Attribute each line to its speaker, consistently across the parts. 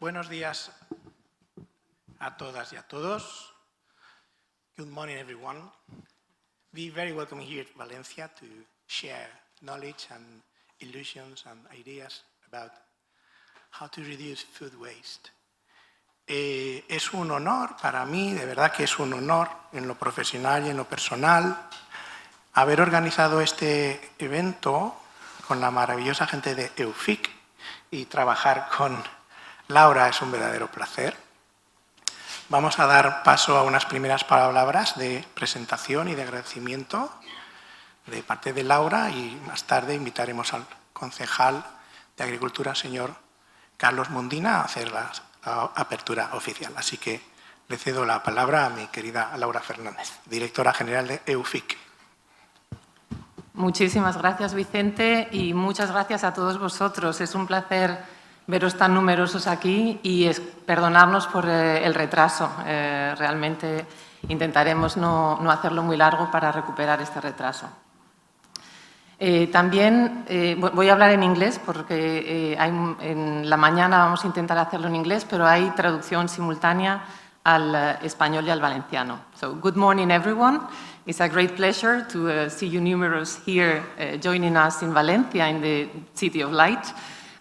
Speaker 1: Buenos días a todas y a todos. Good morning, everyone. We very welcome here at Valencia to share knowledge and illusions and ideas about how to reduce food waste. Es un honor para mí, de verdad que es un honor en lo profesional y en lo personal, haber organizado este evento con la maravillosa gente de EUFIC y trabajar con Laura es un verdadero placer. Vamos a dar paso a unas primeras palabras de presentación y de agradecimiento de parte de Laura y más tarde invitaremos al concejal de Agricultura, señor Carlos Mundina, a hacer la apertura oficial. Así que le cedo la palabra a mi querida Laura Fernández, directora general de EUFIC.
Speaker 2: Muchísimas gracias, Vicente, y muchas gracias a todos vosotros. Es un placer veros tan numerosos aquí y perdonarnos por el retraso. Realmente intentaremos no hacerlo muy largo para recuperar este retraso. También voy a hablar en inglés porque en la mañana vamos a intentar hacerlo en inglés, pero hay traducción simultánea al español y al valenciano. So, good morning, everyone. It's a great pleasure to see you numerous here joining us in Valencia, in the City of Light.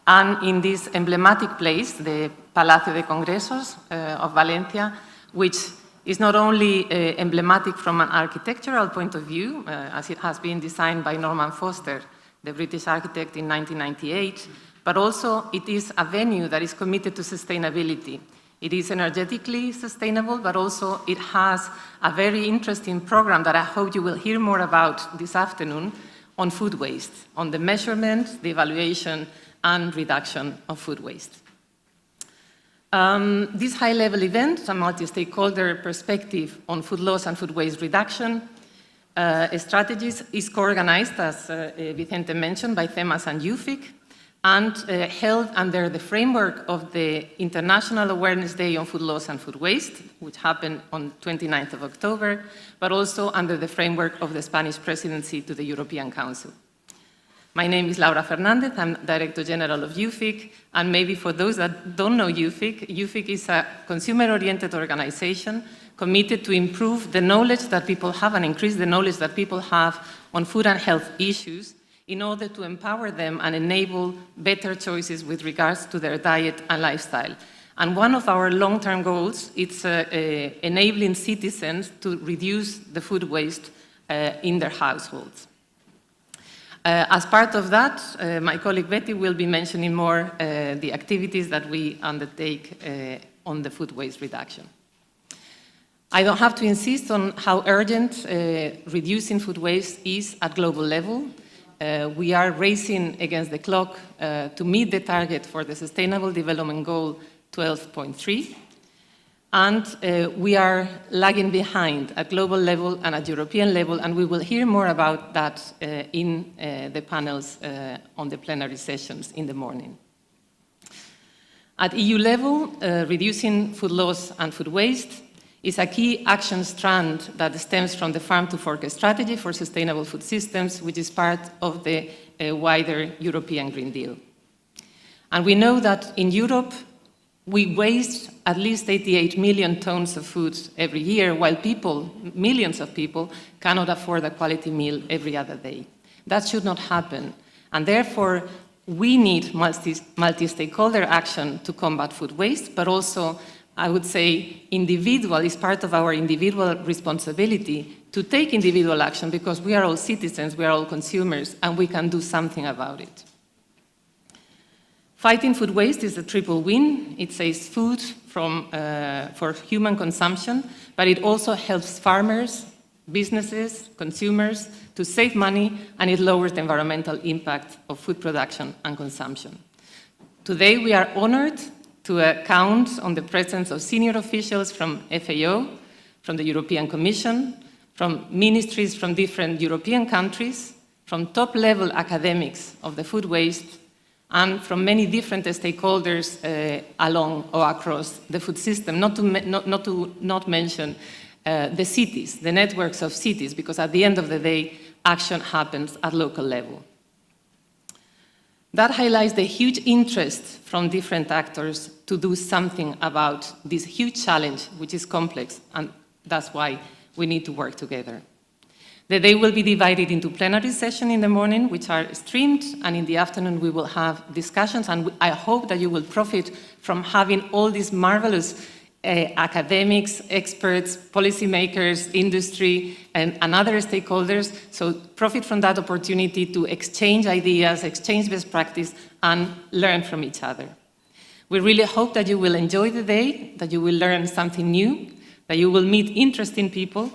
Speaker 2: And in this emblematic place, the Palacio de Congresos of Valencia, which is not only emblematic from an architectural point of view, as it has been designed by Norman Foster, the British architect, in 1998, but also it is a venue that is committed to sustainability. It is energetically sustainable, but also it has a very interesting program that I hope you will hear more about this afternoon on food waste, on the measurement, the evaluation, and reduction of food waste. This high-level event, a multi-stakeholder perspective on food loss and food waste reduction strategies, is co-organized, as Vicente mentioned, by CEMAS and EUFIC, and held under the framework of the International Awareness Day on Food Loss and Food Waste, which happened on 29th of October, but also under the framework of the Spanish presidency to the European Council. My name is Laura Fernández, I'm Director General of EUFIC, and maybe for those that don't know EUFIC, EUFIC is a consumer-oriented organization committed to improve the knowledge that people have and increase the knowledge that people have on food and health issues in order to empower them and enable better choices with regards to their diet and lifestyle. And one of our long-term goals is enabling citizens to reduce the food waste in their households. As part of that, my colleague Betty will be mentioning more the activities that we undertake on the food waste reduction. I don't have to insist on how urgent reducing food waste is at global level. We are racing against the clock to meet the target for the Sustainable Development Goal 12.3. And we are lagging behind at global level and at European level, and we will hear more about that in the panels on the plenary sessions in the morning. At EU level, reducing food loss and food waste is a key action strand that stems from the Farm to Fork strategy for sustainable food systems, which is part of the wider European Green Deal. And we know that in Europe, we waste at least 88 million tons of food every year, while millions of people, cannot afford a quality meal every other day. That should not happen. And therefore, we need multi-stakeholder action to combat food waste, but also, I would say, it's part of our individual responsibility to take individual action because we are all citizens, we are all consumers, and we can do something about it. Fighting food waste is a triple win. It saves food for human consumption, but it also helps farmers, businesses, consumers to save money, and it lowers the environmental impact of food production and consumption. Today, we are honored to count on the presence of senior officials from FAO, from the European Commission, from ministries from different European countries, from top-level academics of the food waste, and from many different stakeholders along or across the food system, not to mention the cities, the networks of cities, because at the end of the day, action happens at local level. That highlights the huge interest from different actors to do something about this huge challenge, which is complex, and that's why we need to work together. The day will be divided into plenary sessions in the morning, which are streamed, and in the afternoon we will have discussions, and I hope that you will profit from having all these marvelous academics, experts, policymakers, industry, and other stakeholders. So profit from that opportunity to exchange ideas, exchange best practice, and learn from each other. We really hope that you will enjoy the day, that you will learn something new, that you will meet interesting people,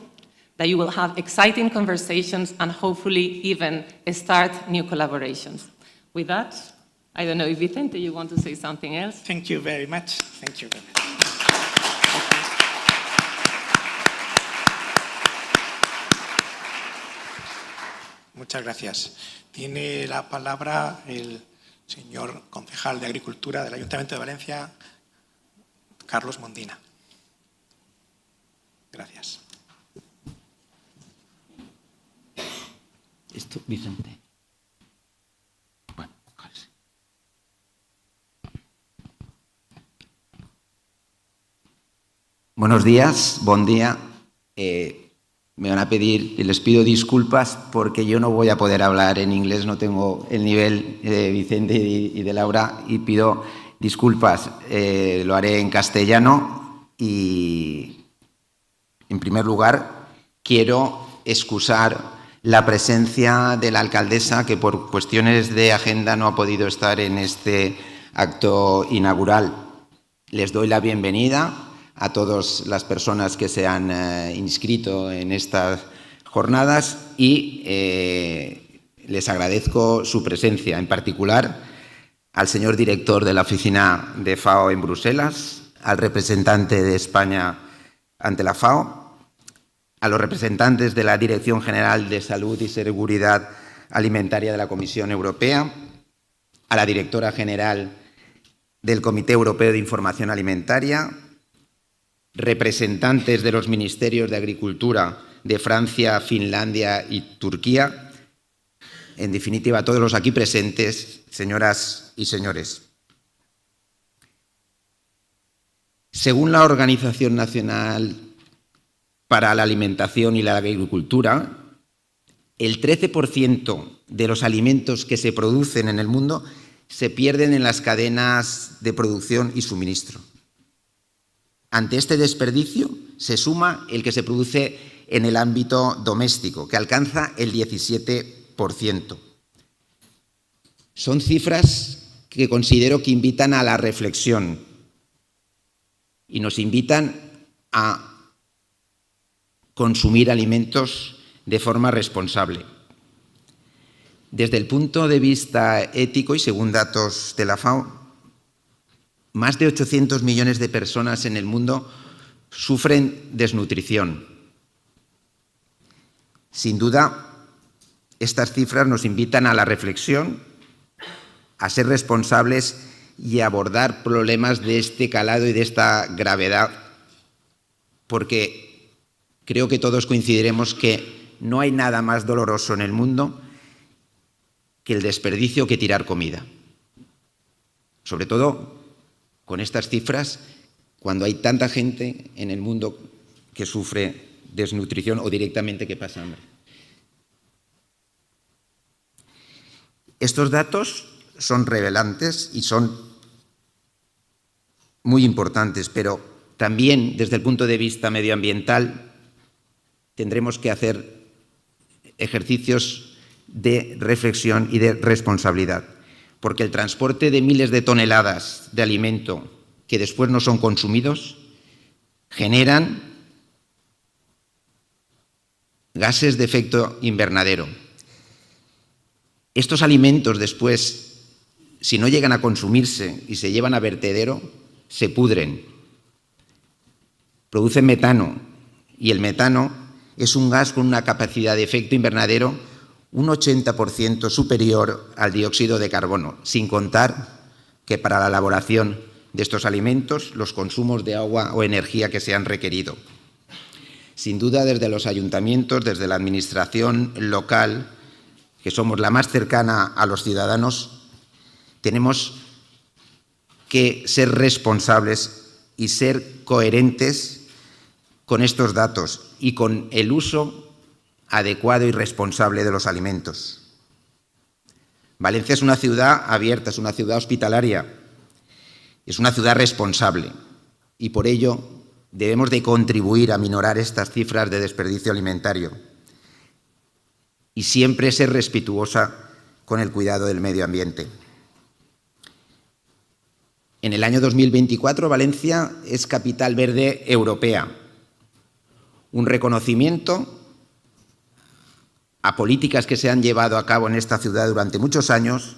Speaker 2: that you will have exciting conversations, and hopefully even start new collaborations. With that, I don't know if Vicente, you want to say something else?
Speaker 1: Thank you very much. Thank you very much. Muchas gracias. Tiene la palabra el señor concejal de Agricultura del Ayuntamiento de Valencia, Carlos Mondina. Gracias.
Speaker 3: Esto, Vicente. Bueno, casi. Buenos días, buen día. Me van a pedir y les pido disculpas porque yo no voy a poder hablar en inglés, no tengo el nivel de Vicente y de Laura, y pido disculpas. Lo haré en castellano y, en primer lugar, quiero excusar la presencia de la alcaldesa, que por cuestiones de agenda no ha podido estar en este acto inaugural. Les doy la bienvenida a todas las personas que se han inscrito en estas jornadas y les agradezco su presencia, en particular al señor director de la oficina de FAO en Bruselas, al representante de España ante la FAO, a los representantes de la Dirección General de Salud y Seguridad Alimentaria de la Comisión Europea, a la directora general del Comité Europeo de Información Alimentaria, representantes de los Ministerios de Agricultura de Francia, Finlandia y Turquía, en definitiva, a todos los aquí presentes, señoras y señores. Según la Organización Nacional para la Alimentación y la Agricultura, el 13% de los alimentos que se producen en el mundo se pierden en las cadenas de producción y suministro. Ante este desperdicio se suma el que se produce en el ámbito doméstico, que alcanza el 17%. Son cifras que considero que invitan a la reflexión y nos invitan a consumir alimentos de forma responsable. Desde el punto de vista ético, y según datos de la FAO, más de 800 millones de personas en el mundo sufren desnutrición. Sin duda, estas cifras nos invitan a la reflexión, a ser responsables y a abordar problemas de este calado y de esta gravedad, porque creo que todos coincidiremos que no hay nada más doloroso en el mundo que el desperdicio, que tirar comida. Sobre todo con estas cifras, cuando hay tanta gente en el mundo que sufre desnutrición o directamente que pasa hambre. Estos datos son revelantes y son muy importantes, pero también desde el punto de vista medioambiental tendremos que hacer ejercicios de reflexión y de responsabilidad, porque el transporte de miles de toneladas de alimento que después no son consumidos generan gases de efecto invernadero. Estos alimentos después, si no llegan a consumirse y se llevan a vertedero, se pudren, producen metano, y el metano es un gas con una capacidad de efecto invernadero un 80% superior al dióxido de carbono, sin contar que para la elaboración de estos alimentos los consumos de agua o energía que se han requerido. Sin duda, desde los ayuntamientos, desde la administración local, que somos la más cercana a los ciudadanos, tenemos que ser responsables y ser coherentes con estos datos y con el uso adecuado y responsable de los alimentos. Valencia es una ciudad abierta, es una ciudad hospitalaria, es una ciudad responsable y por ello debemos de contribuir a minorar estas cifras de desperdicio alimentario y siempre ser respetuosa con el cuidado del medio ambiente. En el año 2024, Valencia es capital verde europea, un reconocimiento a políticas que se han llevado a cabo en esta ciudad durante muchos años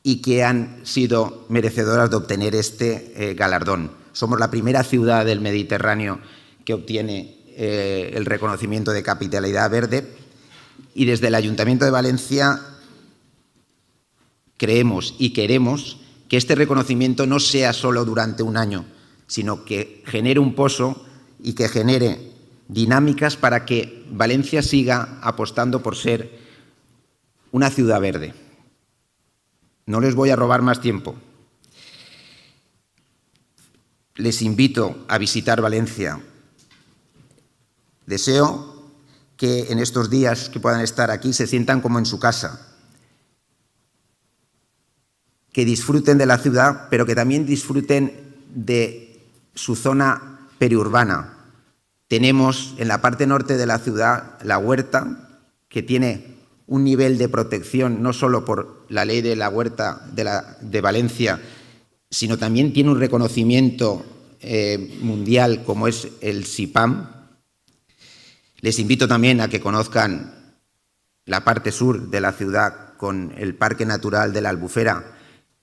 Speaker 3: y que han sido merecedoras de obtener este galardón. Somos la primera ciudad del Mediterráneo que obtiene el reconocimiento de capitalidad verde y desde el Ayuntamiento de Valencia creemos y queremos que este reconocimiento no sea solo durante un año, sino que genere un pozo y que genere dinámicas para que Valencia siga apostando por ser una ciudad verde. No les voy a robar más tiempo. Les invito a visitar Valencia. Deseo que en estos días que puedan estar aquí se sientan como en su casa, que disfruten de la ciudad, pero que también disfruten de su zona periurbana. Tenemos en la parte norte de la ciudad la huerta, que tiene un nivel de protección no solo por la ley de la huerta de Valencia, sino también tiene un reconocimiento mundial como es el SIPAM. Les invito también a que conozcan la parte sur de la ciudad con el Parque Natural de la Albufera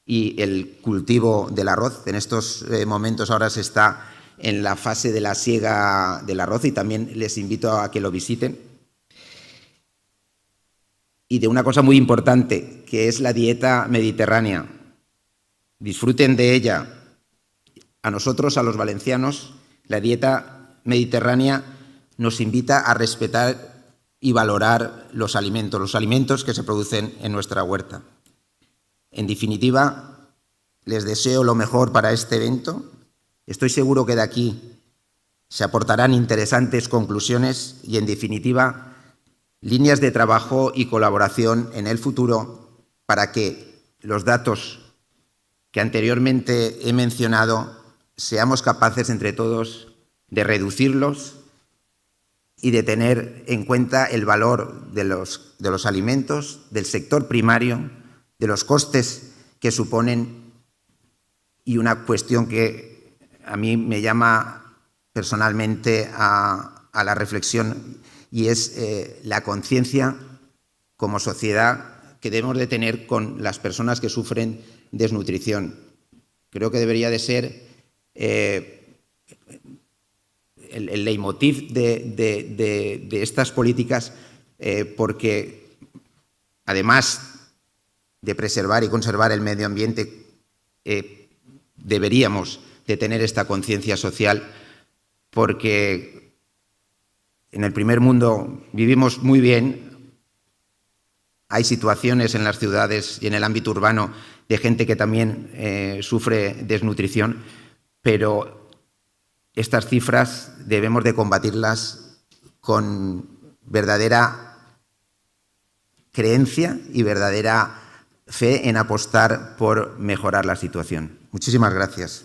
Speaker 3: y el cultivo del arroz. En estos momentos ahora se está en la fase de la siega del arroz y también les invito a que lo visiten. Y de una cosa muy importante, que es la dieta mediterránea. Disfruten de ella. A nosotros, a los valencianos, la dieta mediterránea nos invita a respetar y valorar los alimentos que se producen en nuestra huerta. En definitiva, les deseo lo mejor para este evento. Estoy seguro que de aquí se aportarán interesantes conclusiones y, en definitiva, líneas de trabajo y colaboración en el futuro para que los datos que anteriormente he mencionado seamos capaces entre todos de reducirlos y de tener en cuenta el valor de los alimentos, del sector primario, de los costes que suponen y una cuestión que a mí me llama personalmente a la reflexión y es la conciencia como sociedad que debemos de tener con las personas que sufren desnutrición. Creo que debería de ser el leitmotiv de estas políticas porque además de preservar y conservar el medio ambiente, deberíamos de tener esta conciencia social porque en el primer mundo vivimos muy bien. Hay situaciones en las ciudades y en el ámbito urbano de gente que también sufre desnutrición, pero estas cifras debemos de combatirlas con verdadera creencia y verdadera fe en apostar por mejorar la situación. Muchísimas gracias.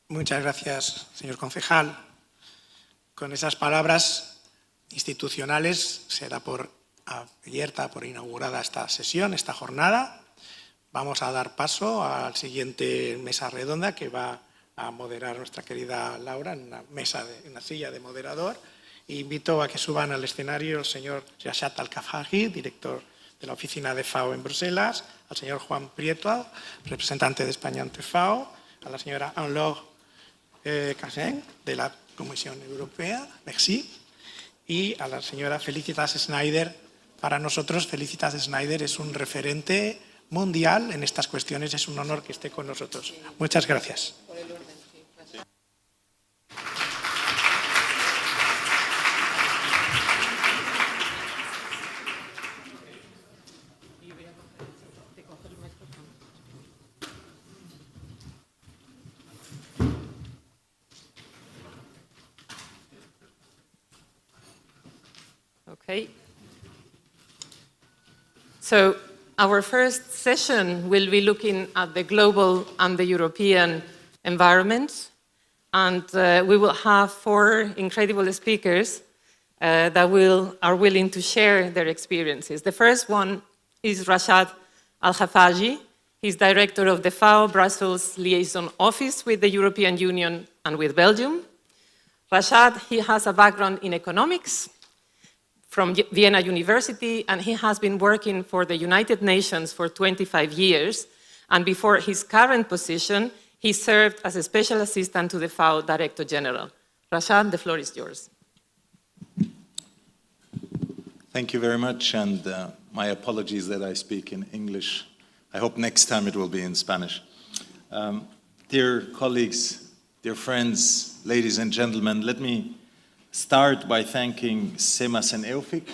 Speaker 1: Muchas gracias, señor concejal. Con esas palabras institucionales se da por abierta, por inaugurada esta sesión, esta jornada. Vamos a dar paso a la siguiente mesa redonda que va a moderar nuestra querida Laura en una silla de moderador. E invito a que suban al escenario el señor Rashad Al-Kafaji, director de la oficina de FAO en Bruselas, al señor Juan Prieto, representante de España ante FAO, a la señora Anne-Laure Cassin, de la Comisión Europea, merci, y a la señora Felicitas Schneider. Para nosotros, Felicitas Schneider es un referente mundial en estas cuestiones. Es un honor que esté con nosotros. Muchas gracias.
Speaker 2: Okay. So our first session will be looking at the global and the European environments. And we will have 4 incredible speakers that are willing to share their experiences. The first one is Rashad Al-Hafaji. He's director of the FAO Brussels Liaison Office with the European Union and with Belgium. Rashad, he has a background in economics from Vienna University, and he has been working for the United Nations for 25 years. And before his current position, he served as a special assistant to the FAO Director General. Rashad, the floor is yours.
Speaker 4: Thank you very much, and my apologies that I speak in English. I hope next time it will be in Spanish. Dear colleagues, dear friends, ladies and gentlemen, let me start by thanking CEMAS and EUFIC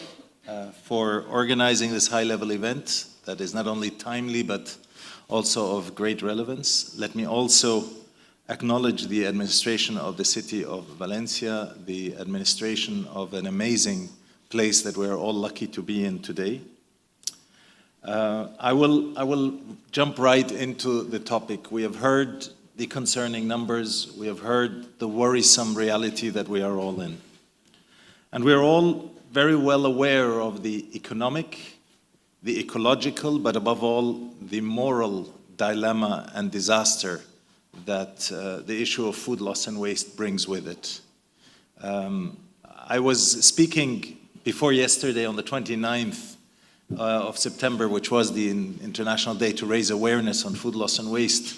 Speaker 4: for organizing this high-level event that is not only timely but also of great relevance. Let me also acknowledge the administration of the city of Valencia, the administration of an amazing place that we're all lucky to be in today. I will jump right into the topic. We have heard the concerning numbers. We have heard the worrisome reality that we are all in. And we're all very well aware of the economic, the ecological, but above all, the moral dilemma and disaster that the issue of food loss and waste brings with it. I was speaking before yesterday on the 29th of September, which was the International Day to raise awareness on food loss and waste,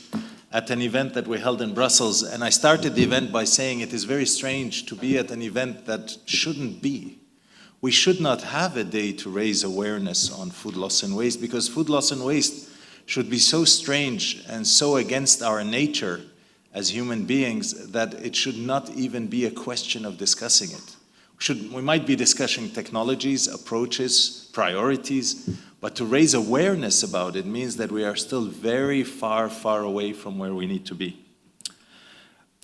Speaker 4: at an event that we held in Brussels. And I started the event by saying it is very strange to be at an event that shouldn't be. We should not have a day to raise awareness on food loss and waste, because food loss and waste should be so strange and so against our nature as human beings that it should not even be a question of discussing it. We might be discussing technologies, approaches, priorities, but to raise awareness about it means that we are still very far, far away from where we need to be.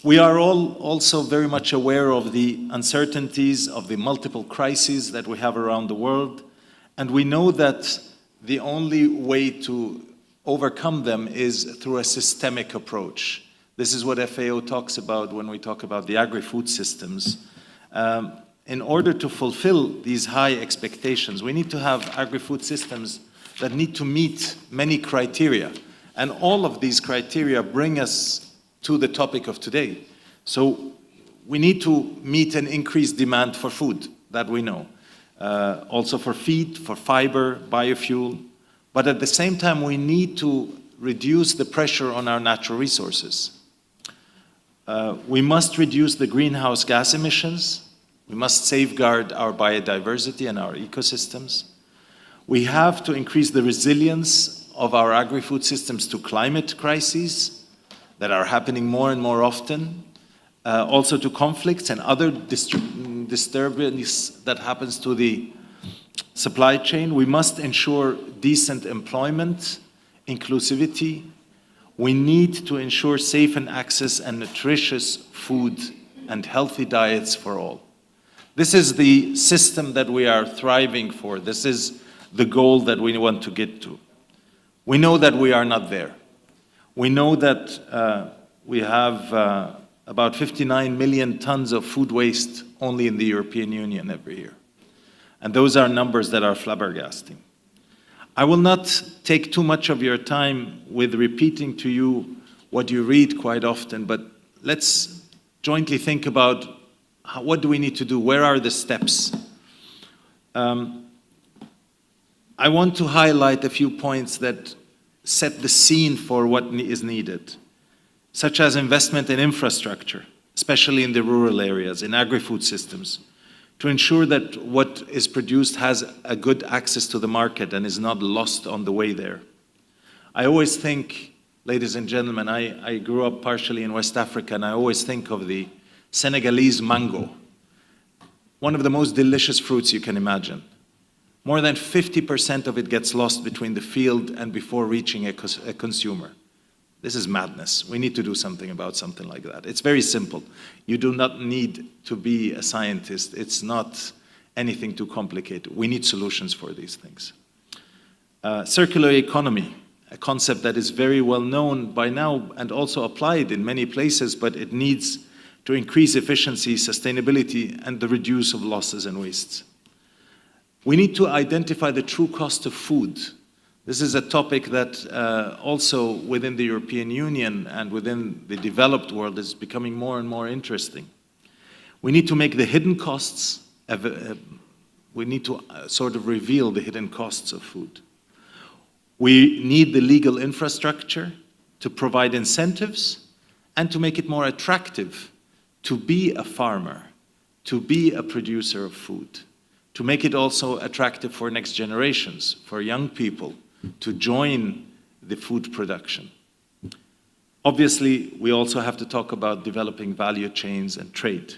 Speaker 4: We are all also very much aware of the uncertainties of the multiple crises that we have around the world, and we know that the only way to overcome them is through a systemic approach. This is what FAO talks about when we talk about the agri-food systems. In order to fulfill these high expectations, we need to have agri-food systems that need to meet many criteria. And all of these criteria bring us to the topic of today. So we need to meet an increased demand for food, that we know. Also for feed, for fiber, biofuel. But at the same time, we need to reduce the pressure on our natural resources. We must reduce the greenhouse gas emissions. We must safeguard our biodiversity and our ecosystems. We have to increase the resilience of our agri-food systems to climate crises that are happening more and more often, also to conflicts and other disturbance that happens to the supply chain. We must ensure decent employment, inclusivity. We need to ensure safe and access and nutritious food and healthy diets for all. This is the system that we are thriving for. This is the goal that we want to get to. We know that we are not there. We know that we have about 59 million tons of food waste only in the European Union every year. And those are numbers that are flabbergasting. I will not take too much of your time with repeating to you what you read quite often, but let's jointly think about what do we need to do? Where are the steps? I want to highlight a few points that set the scene for what is needed, such as investment in infrastructure, especially in the rural areas, in agri-food systems, to ensure that what is produced has a good access to the market and is not lost on the way there. I always think, ladies and gentlemen, I grew up partially in West Africa, and I always think of the Senegalese mango, one of the most delicious fruits you can imagine. More than 50% of it gets lost between the field and before reaching a consumer. This is madness. We need to do something about something like that. It's very simple. You do not need to be a scientist. It's not anything too complicated. We need solutions for these things. Circular economy, a concept that is very well known by now and also applied in many places, but it needs to increase efficiency, sustainability, and the reduce of losses and wastes. We need to identify the true cost of food. This is a topic that also within the European Union and within the developed world is becoming more and more interesting. We need to make the hidden costs, we need to sort of reveal the hidden costs of food. We need the legal infrastructure to provide incentives and to make it more attractive to be a farmer, to be a producer of food, to make it also attractive for next generations, for young people to join the food production. Obviously, we also have to talk about developing value chains and trade.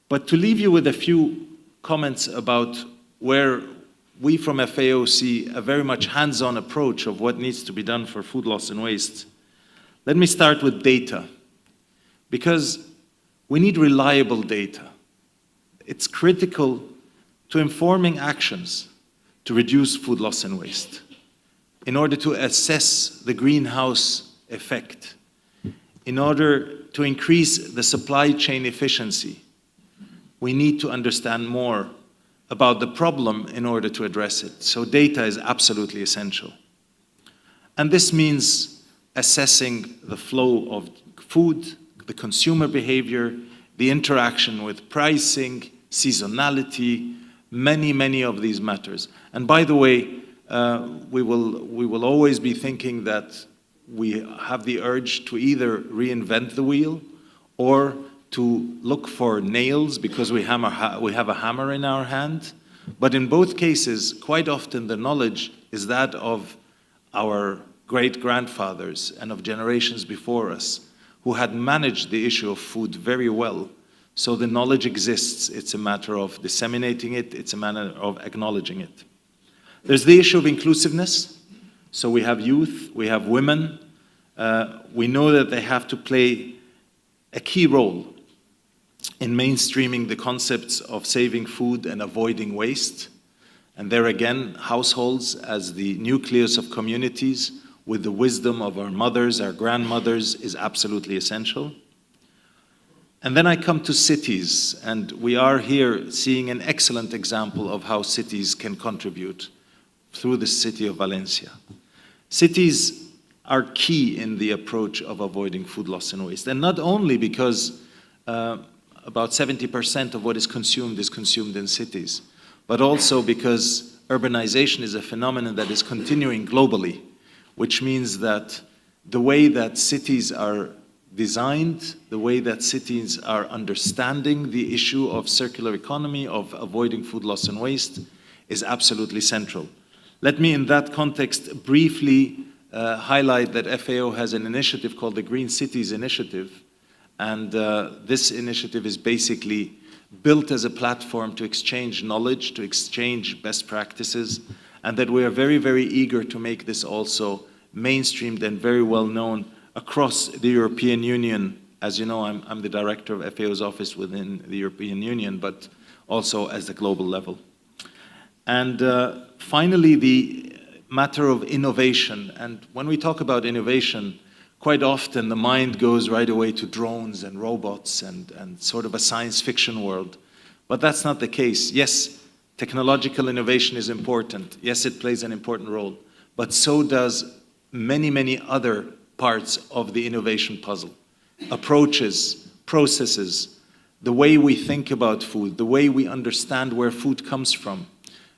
Speaker 4: But to leave you with a few comments about where we from FAO see a very much hands-on approach of what needs to be done for food loss and waste. Let me start with data, because we need reliable data. It's critical to informing actions to reduce food loss and waste, in order to assess the greenhouse effect, in order to increase the supply chain efficiency. We need to understand more about the problem in order to address it. So data is absolutely essential. And this means assessing the flow of food, the consumer behavior, the interaction with pricing, seasonality, many of these matters. And by the way, we will always be thinking that we have the urge to either reinvent the wheel or to look for nails because we have a hammer in our hand. But in both cases, quite often the knowledge is that of our great-grandfathers and of generations before us who had managed the issue of food very well. So the knowledge exists. It's a matter of disseminating it. It's a matter of acknowledging it. There's the issue of inclusiveness. So we have youth, we have women. We know that they have to play a key role in mainstreaming the concepts of saving food and avoiding waste. And there again, households as the nucleus of communities with the wisdom of our mothers, our grandmothers, is absolutely essential. And then I come to cities, and we are here seeing an excellent example of how cities can contribute through the city of Valencia. Cities are key in the approach of avoiding food loss and waste, and not only because about 70% of what is consumed in cities, but also because urbanization is a phenomenon that is continuing globally, which means that the way that cities are designed, the way that cities are understanding the issue of circular economy, of avoiding food loss and waste, is absolutely central. Let me, in that context, briefly highlight that FAO has an initiative called the Green Cities Initiative, and this initiative is basically built as a platform to exchange knowledge, to exchange best practices, and that we are very eager to make this also mainstreamed and very well known across the European Union. As you know, I'm the director of FAO's office within the European Union, but also as the global level. And finally, the matter of innovation. And when we talk about innovation, quite often the mind goes right away to drones and robots and sort of a science fiction world. But that's not the case. Yes, technological innovation is important. Yes, it plays an important role. But so does many other parts of the innovation puzzle. Approaches, processes, the way we think about food, the way we understand where food comes from,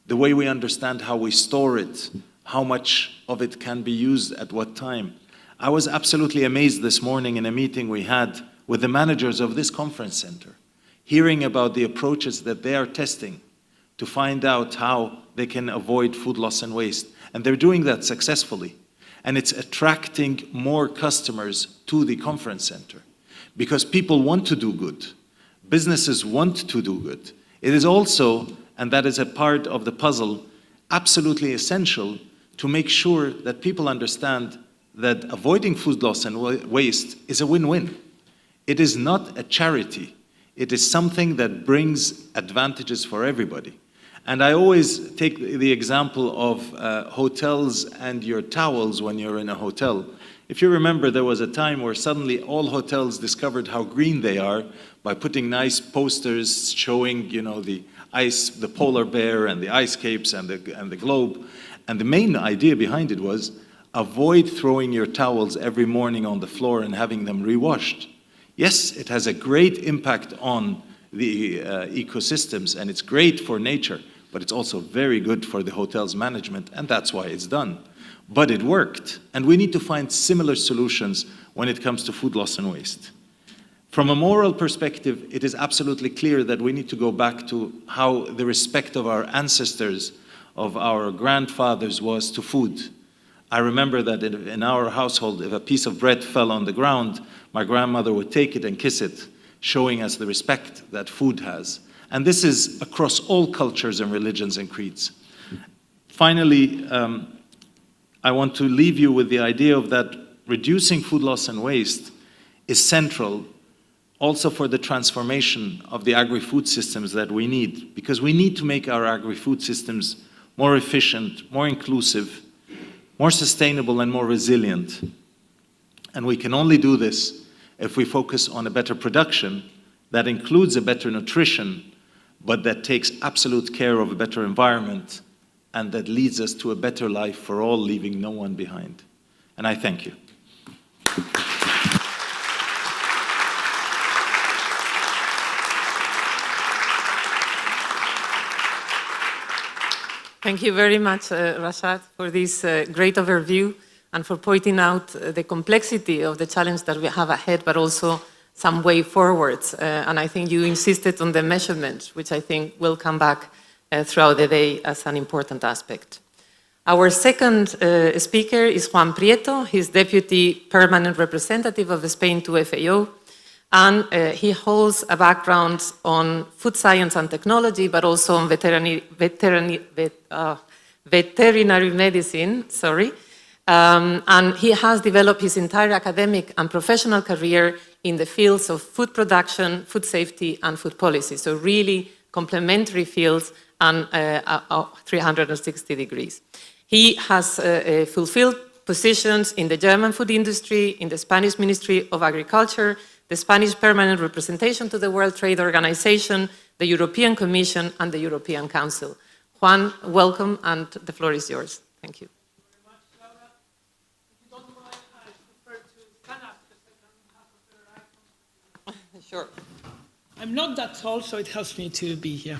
Speaker 4: the way we understand how we store it, how much of it can be used at what time. I was absolutely amazed this morning in a meeting we had with the managers of this conference center, hearing about the approaches that they are testing to find out how they can avoid food loss and waste. And they're doing that successfully. And it's attracting more customers to the conference center because people want to do good. Businesses want to do good. It is also, and that is a part of the puzzle, absolutely essential to make sure that people understand that avoiding food loss and waste is a win-win. It is not a charity. It is something that brings advantages for everybody. And I always take the example of hotels and your towels when you're in a hotel. If you remember, there was a time where suddenly all hotels discovered how green they are by putting nice posters showing, you know, the ice, the polar bear and the ice capes and the globe. And the main idea behind it was avoid throwing your towels every morning on the floor and having them rewashed. Yes, it has a great impact on the ecosystems and it's great for nature, but it's also very good for the hotel's management, and that's why it's done. But it worked, and we need to find similar solutions when it comes to food loss and waste. From a moral perspective, it is absolutely clear that we need to go back to how the respect of our ancestors, of our grandfathers was to food. I remember that in our household, if a piece of bread fell on the ground, my grandmother would take it and kiss it, showing us the respect that food has. And this is across all cultures and religions and creeds. Finally, I want to leave you with the idea of that reducing food loss and waste is central also for the transformation of the agri-food systems that we need, because we need to make our agri-food systems more efficient, more inclusive, more sustainable and more resilient. And we can only do this if we focus on a better production that includes a better nutrition, but that takes absolute care of a better environment and that leads us to a better life for all, leaving no one behind. And I thank you.
Speaker 2: Thank you very much, Rashad, for this great overview and for pointing out the complexity of the challenge that we have ahead, but also some way forwards. And I think you insisted on the measurements, which I think will come back throughout the day as an important aspect. Our second speaker is Juan Prieto. He's Deputy Permanent Representative of Spain to FAO, and he holds a background on food science and technology, but also on veterinary medicine, and he has developed his entire academic and professional career in the fields of food production, food safety, and food policy. So really complementary fields and 360 degrees. He has fulfilled positions in the German food industry, in the Spanish Ministry of Agriculture, the Spanish Permanent Representation to the World Trade Organization, the European Commission, and the European Council. Juan, welcome, and the floor is yours. Thank you. Sure.
Speaker 5: I'm not that tall, so it helps me to be here.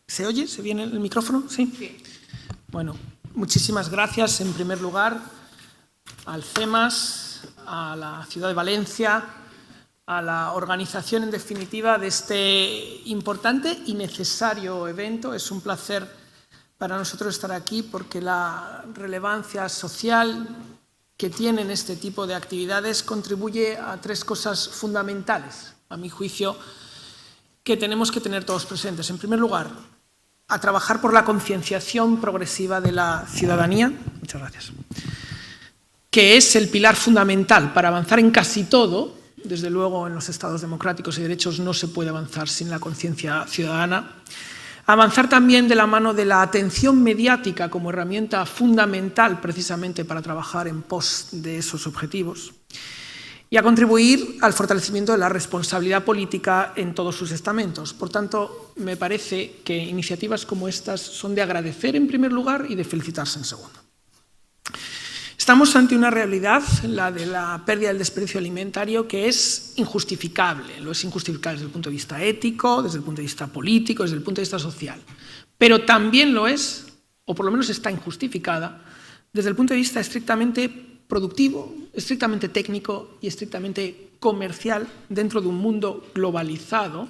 Speaker 5: ¿Se oye? ¿Se viene el micrófono? ¿Sí? Sí. Bueno, muchísimas gracias en primer lugar al CEMAS, a la ciudad de Valencia, a la organización en definitiva de este importante y necesario evento. Es un placer para nosotros estar aquí porque la relevancia social que tienen este tipo de actividades contribuye a tres cosas fundamentales, a mi juicio, que tenemos que tener todos presentes. En primer lugar, a trabajar por la concienciación progresiva de la ciudadanía, muchas gracias, que es el pilar fundamental para avanzar en casi todo. Desde luego, en los estados democráticos y derechos no se puede avanzar sin la conciencia ciudadana. Avanzar también de la mano de la atención mediática como herramienta fundamental precisamente para trabajar en pos de esos objetivos. Y a contribuir al fortalecimiento de la responsabilidad política en todos sus estamentos. Por tanto, me parece que iniciativas como estas son de agradecer en primer lugar y de felicitarse en segundo. Estamos ante una realidad, la de la pérdida del desperdicio alimentario, que es injustificable. Lo es injustificable desde el punto de vista ético, desde el punto de vista político, desde el punto de vista social. Pero también lo es, o por lo menos está injustificada, desde el punto de vista estrictamente productivo, estrictamente técnico y estrictamente comercial dentro de un mundo globalizado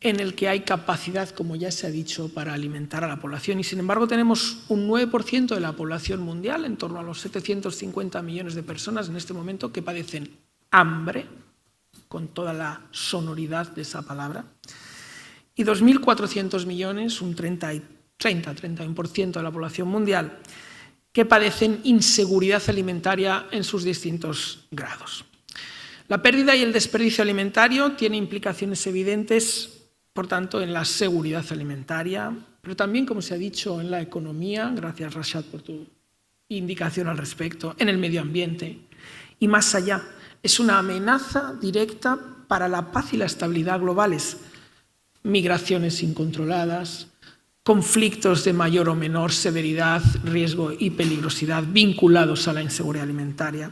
Speaker 5: en el que hay capacidad, como ya se ha dicho, para alimentar a la población. Y sin embargo tenemos un 9% de la población mundial, en torno a los 750 millones de personas en este momento, que padecen hambre, con toda la sonoridad de esa palabra, y 2.400 millones, un 30-31% de la población mundial, que padecen inseguridad alimentaria en sus distintos grados. La pérdida y el desperdicio alimentario tienen implicaciones evidentes, por tanto, en la seguridad alimentaria, pero también, como se ha dicho, en la economía, gracias Rashad por tu indicación al respecto, en el medio ambiente y más allá. Es una amenaza directa para la paz y la estabilidad globales. Migraciones incontroladas, conflictos de mayor o menor severidad, riesgo y peligrosidad vinculados a la inseguridad alimentaria.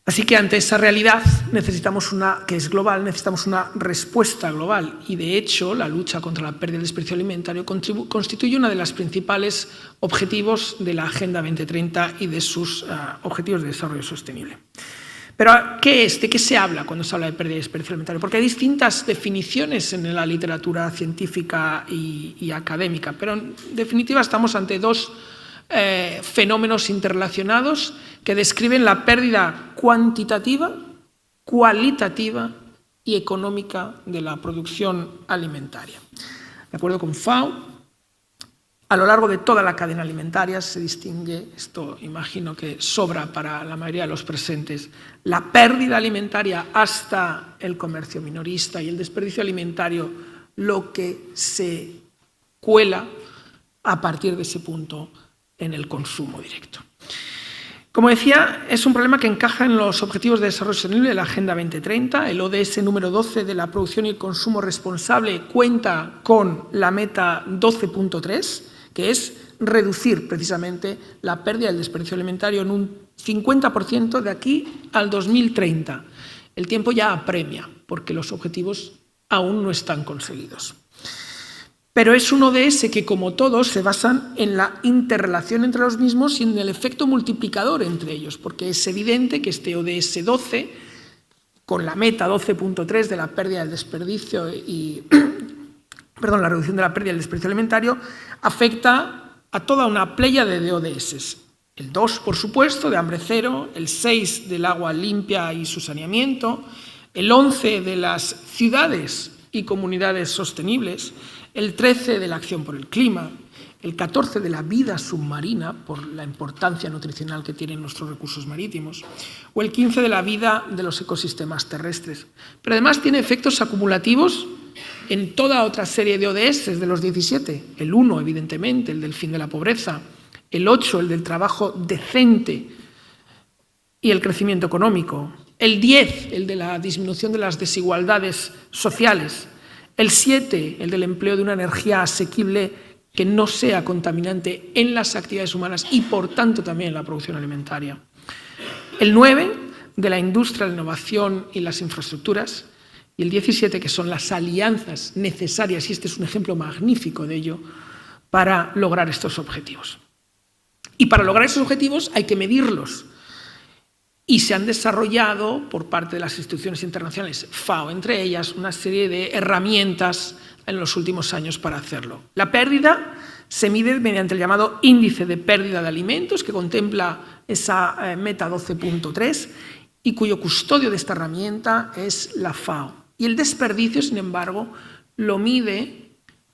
Speaker 5: Así que ante esa realidad que es global, necesitamos una respuesta global y, de hecho, la lucha contra la pérdida y el desperdicio alimentario constituye uno de los principales objetivos de la Agenda 2030 y de sus objetivos de desarrollo sostenible. Pero, ¿qué es? ¿De qué se habla cuando se habla de pérdida y desperdicio alimentario? Porque hay distintas definiciones en la literatura científica y académica, pero en definitiva estamos ante dos fenómenos interrelacionados que describen la pérdida cuantitativa, cualitativa y económica de la producción alimentaria. De acuerdo con FAO, a lo largo de toda la cadena alimentaria se distingue, esto imagino que sobra para la mayoría de los presentes, la pérdida alimentaria hasta el comercio minorista y el desperdicio alimentario, lo que se cuela a partir de ese punto en el consumo directo. Como decía, es un problema que encaja en los Objetivos de Desarrollo Sostenible de la Agenda 2030. El ODS número 12 de la producción y el consumo responsable cuenta con la meta 12.3, que es reducir precisamente la pérdida del desperdicio alimentario en un 50% de aquí al 2030. El tiempo ya apremia, porque los objetivos aún no están conseguidos. Pero es un ODS que, como todos, se basan en la interrelación entre los mismos y en el efecto multiplicador entre ellos, porque es evidente que este ODS 12, con la meta 12.3 de la pérdida del desperdicio la reducción de la pérdida del desperdicio alimentario, afecta a toda una pléyade de ODS. El 2, por supuesto, de hambre cero, el 6 del agua limpia y su saneamiento, el 11 de las ciudades y comunidades sostenibles, el 13 de la acción por el clima, el 14 de la vida submarina, por la importancia nutricional que tienen nuestros recursos marítimos, o el 15 de la vida de los ecosistemas terrestres. Pero además tiene efectos acumulativos en toda otra serie de ODS de los 17. El 1, evidentemente, el del fin de la pobreza, el 8, el del trabajo decente y el crecimiento económico, el 10, el de la disminución de las desigualdades sociales, el 7, el del empleo de una energía asequible que no sea contaminante en las actividades humanas y, por tanto, también en la producción alimentaria. El 9, de la industria, la innovación y las infraestructuras. Y el 17, que son las alianzas necesarias, y este es un ejemplo magnífico de ello, para lograr estos objetivos. Y para lograr esos objetivos hay que medirlos. Y se han desarrollado por parte de las instituciones internacionales, FAO entre ellas, una serie de herramientas en los últimos años para hacerlo. La pérdida se mide mediante el llamado índice de pérdida de alimentos, que contempla esa meta 12.3 y cuyo custodio de esta herramienta es la FAO. Y el desperdicio, sin embargo, lo mide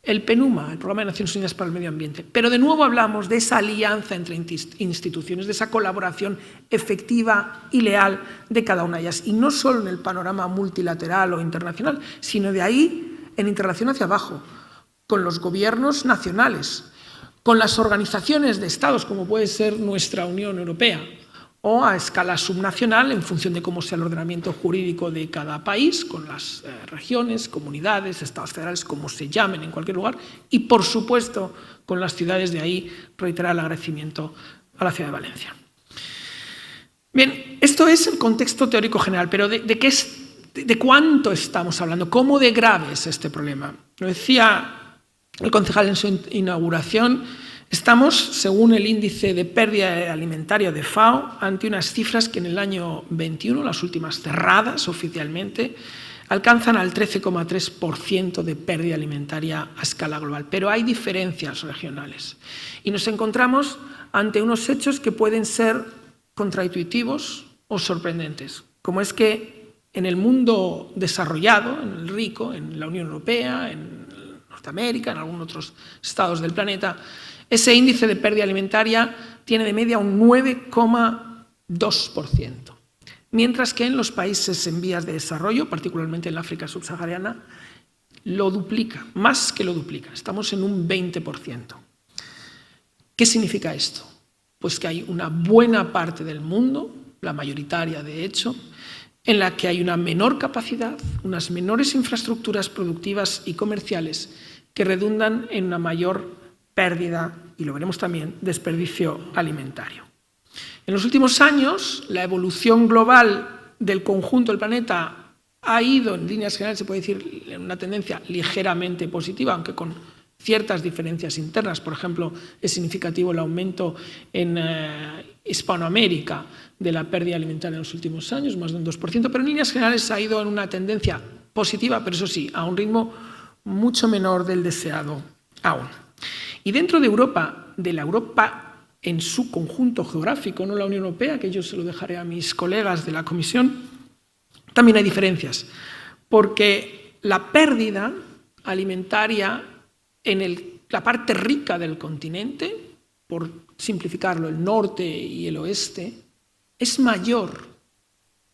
Speaker 5: el PNUMA, el Programa de Naciones Unidas para el Medio Ambiente. Pero de nuevo hablamos de esa alianza entre instituciones, de esa colaboración efectiva y leal de cada una de ellas. Y no solo en el panorama multilateral o internacional, sino de ahí en interrelación hacia abajo, con los gobiernos nacionales, con las organizaciones de estados, como puede ser nuestra Unión Europea, o a escala subnacional, en función de cómo sea el ordenamiento jurídico de cada país, con las regiones, comunidades, estados federales, como se llamen en cualquier lugar, y, por supuesto, con las ciudades. De ahí reiterar el agradecimiento a la ciudad de Valencia. Bien, esto es el contexto teórico general, pero ¿de cuánto estamos hablando? ¿Cómo de grave es este problema? Lo decía el concejal en su inauguración. Estamos, según el índice de pérdida alimentaria de FAO, ante unas cifras que en el año 21, las últimas cerradas oficialmente, alcanzan al 13,3% de pérdida alimentaria a escala global. Pero hay diferencias regionales y nos encontramos ante unos hechos que pueden ser contraintuitivos o sorprendentes, como es que en el mundo desarrollado, en el rico, en la Unión Europea, en Norteamérica, en algunos otros estados del planeta, ese índice de pérdida alimentaria tiene de media un 9,2%, mientras que en los países en vías de desarrollo, particularmente en la África subsahariana, lo duplica, más que lo duplica. Estamos en un 20%. ¿Qué significa esto? Pues que hay una buena parte del mundo, la mayoritaria de hecho, en la que hay una menor capacidad, unas menores infraestructuras productivas y comerciales que redundan en una mayor pérdida, y lo veremos también, desperdicio alimentario. En los últimos años, la evolución global del conjunto del planeta ha ido, en líneas generales, se puede decir, en una tendencia ligeramente positiva, aunque con ciertas diferencias internas. Por ejemplo, es significativo el aumento en Hispanoamérica de la pérdida alimentaria en los últimos años, más de un 2%, pero en líneas generales ha ido en una tendencia positiva, pero eso sí, a un ritmo mucho menor del deseado aún. Y dentro de Europa, de la Europa en su conjunto geográfico, no la Unión Europea, que yo se lo dejaré a mis colegas de la Comisión, también hay diferencias, porque la pérdida alimentaria en la parte rica del continente, por simplificarlo, el norte y el oeste, es mayor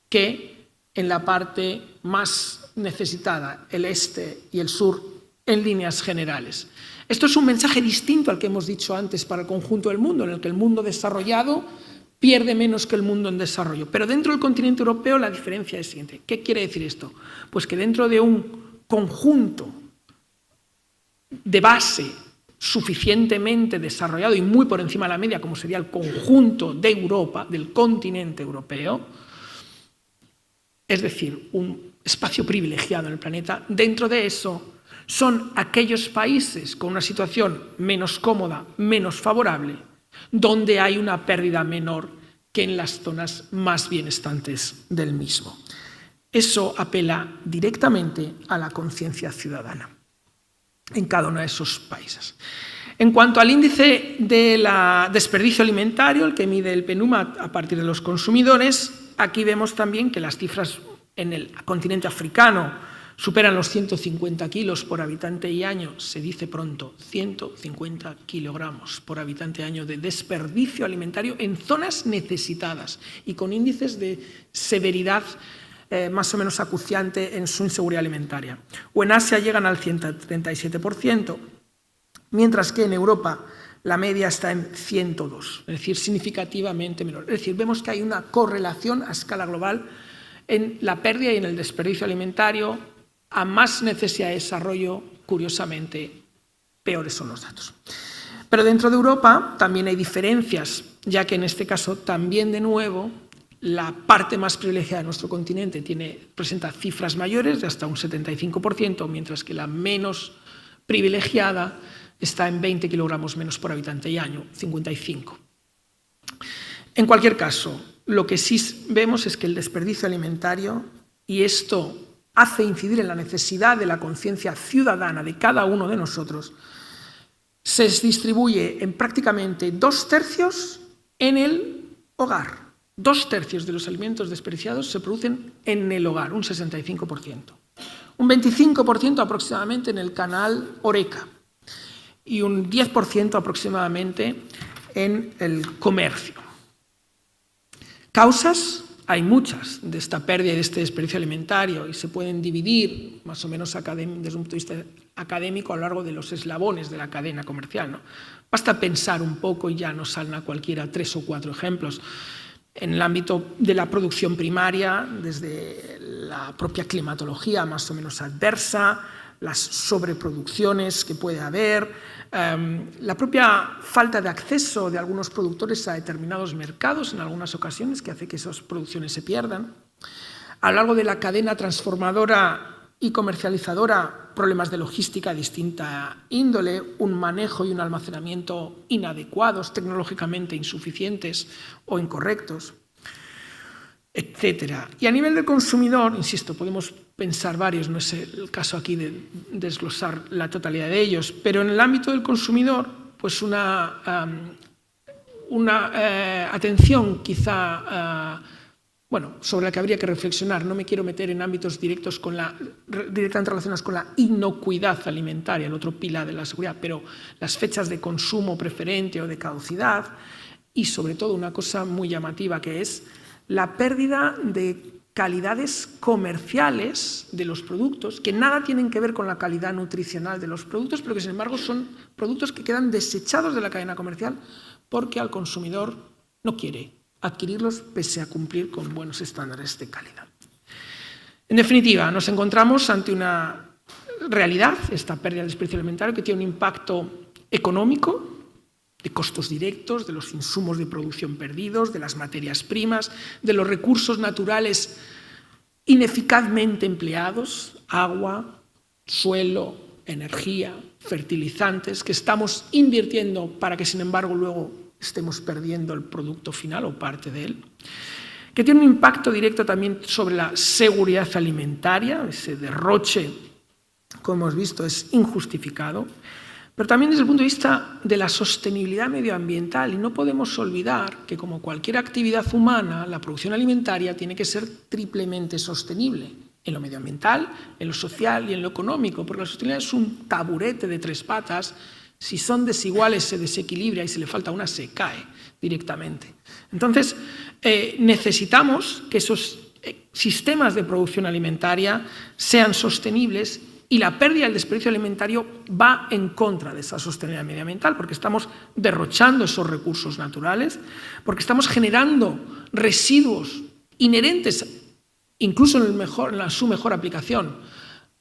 Speaker 5: que en la parte más necesitada, el este y el sur, en líneas generales. Esto es un mensaje distinto al que hemos dicho antes para el conjunto del mundo, en el que el mundo desarrollado pierde menos que el mundo en desarrollo. Pero dentro del continente europeo la diferencia es siguiente. ¿Qué quiere decir esto? Pues que dentro de un conjunto de base suficientemente desarrollado y muy por encima de la media, como sería el conjunto de Europa, del continente europeo, es decir, un espacio privilegiado en el planeta, dentro de eso son aquellos países con una situación menos cómoda, menos favorable, donde hay una pérdida menor que en las zonas más bienestantes del mismo. Eso apela directamente a la conciencia ciudadana en cada uno de esos países. En cuanto al índice de desperdicio alimentario, el que mide el PNUD a partir de los consumidores, aquí vemos también que las cifras en el continente africano superan los 150 kilos por habitante y año, se dice pronto, 150 kilogramos por habitante y año de desperdicio alimentario en zonas necesitadas y con índices de severidad más o menos acuciante en su inseguridad alimentaria. O en Asia llegan al 137%, mientras que en Europa la media está en 102, es decir, significativamente menor. Es decir, vemos que hay una correlación a escala global en la pérdida y en el desperdicio alimentario. A más necesidad de desarrollo, curiosamente, peores son los datos. Pero dentro de Europa también hay diferencias, ya que en este caso también, de nuevo, la parte más privilegiada de nuestro continente presenta cifras mayores de hasta un 75%, mientras que la menos privilegiada está en 20 kilogramos menos por habitante y año, 55. En cualquier caso, lo que sí vemos es que el desperdicio alimentario, y esto hace incidir en la necesidad de la conciencia ciudadana de cada uno de nosotros, se distribuye en prácticamente 2/3 en el hogar. 2/3 de los alimentos desperdiciados se producen en el hogar, un 65%. Un 25% aproximadamente en el canal Horeca y un 10% aproximadamente en el comercio. ¿Causas? Hay muchas de esta pérdida y de este desperdicio alimentario y se pueden dividir más o menos desde un punto de vista académico a lo largo de los eslabones de la cadena comercial, ¿no? Basta pensar un poco y ya nos salen a cualquiera 3 o 4 ejemplos. En el ámbito de la producción primaria, desde la propia climatología más o menos adversa, las sobreproducciones que puede haber, la propia falta de acceso de algunos productores a determinados mercados en algunas ocasiones que hace que esas producciones se pierdan. A lo largo de la cadena transformadora y comercializadora, problemas de logística de distinta índole, un manejo y un almacenamiento inadecuados, tecnológicamente insuficientes o incorrectos, etcétera. Y a nivel del consumidor, insisto, podemos pensar varios, no es el caso aquí de desglosar la totalidad de ellos, pero en el ámbito del consumidor, pues una atención quizá sobre la que habría que reflexionar. No me quiero meter en ámbitos directamente relacionados con la inocuidad alimentaria, el otro pilar de la seguridad, pero las fechas de consumo preferente o de caducidad y sobre todo una cosa muy llamativa que es la pérdida de calidades comerciales de los productos, que nada tienen que ver con la calidad nutricional de los productos, pero que sin embargo son productos que quedan desechados de la cadena comercial porque al consumidor no quiere adquirirlos pese a cumplir con buenos estándares de calidad. En definitiva, nos encontramos ante una realidad, esta pérdida del desperdicio alimentario, que tiene un impacto económico, de costos directos, de los insumos de producción perdidos, de las materias primas, de los recursos naturales ineficazmente empleados, agua, suelo, energía, fertilizantes, que estamos invirtiendo para que, sin embargo, luego estemos perdiendo el producto final o parte de él, que tiene un impacto directo también sobre la seguridad alimentaria, ese derroche, como hemos visto, es injustificado, pero también desde el punto de vista de la sostenibilidad medioambiental. Y no podemos olvidar que, como cualquier actividad humana, la producción alimentaria tiene que ser triplemente sostenible, en lo medioambiental, en lo social y en lo económico, porque la sostenibilidad es un taburete de 3 patas. Si son desiguales se desequilibra y si le falta una se cae directamente. Entonces, necesitamos que esos sistemas de producción alimentaria sean sostenibles, y la pérdida del desperdicio alimentario va en contra de esa sostenibilidad medioambiental, porque estamos derrochando esos recursos naturales, porque estamos generando residuos inherentes, incluso en su mejor aplicación,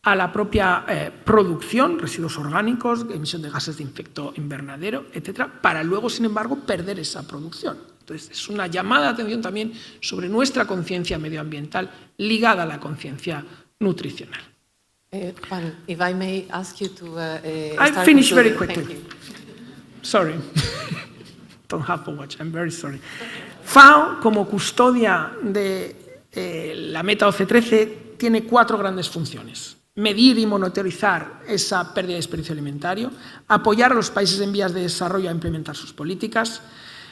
Speaker 5: a la propia producción, residuos orgánicos, emisión de gases de efecto invernadero, etcétera, para luego, sin embargo, perder esa producción. Entonces, es una llamada de atención también sobre nuestra conciencia medioambiental ligada a la conciencia nutricional.
Speaker 2: Juan, if I may ask you to
Speaker 5: I finish very quickly. Sorry. Don't have to watch, I'm very sorry. FAO, como custodia de la meta OC13, tiene 4 grandes funciones. Medir y monitorizar esa pérdida de desperdicio alimentario, apoyar a los países en vías de desarrollo a implementar sus políticas,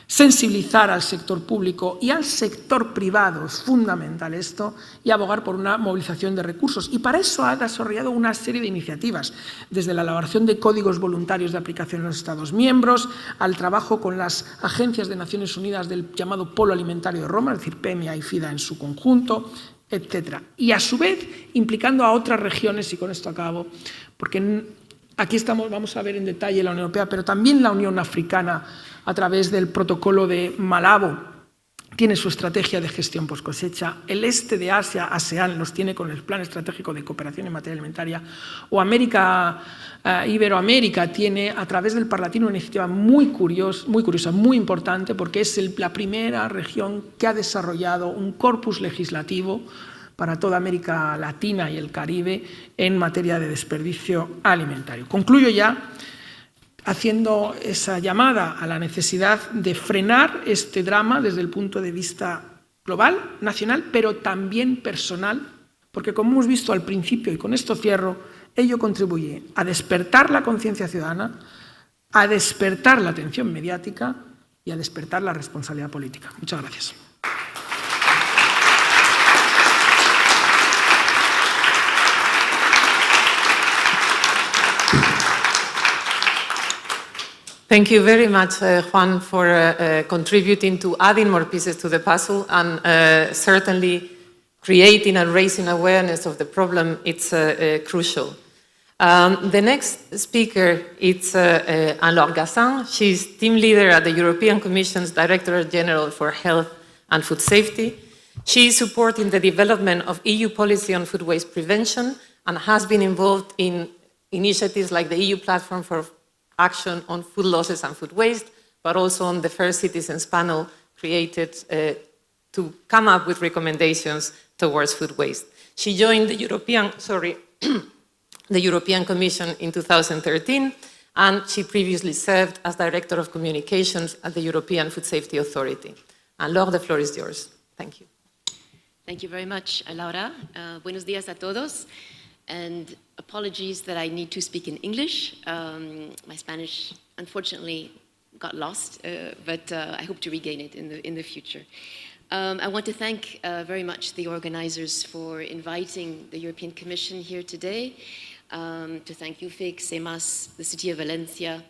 Speaker 5: sensibilizar al sector público y al sector privado, es fundamental esto, y abogar por una movilización de recursos. Y para eso ha desarrollado una serie de iniciativas, desde la elaboración de códigos voluntarios de aplicación en los Estados miembros, al trabajo con las agencias de Naciones Unidas del llamado Polo Alimentario de Roma, es decir, PMA y FIDA en su conjunto, etc. Y a su vez implicando a otras regiones, y con esto acabo, porque aquí vamos a ver en detalle la Unión Europea, pero también la Unión Africana, a través del protocolo de Malabo, tiene su estrategia de gestión post cosecha. El este de Asia, ASEAN, los tiene con el Plan Estratégico de Cooperación en Materia Alimentaria. O Iberoamérica tiene, a través del Parlatino, una iniciativa muy curiosa, muy importante, porque es la primera región que ha desarrollado un corpus legislativo para toda América Latina y el Caribe en materia de desperdicio alimentario. Concluyo ya haciendo esa llamada a la necesidad de frenar este drama desde el punto de vista global, nacional, pero también personal, porque como hemos visto al principio, y con esto cierro, ello contribuye a despertar la conciencia ciudadana, a despertar la atención mediática y a despertar la responsabilidad política. Muchas gracias.
Speaker 2: Thank you very much, Juan, for contributing to adding more pieces to the puzzle and certainly creating and raising awareness of the problem. It's crucial. The next speaker is Anne-Laure Gassin. She's team leader at the European Commission's Directorate General for Health and Food Safety. She is supporting the development of EU policy on food waste prevention and has been involved in initiatives like the EU Platform for Action on Food Losses and Food Waste, but also on the First Citizens Panel created to come up with recommendations towards food waste. She joined the European Commission in 2013, and she previously served as Director of Communications at the European Food Safety Authority. And Laure, the floor is yours. Thank you.
Speaker 6: Thank you very much, Laura. Buenos días a todos. And apologies that I need to speak in English. My Spanish, unfortunately, got lost, but I hope to regain it in the future. I want to thank very much the organizers for inviting the European Commission here today, to thank EUFIC, CEMAS, the City of Valencia,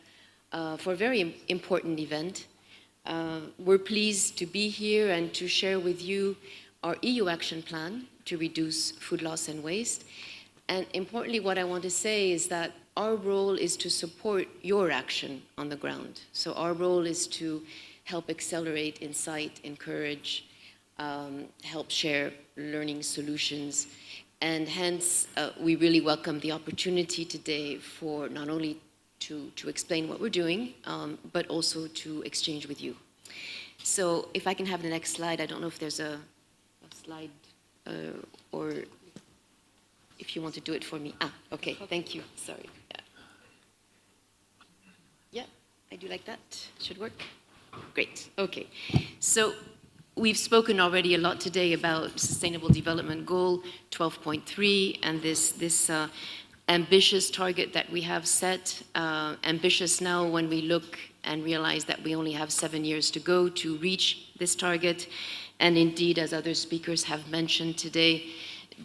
Speaker 6: for a very important event. We're pleased to be here and to share with you our EU action plan to reduce food loss and waste. And importantly, what I want to say is that our role is to support your action on the ground. So our role is to help accelerate, incite, encourage, help share learning solutions. And hence, we really welcome the opportunity today for not only to explain what we're doing, but also to exchange with you. So if I can have the next slide, I don't know if there's a slide or if you want to do it for me. Ah, okay, thank you, sorry. Yeah, I do like that, should work. Great, okay. So we've spoken already a lot today about Sustainable Development Goal 12.3 and this ambitious target that we have set. Ambitious now when we look and realize that we only have 7 years to go to reach this target. And indeed, as other speakers have mentioned today,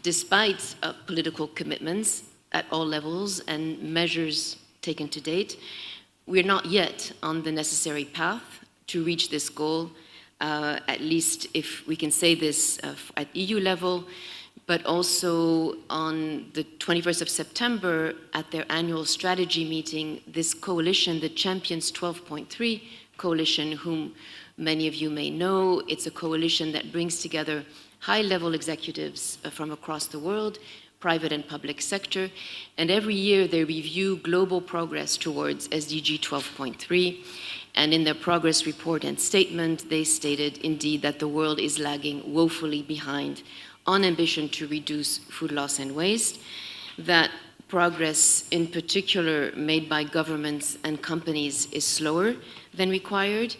Speaker 6: despite political commitments at all levels and measures taken to date, we're not yet on the necessary path to reach this goal, at least if we can say this at EU level, but also on the 21st of September at their annual strategy meeting, this coalition, the Champions 12.3 coalition, whom many of you may know, it's a coalition that brings together high-level executives from across the world, private and public sector, and every year they review global progress towards SDG 12.3, and in their progress report and statement, they stated indeed that the world is lagging woefully behind on ambition to reduce food loss and waste, that progress in particular made by governments and companies is slower than required.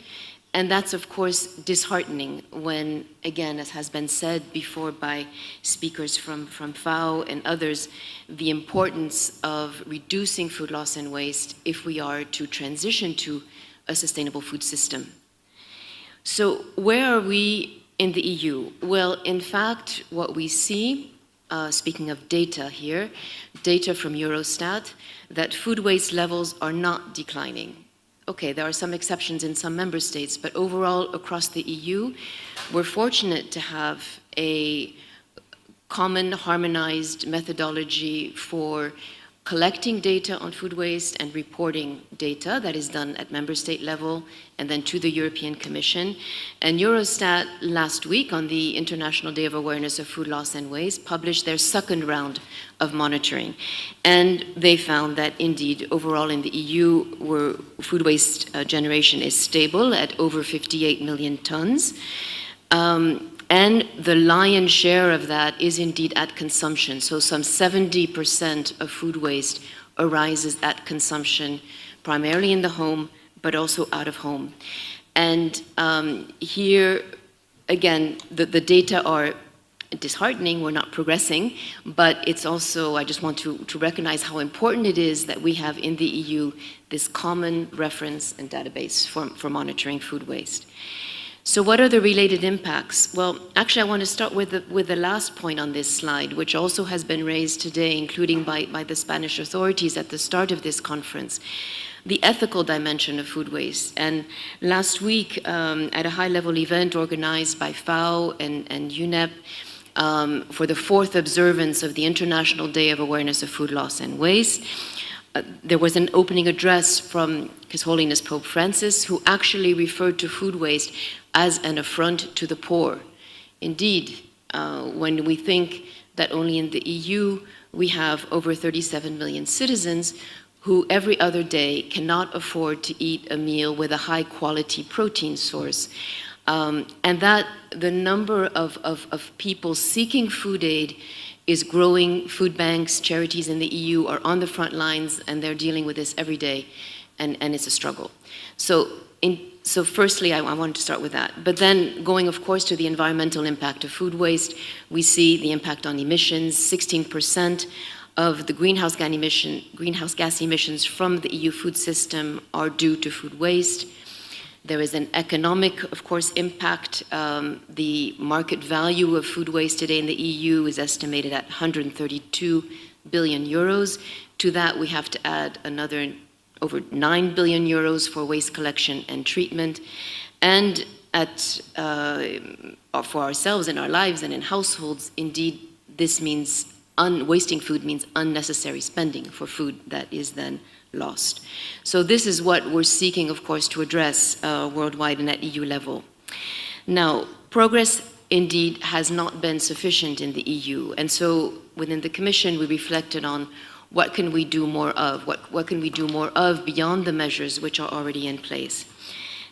Speaker 6: And that's, of course, disheartening when, again, as has been said before by speakers from FAO and others, the importance of reducing food loss and waste if we are to transition to a sustainable food system. So where are we in the EU? Well, in fact, what we see, speaking of data here, data from Eurostat, that food waste levels are not declining. Okay, there are some exceptions in some member states, but overall across the EU, we're fortunate to have a common harmonized methodology for collecting data on food waste and reporting data that is done at member state level and then to the European Commission. And Eurostat last week on the International Day of Awareness of Food Loss and Waste published their second round of monitoring. And they found that indeed overall in the EU where food waste generation is stable at over 58 million tons. And the lion's share of that is indeed at consumption. So some 70% of food waste arises at consumption, primarily in the home, but also out of home. And here, again, the data are disheartening, we're not progressing, but it's also, I just want to recognize how important it is that we have in the EU this common reference and database for monitoring food waste. So what are the related impacts? Well, actually, I want to start with the last point on this slide, which also has been raised today, including by the Spanish authorities at the start of this conference, the ethical dimension of food waste. And last week, at a high-level event organized by FAO and UNEP, for the 4th observance of the International Day of Awareness of Food Loss and Waste, there was an opening address from His Holiness Pope Francis, who actually referred to food waste as an affront to the poor. Indeed, when we think that only in the EU we have over 37 million citizens who every other day cannot afford to eat a meal with a high-quality protein source, and that the number of people seeking food aid is growing. Food banks, charities in the EU are on the front lines and they're dealing with this every day, and it's a struggle. So firstly, I wanted to start with that. But then going, of course, to the environmental impact of food waste, we see the impact on emissions. 16% of the greenhouse gas emissions from the EU food system are due to food waste. There is an economic, of course, impact. The market value of food waste today in the EU is estimated at 132 billion euros. To that, we have to add another over 9 billion euros for waste collection and treatment. And for ourselves in our lives and in households, indeed, this means wasting food means unnecessary spending for food that is then lost. So this is what we're seeking, of course, to address worldwide and at EU level. Now, progress indeed has not been sufficient in the EU, and so within the Commission we reflected on what can we do more of, what can we do more of beyond the measures which are already in place.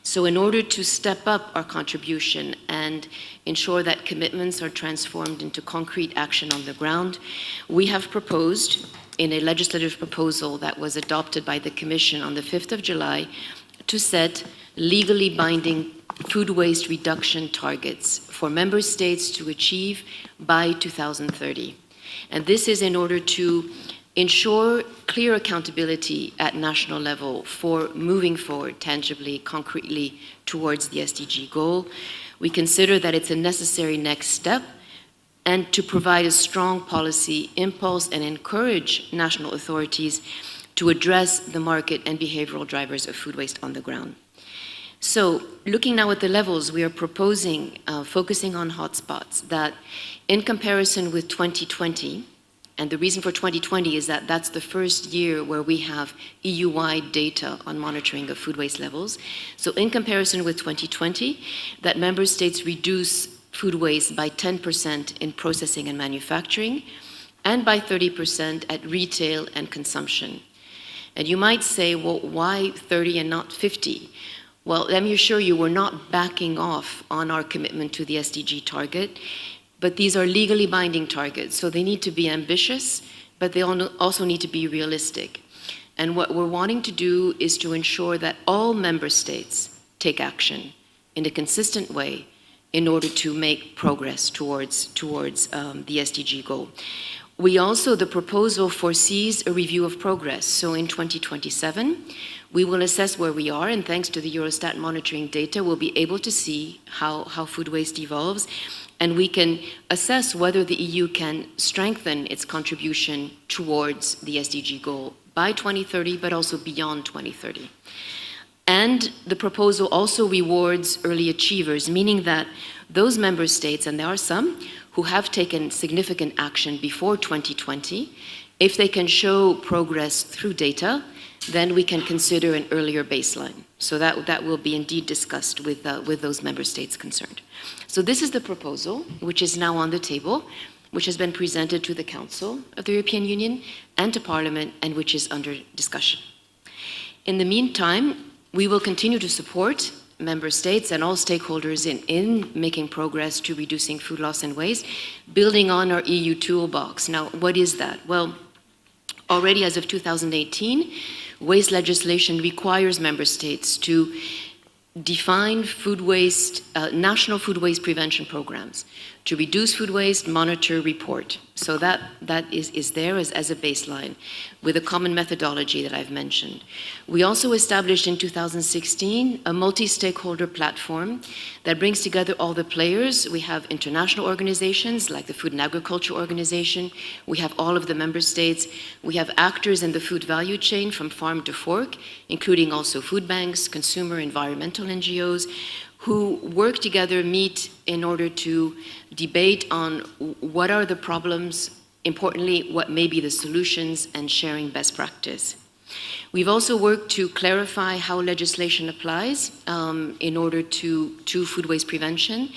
Speaker 6: So in order to step up our contribution and ensure that commitments are transformed into concrete action on the ground, we have proposed in a legislative proposal that was adopted by the Commission on the 5th of July to set legally binding food waste reduction targets for member states to achieve by 2030. And this is in order to ensure clear accountability at national level for moving forward tangibly, concretely towards the SDG goal. We consider that it's a necessary next step and to provide a strong policy impulse and encourage national authorities to address the market and behavioral drivers of food waste on the ground. So, looking now at the levels, we are proposing, focusing on hotspots, that in comparison with 2020, and the reason for 2020 is that that's the first year where we have EU-wide data on monitoring of food waste levels. So in comparison with 2020, that member states reduce food waste by 10% in processing and manufacturing, and by 30% at retail and consumption. And you might say, well, why 30 and not 50? Well, let me assure you, we're not backing off on our commitment to the SDG target, but these are legally binding targets, so they need to be ambitious, but they also need to be realistic. And what we're wanting to do is to ensure that all member states take action in a consistent way in order to make progress towards the SDG goal. The proposal foresees a review of progress. So in 2027, we will assess where we are, and thanks to the Eurostat monitoring data, we'll be able to see how food waste evolves, and we can assess whether the EU can strengthen its contribution towards the SDG goal by 2030, but also beyond 2030. And the proposal also rewards early achievers, meaning that those member states, and there are some, who have taken significant action before 2020, if they can show progress through data, then we can consider an earlier baseline. So that will be indeed discussed with those member states concerned. So this is the proposal, which is now on the table, which has been presented to the Council of the European Union and to Parliament, and which is under discussion. In the meantime, we will continue to support member states and all stakeholders in making progress to reducing food loss and waste, building on our EU toolbox. Now, what is that? Well, already as of 2018, waste legislation requires member states to define food waste, national food waste prevention programs to reduce food waste, monitor, report. So that is there as a baseline with a common methodology that I've mentioned. We also established in 2016 a multi-stakeholder platform that brings together all the players. We have international organizations like the Food and Agriculture Organization. We have all of the member states. We have actors in the food value chain from farm to fork, including also food banks, consumer, environmental NGOs, who work together, meet in order to debate on what are the problems, importantly, what may be the solutions, and sharing best practice. We've also worked to clarify how legislation applies in order to food waste prevention.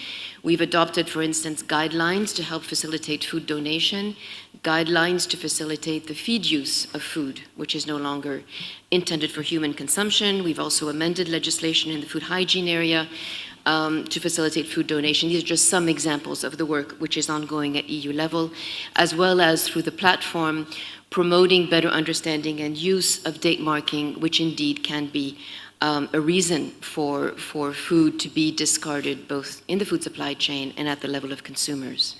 Speaker 6: We've adopted, for instance, guidelines to help facilitate food donation, guidelines to facilitate the feed use of food, which is no longer intended for human consumption. We've also amended legislation in the food hygiene area to facilitate food donation. These are just some examples of the work which is ongoing at EU level, as well as through the platform, promoting better understanding and use of date marking, which indeed can be a reason for food to be discarded both in the food supply chain and at the level of consumers.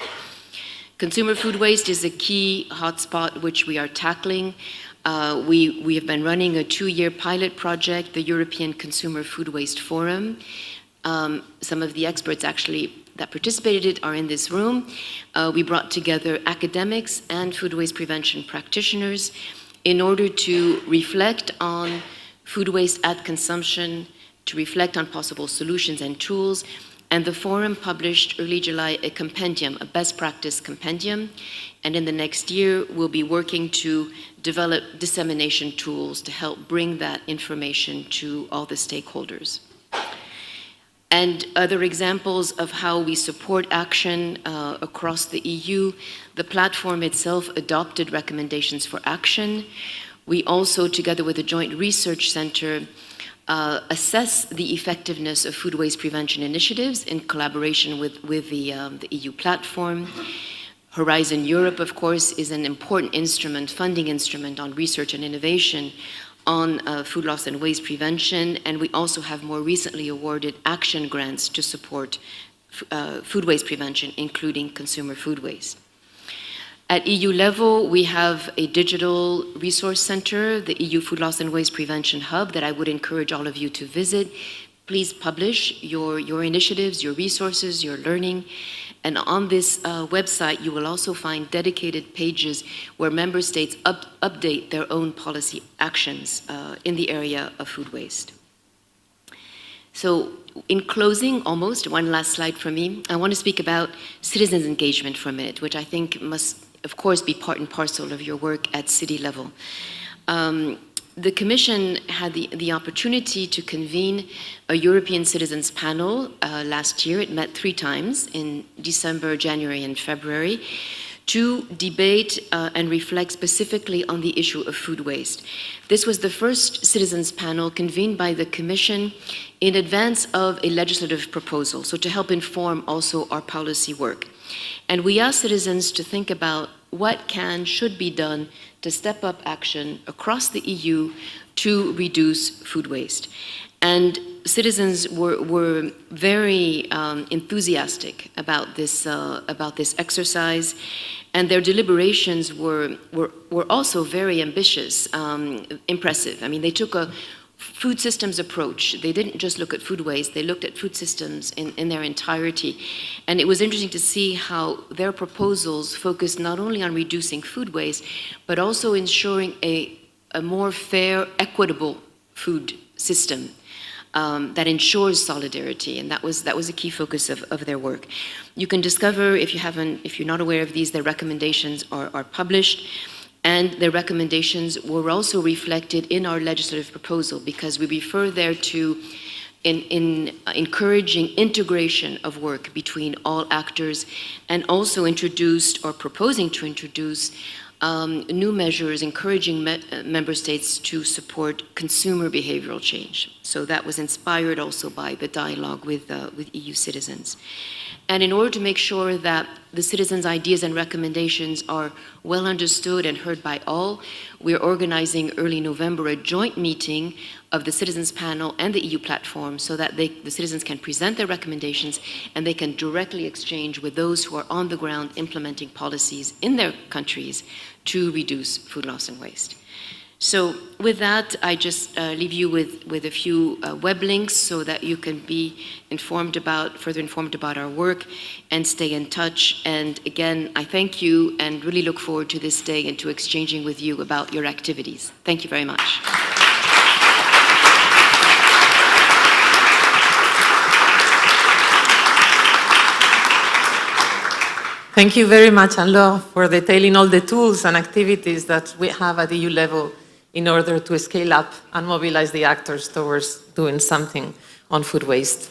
Speaker 6: Consumer food waste is a key hotspot which we are tackling. We have been running a 2-year pilot project, the European Consumer Food Waste Forum. Some of the experts actually that participated in it are in this room. We brought together academics and food waste prevention practitioners in order to reflect on food waste at consumption, to reflect on possible solutions and tools. And the forum published early July a compendium, a best practice compendium. And in the next year, we'll be working to develop dissemination tools to help bring that information to all the stakeholders. And other examples of how we support action across the EU, the platform itself adopted recommendations for action. We also, together with the Joint Research Center, assess the effectiveness of food waste prevention initiatives in collaboration with the EU platform. Horizon Europe, of course, is an important instrument, funding instrument on research and innovation on food loss and waste prevention, and we also have more recently awarded action grants to support food waste prevention, including consumer food waste. At EU level, we have a digital resource center, the EU Food Loss and Waste Prevention Hub, that I would encourage all of you to visit. Please publish your initiatives, your resources, your learning. And on this website, you will also find dedicated pages where member states update their own policy actions in the area of food waste. So in closing, almost, one last slide from me, I want to speak about citizens' engagement for a minute, which I think must, of course, be part and parcel of your work at city level. The Commission had the opportunity to convene a European Citizens Panel last year. It met 3 times, in December, January, and February, to debate and reflect specifically on the issue of food waste. This was the first Citizens Panel convened by the Commission in advance of a legislative proposal, so to help inform also our policy work. And we asked citizens to think about what should be done to step up action across the EU to reduce food waste. And citizens were very enthusiastic about this exercise, and their deliberations were also very ambitious, impressive. I mean, they took a food systems approach. They didn't just look at food waste, they looked at food systems in their entirety. And it was interesting to see how their proposals focused not only on reducing food waste, but also ensuring a more fair, equitable food system that ensures solidarity, and that was a key focus of their work. You can discover, if you're not aware of these, their recommendations are published. And the recommendations were also reflected in our legislative proposal, because we refer there to in encouraging integration of work between all actors, and also introduced or proposing to introduce new measures encouraging member states to support consumer behavioral change. So that was inspired also by the dialogue with EU citizens. And in order to make sure that the citizens' ideas and recommendations are well understood and heard by all, we're organizing early November a joint meeting of the Citizens Panel and the EU platform, so that the citizens can present their recommendations and they can directly exchange with those who are on the ground implementing policies in their countries to reduce food loss and waste. So with that, I just leave you with a few web links so that you can be further informed about our work and stay in touch. And again, I thank you and really look forward to this day and to exchanging with you about your activities. Thank you very much.
Speaker 2: Thank you very much, Anne-Laure, for detailing all the tools and activities that we have at EU level in order to scale up and mobilize the actors towards doing something on food waste.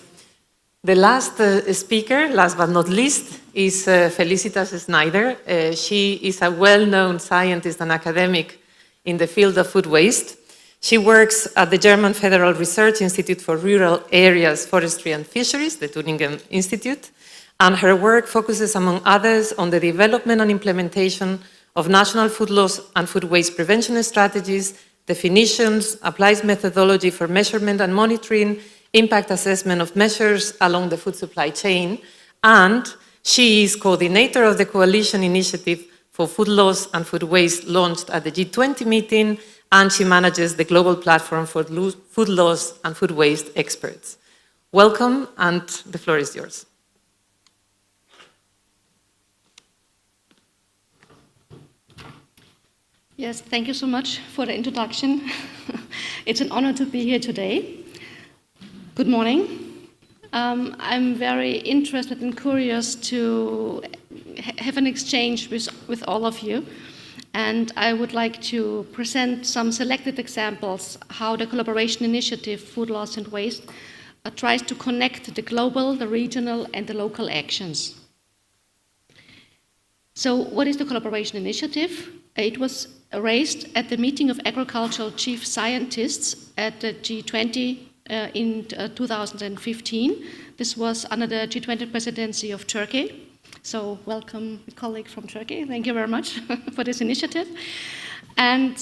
Speaker 2: The last speaker, last but not least, is Felicitas Schneider. She is a well-known scientist and academic in the field of food waste. She works at the German Federal Research Institute for Rural Areas, Forestry and Fisheries, the Tübingen Institute, and her work focuses, among others, on the development and implementation of national food loss and food waste prevention strategies, definitions, applies methodology for measurement and monitoring, impact assessment of measures along the food supply chain, and she is coordinator of the Coalition Initiative for Food Loss and Food Waste launched at the G20 meeting, and she manages the global platform for food loss and food waste experts. Welcome, and the floor is yours.
Speaker 7: Yes, thank you so much for the introduction. It's an honor to be here today. Good morning. I'm very interested and curious to have an exchange with all of you. And I would like to present some selected examples how the collaboration initiative, Food Loss and Waste, tries to connect the global, the regional, and the local actions. So what is the collaboration initiative? It was raised at the meeting of agricultural chief scientists at the G20 in 2015. This was under the G20 presidency of Turkey. So welcome, colleague from Turkey. Thank you very much for this initiative. And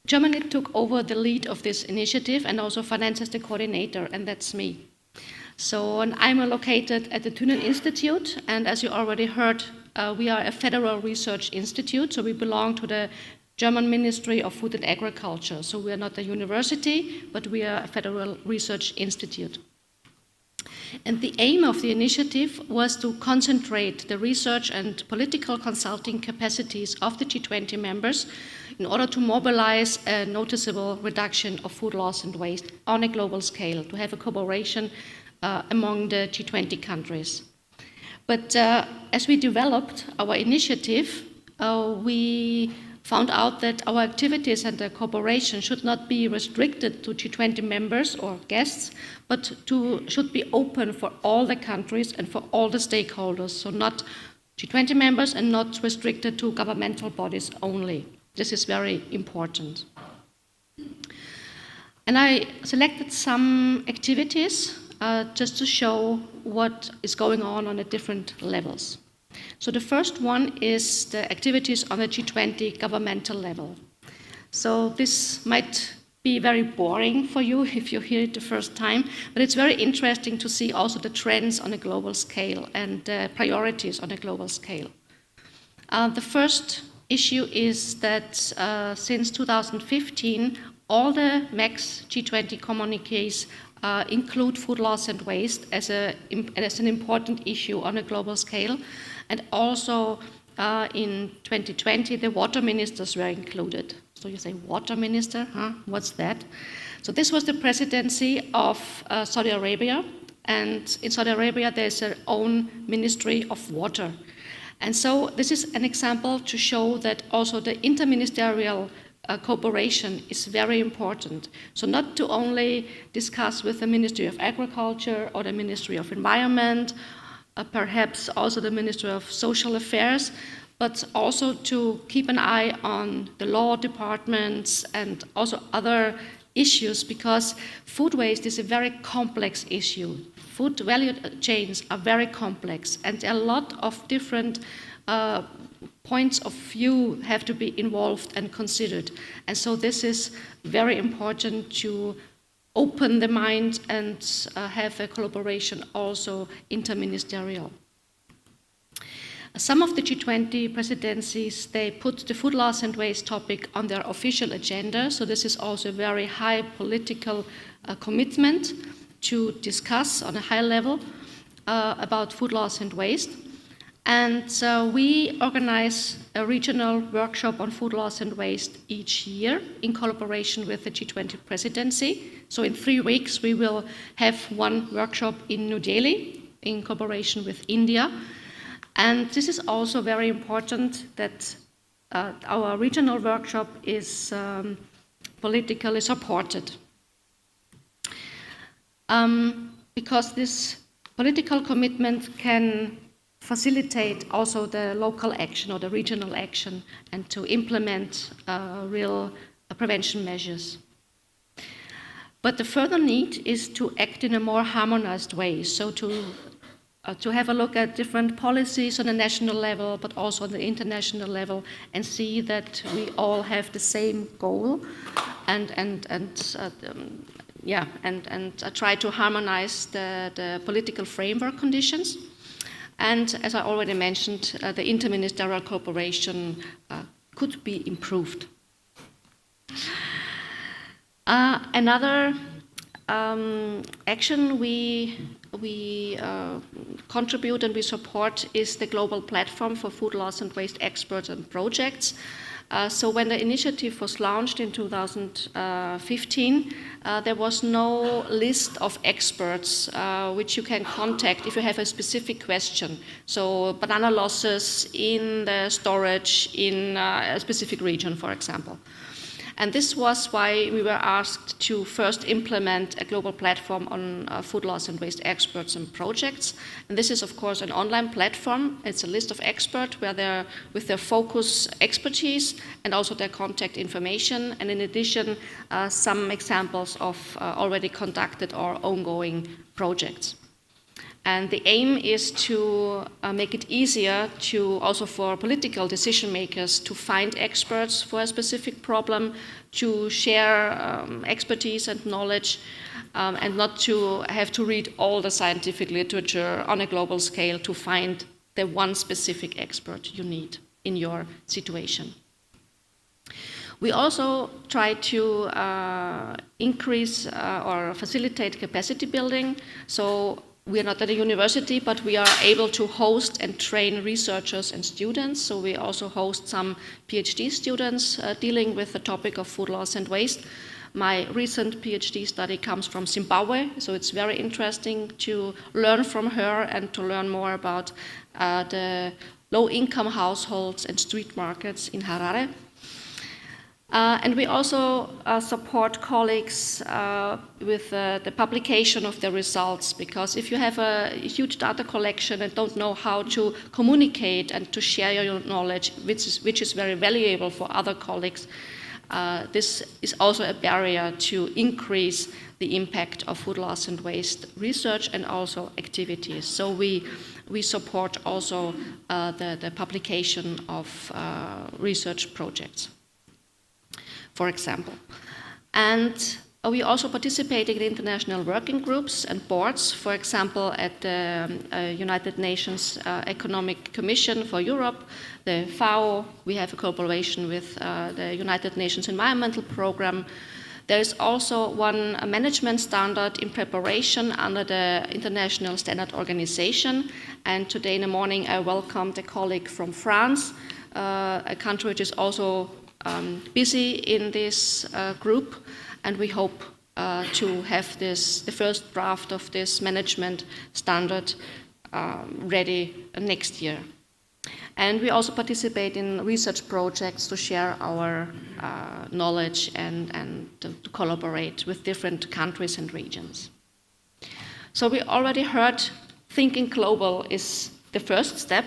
Speaker 7: Germany took over the lead of this initiative and also finances the coordinator, and that's me. So and I'm located at the Thünen Institute, and as you already heard, we are a federal research institute, so we belong to the German Ministry of Food and Agriculture. So we are not a university, but we are a federal research institute. And the aim of the initiative was to concentrate the research and political consulting capacities of the G20 members in order to mobilize a noticeable reduction of food loss and waste on a global scale, to have a cooperation among the G20 countries. But as we developed our initiative, we found out that our activities and the cooperation should not be restricted to G20 members or guests, but should be open for all the countries and for all the stakeholders, so not G20 members and not restricted to governmental bodies only. This is very important. And I selected some activities just to show what is going on the different levels. So the first one is the activities on the G20 governmental level. So this might be very boring for you if you hear it the first time, but it's very interesting to see also the trends on a global scale and the priorities on a global scale. The first issue is that since 2015, all the MAX G20 communiques include food loss and waste as an important issue on a global scale. And also in 2020, the water ministers were included. So you say, water minister, huh? What's that? So this was the presidency of Saudi Arabia. And in Saudi Arabia, there's their own ministry of water. And so this is an example to show that also the interministerial cooperation is very important. So not to only discuss with the Ministry of Agriculture or the Ministry of Environment, perhaps also the Ministry of Social Affairs, but also to keep an eye on the law departments and also other issues, because food waste is a very complex issue. Food value chains are very complex, and a lot of different points of view have to be involved and considered. And so this is very important to open the mind and have a collaboration also interministerial. Some of the G20 presidencies, they put the food loss and waste topic on their official agenda. So this is also a very high political commitment to discuss on a high level about food loss and waste. And we organize a regional workshop on food loss and waste each year in collaboration with the G20 presidency. So in 3 weeks, we will have one workshop in New Delhi in cooperation with India. And this is also very important that our regional workshop is politically supported. Because this political commitment can facilitate also the local action or the regional action and to implement real prevention measures. But the further need is to act in a more harmonized way, so to have a look at different policies on the national level, but also on the international level, and see that we all have the same goal, and try to harmonize the political framework conditions. And as I already mentioned, the interministerial cooperation could be improved. Another action we contribute and we support is the global platform for food loss and waste experts and projects. So when the initiative was launched in 2015, there was no list of experts which you can contact if you have a specific question. So banana losses in the storage in a specific region, for example. And this was why we were asked to first implement a global platform on food loss and waste experts and projects. And this is, of course, an online platform. It's a list of experts where they're with their focus expertise and also their contact information. And in addition, some examples of already conducted or ongoing projects. And the aim is to make it easier to also for political decision makers to find experts for a specific problem, to share expertise and knowledge, and not to have to read all the scientific literature on a global scale to find the one specific expert you need in your situation. We also try to increase or facilitate capacity building. So we are not at a university, but we are able to host and train researchers and students. So we also host some PhD students dealing with the topic of food loss and waste. My recent PhD study comes from Zimbabwe, so it's very interesting to learn from her and to learn more about the low-income households and street markets in Harare. And we also support colleagues with the publication of their results, because if you have a huge data collection and don't know how to communicate and to share your knowledge, which is very valuable for other colleagues, this is also a barrier to increase the impact of food loss and waste research and also activities. So we support also the publication of research projects, for example. And we also participated in international working groups and boards, for example, at the United Nations Economic Commission for Europe, the FAO. We have a cooperation with the United Nations Environmental Programme. There is also one management standard in preparation under the International Standard Organization. And today in the morning I welcomed a colleague from France, a country which is also busy in this group, and we hope to have the first draft of this management standard ready next year. And we also participate in research projects to share our knowledge and to collaborate with different countries and regions. So we already heard thinking global is the first step,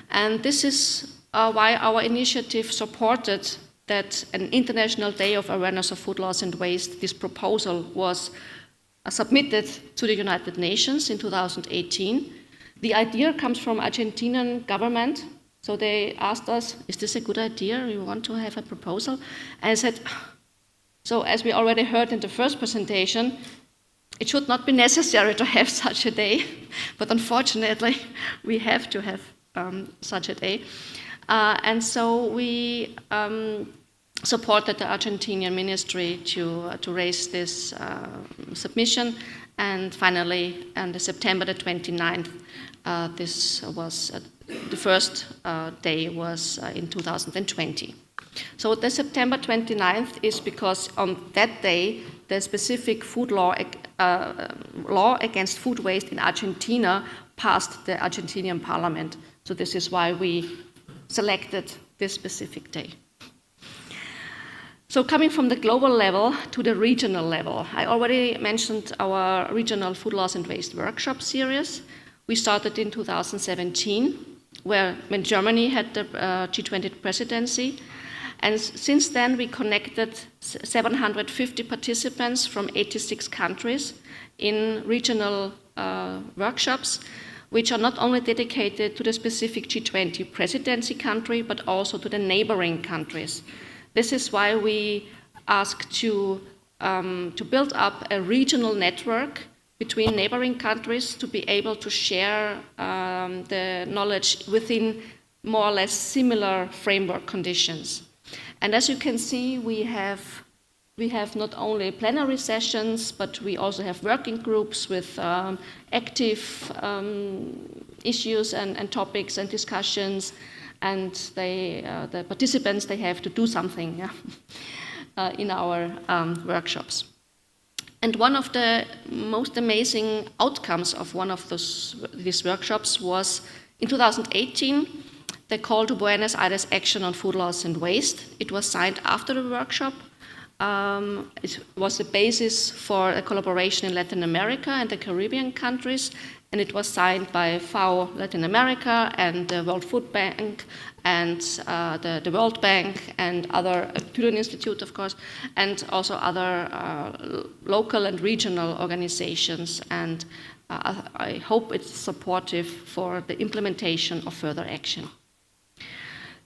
Speaker 7: and this is why our initiative supported that an International Day of Awareness of Food Loss and Waste, this proposal was submitted to the United Nations in 2018. The idea comes from Argentinian government. So they asked us, is this a good idea? We want to have a proposal. And I said, so as we already heard in the first presentation, it should not be necessary to have such a day, but unfortunately we have to have such a day. And so we supported the Argentinian ministry to raise this submission, and finally on September the 29th, this was the first day was in 2020. So the September 29th is because on that day the specific food law against food waste in Argentina passed the Argentinian parliament. So this is why we selected this specific day. So coming from the global level to the regional level, I already mentioned our regional food loss and waste workshop series. We started in 2017, when Germany had the G20 presidency. And since then, we connected 750 participants from 86 countries in regional workshops, which are not only dedicated to the specific G20 presidency country, but also to the neighboring countries. This is why we ask to build up a regional network between neighboring countries to be able to share the knowledge within more or less similar framework conditions. And as you can see, we have not only plenary sessions, but we also have working groups with active issues and topics and discussions. and the participants, they have to do something in our workshops. And one of the most amazing outcomes of one of these workshops was in 2018, the call to Buenos Aires Action on Food Loss and Waste. It was signed after the workshop. It was the basis for a collaboration in Latin America and the Caribbean countries, and it was signed by FAO Latin America and the World Food Bank and the World Bank and other, Pyramid Institute, of course, and also other local and regional organizations. And I hope it's supportive for the implementation of further action.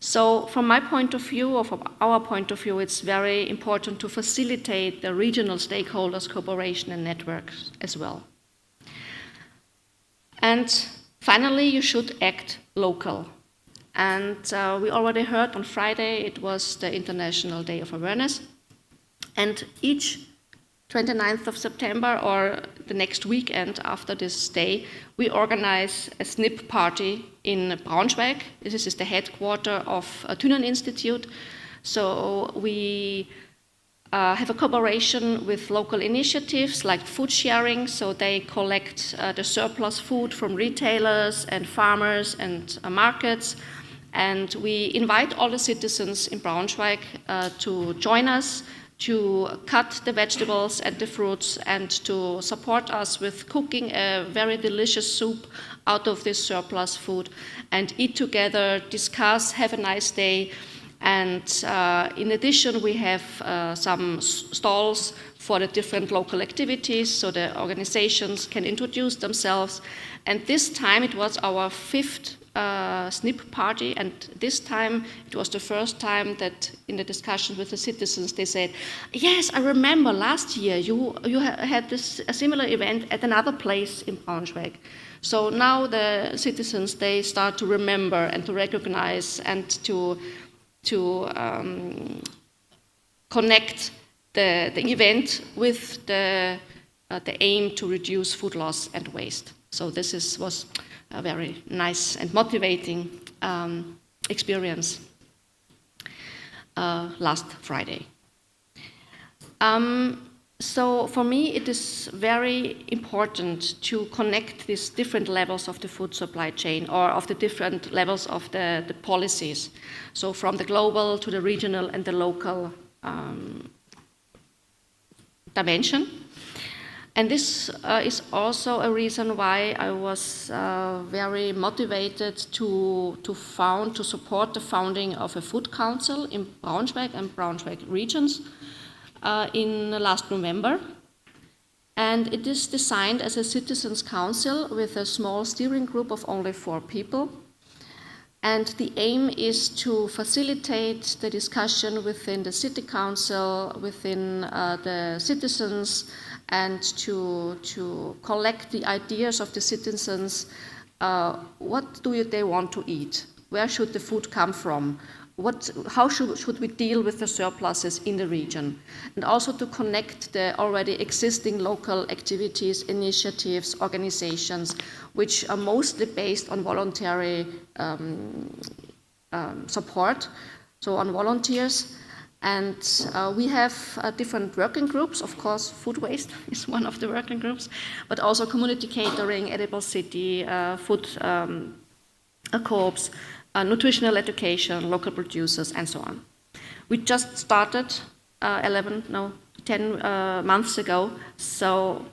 Speaker 7: So from my point of view, or from our point of view, it's very important to facilitate the regional stakeholders' cooperation and networks as well. And finally, you should act local. And we already heard on Friday, it was the International Day of Awareness. And each 29th of September or the next weekend after this day, we organize a SNP party in Braunschweig. This is the headquarters of a Thünen Institute. So we have a cooperation with local initiatives like food sharing. So they collect the surplus food from retailers and farmers and markets. And we invite all the citizens in Braunschweig to join us, to cut the vegetables and the fruits, and to support us with cooking a very delicious soup out of this surplus food, and eat together, discuss, have a nice day. And in addition, we have some stalls for the different local activities, so the organizations can introduce themselves. And this time it was our 5th SNP party, and this time it was the first time that in the discussion with the citizens they said, yes, I remember last year you had a similar event at another place in Braunschweig. So now the citizens, they start to remember and to recognize and to connect the event with the aim to reduce food loss and waste. So this was a very nice and motivating experience last Friday. So for me, it is very important to connect these different levels of the food supply chain, or of the different levels of the policies. So from the global to the regional and the local dimension. And this is also a reason why I was very motivated to support the founding of a food council in Braunschweig and Braunschweig regions in last November. And it is designed as a citizens' council with a small steering group of only 4 people. And the aim is to facilitate the discussion within the city council, within the citizens, and to collect the ideas of the citizens. What do they want to eat? Where should the food come from? How should we deal with the surpluses in the region? And also to connect the already existing local activities, initiatives, organizations, which are mostly based on voluntary support, so on volunteers. And we have different working groups. Of course, food waste is one of the working groups, but also community catering, edible city, food co-ops, nutritional education, local producers, and so on. We just started 10 months ago, so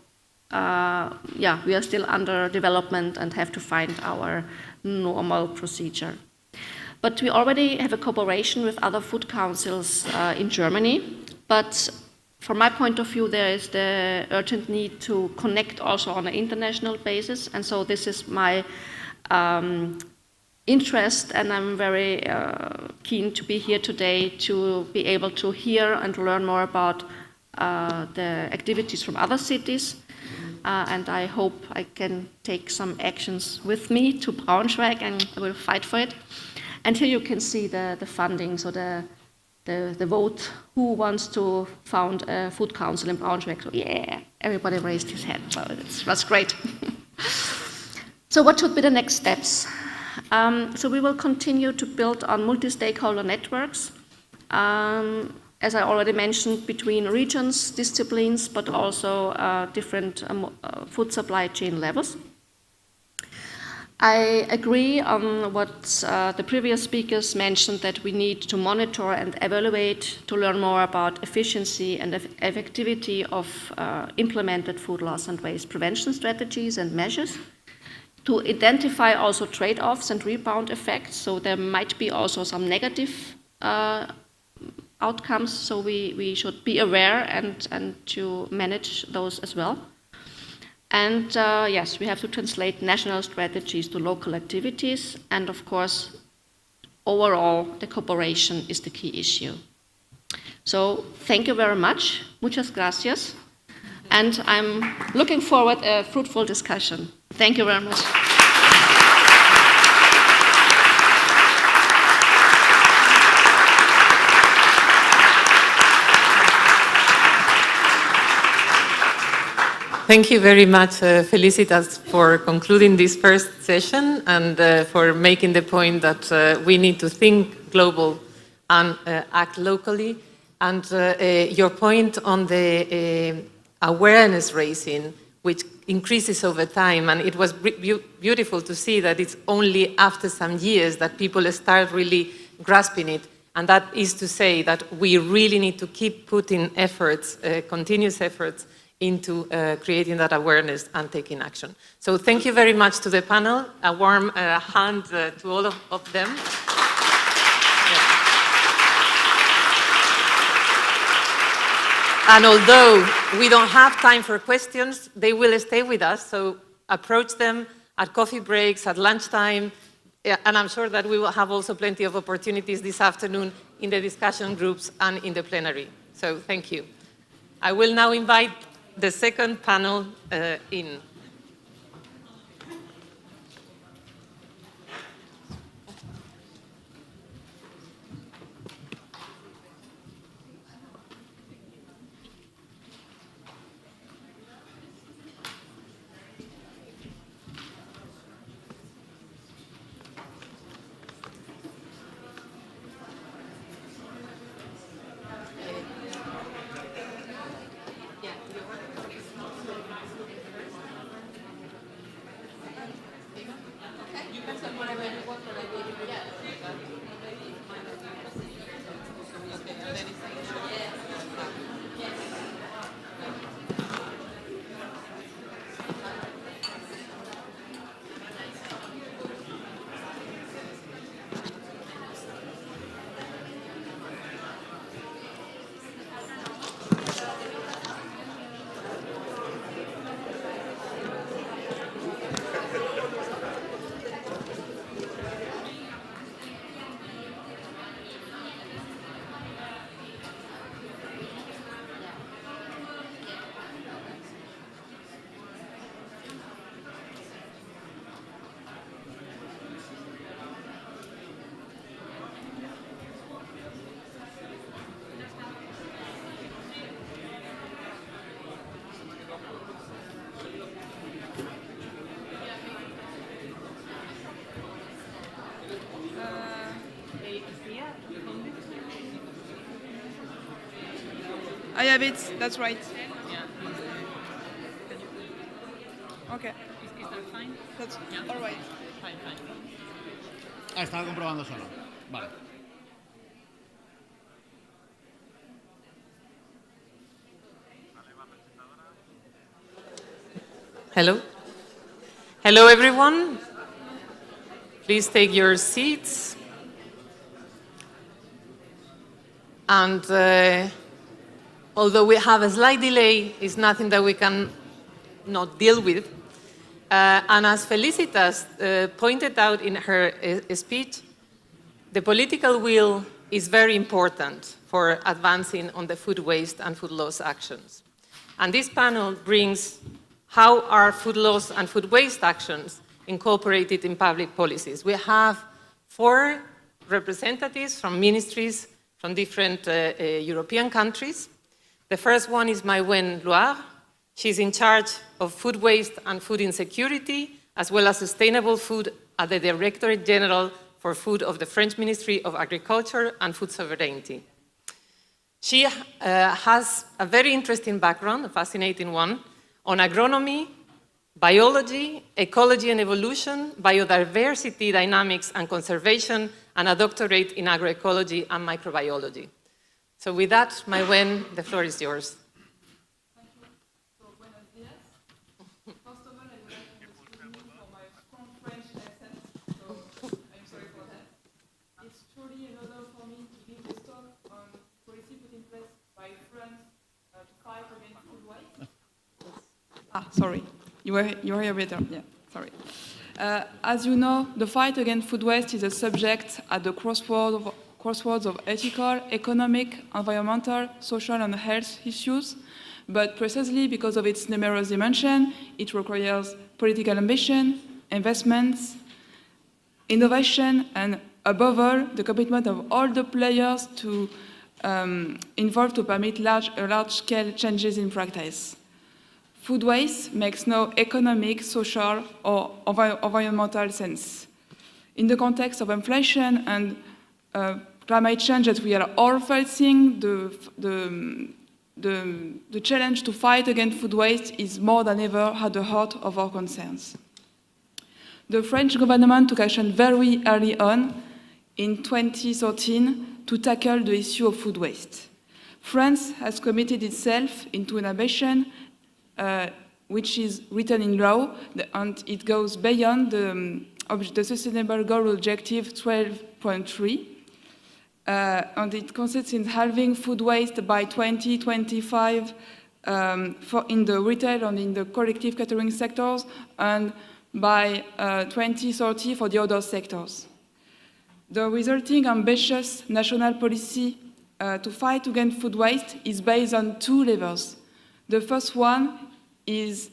Speaker 7: yeah, we are still under development and have to find our normal procedure. But we already have a cooperation with other food councils in Germany, but from my point of view, there is the urgent need to connect also on an international basis, and so this is my interest, and I'm very keen to be here today to be able to hear and learn more about the activities from other cities. And I hope I can take some actions with me to Braunschweig, and I will fight for it. And here you can see the funding, so the vote, who wants to found a food council in Braunschweig. So yeah, everybody raised his hand, so that's great. So what should be the next steps? So we will continue to build on multi-stakeholder networks, as I already mentioned, between regions, disciplines, but also different food supply chain levels. I agree on what the previous speakers mentioned, that we need to monitor and evaluate to learn more about efficiency and effectivity of implemented food loss and waste prevention strategies and measures, to identify also trade-offs and rebound effects. So there might be also some negative outcomes, so we should be aware and to manage those as well. And yes, we have to translate national strategies to local activities, and of course, overall, the cooperation is the key issue. So thank you very much, muchas gracias, and I'm looking forward to a fruitful discussion. Thank you very much.
Speaker 2: Thank you very much, Felicitas, for concluding this first session and for making the point that we need to think global and act locally. And your point on the awareness raising, which increases over time, and it was beautiful to see that it's only after some years that people start really grasping it. And that is to say that we really need to keep putting efforts, continuous efforts, into creating that awareness and taking action. So thank you very much to the panel. A warm hand to all of them. Yeah. And although we don't have time for questions, they will stay with us, so approach them at coffee breaks, at lunchtime, and I'm sure that we will have also plenty of opportunities this afternoon in the discussion groups and in the plenary. So thank you. I will now invite the second panel in.
Speaker 8: I have it, that's right.
Speaker 2: Yeah.
Speaker 8: Okay.
Speaker 2: Is that fine?
Speaker 8: That's
Speaker 2: Yeah.
Speaker 8: all right.
Speaker 2: Fine, fine.
Speaker 9: Estaba comprobando solo. Vale.
Speaker 2: Hello. Hello, everyone. Please take your seats. And although we have a slight delay, it's nothing that we can not deal with. And as Felicitas pointed out in her speech, the political will is very important for advancing on the food waste and food loss actions. And this panel brings how are food loss and food waste actions incorporated in public policies. We have 4 representatives from ministries from different European countries. The first one is Maïwen Loire. She's in charge of food waste and food insecurity, as well as sustainable food at the Directorate General for Food of the French Ministry of Agriculture and Food Sovereignty. She has a very interesting background, a fascinating one, on agronomy, biology, ecology and evolution, biodiversity, dynamics and conservation, and a doctorate in agroecology and microbiology. So with that, my Wen, the floor is yours.
Speaker 8: Thank you. So, buenos días. First of all, I would like to excuse me for my strong French accent, so I'm sorry for that. It's truly an honor for me to give this talk on policy put in place by France to fight against food waste. Sorry. You hear better. Yeah, sorry. As you know, the fight against food waste is a subject at the crossroads of ethical, economic, environmental, social, and health issues. But precisely because of its numerous dimensions, it requires political ambition, investments, innovation, and above all, the commitment of all the players to involved to permit large-scale changes in practice. Food waste makes no economic, social, or environmental sense. In the context of inflation and climate change that we are all facing, the challenge to fight against food waste is more than ever at the heart of our concerns. The French government took action very early on in 2013 to tackle the issue of food waste. France has committed itself into an ambition which is written in law, and it goes beyond the Sustainable Goal Objective 12.3, and it consists in halving food waste by 2025 in the retail and in the collective catering sectors, and by 2030 for the other sectors. The resulting ambitious national policy to fight against food waste is based on two levels. The first one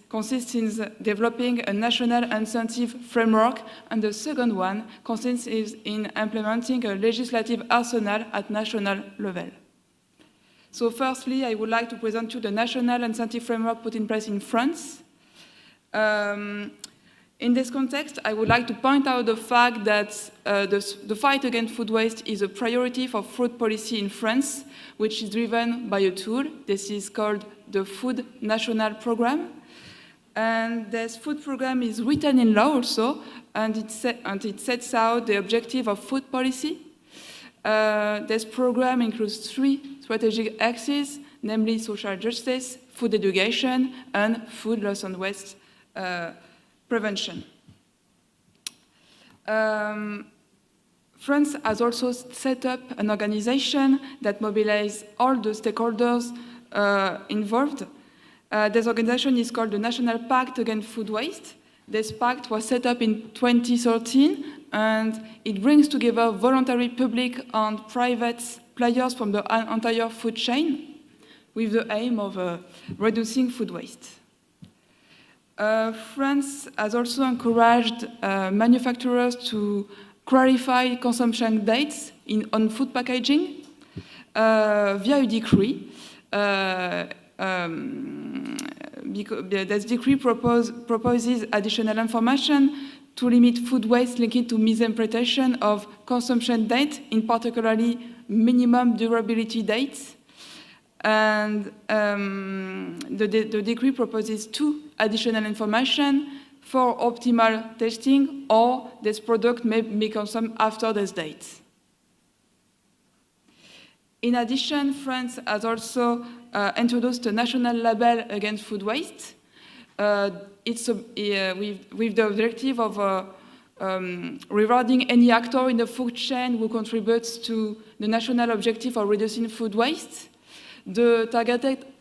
Speaker 8: consists in developing a national incentive framework, and the second one consists in implementing a legislative arsenal at national level. So firstly, I would like to present you the national incentive framework put in place in France. In this context, I would like to point out the fact that the fight against food waste is a priority for food policy in France, which is driven by a tool. This is called the Food National Programme. And this food program is written in law also, and it sets out the objective of food policy. This program includes three strategic axes, namely social justice, food education, and food loss and waste prevention. France has also set up an organization that mobilizes all the stakeholders involved. This organization is called the National Pact Against Food Waste. This pact was set up in 2013, and it brings together voluntary public and private players from the entire food chain with the aim of reducing food waste. France has also encouraged manufacturers to clarify consumption dates on food packaging via a decree. This decree proposes additional information to limit food waste linked to misinterpretation of consumption date, in particularly minimum durability dates. And the decree proposes two additional information for optimal testing, or this product may be consumed after this date. In addition, France has also introduced a national label against food waste. It's with the objective of rewarding any actor in the food chain who contributes to the national objective of reducing food waste. The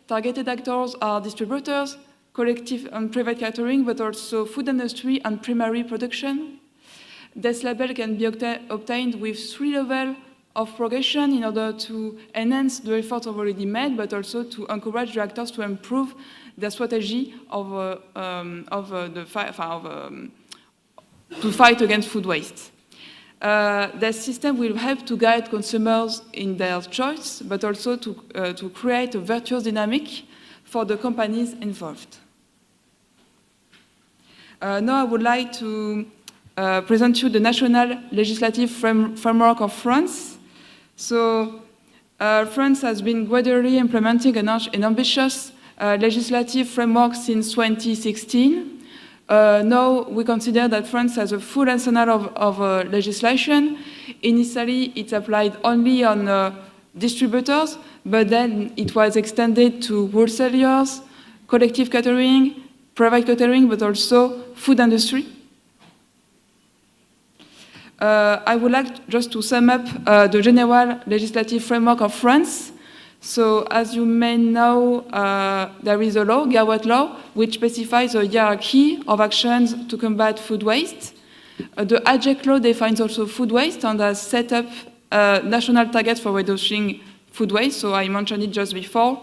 Speaker 8: targeted actors are distributors, collective and private catering, but also food industry and primary production. This label can be obtained with 3 levels of progression in order to enhance the efforts already made, but also to encourage the actors to improve their strategy to fight against food waste. This system will help to guide consumers in their choice, but also to create a virtuous dynamic for the companies involved. Now I would like to present you the national legislative framework of France. So France has been gradually implementing an ambitious legislative framework since 2016. Now we consider that France has a full arsenal of legislation. Initially, it applied only on distributors, but then it was extended to wholesalers, collective catering, private catering, but also food industry. I would like just to sum up the general legislative framework of France. So, as you may know, there is a law, Garrett Law, which specifies a hierarchy of actions to combat food waste. The AGEC Law defines also food waste and has set up national targets for reducing food waste, so I mentioned it just before.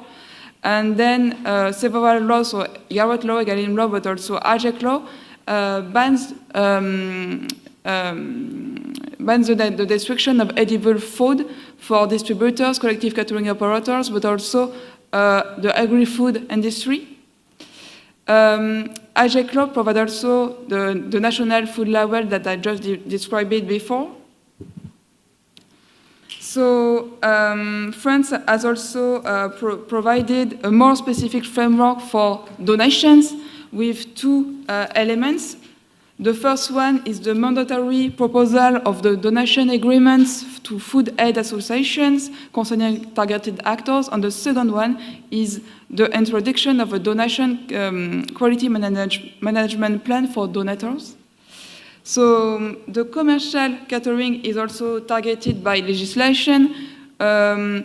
Speaker 8: And then several laws, so Garrett Law, Egalim Law, but also AGEC Law, bans the destruction of edible food for distributors, collective catering operators, but also the agri-food industry. AGEC Law provides also the national food label that I just described it before. So France has also provided a more specific framework for donations with two elements. The first one is the mandatory proposal of the donation agreements to food aid associations concerning targeted actors, and the second one is the introduction of a donation quality management plan for donors. So the commercial catering is also targeted by legislation. The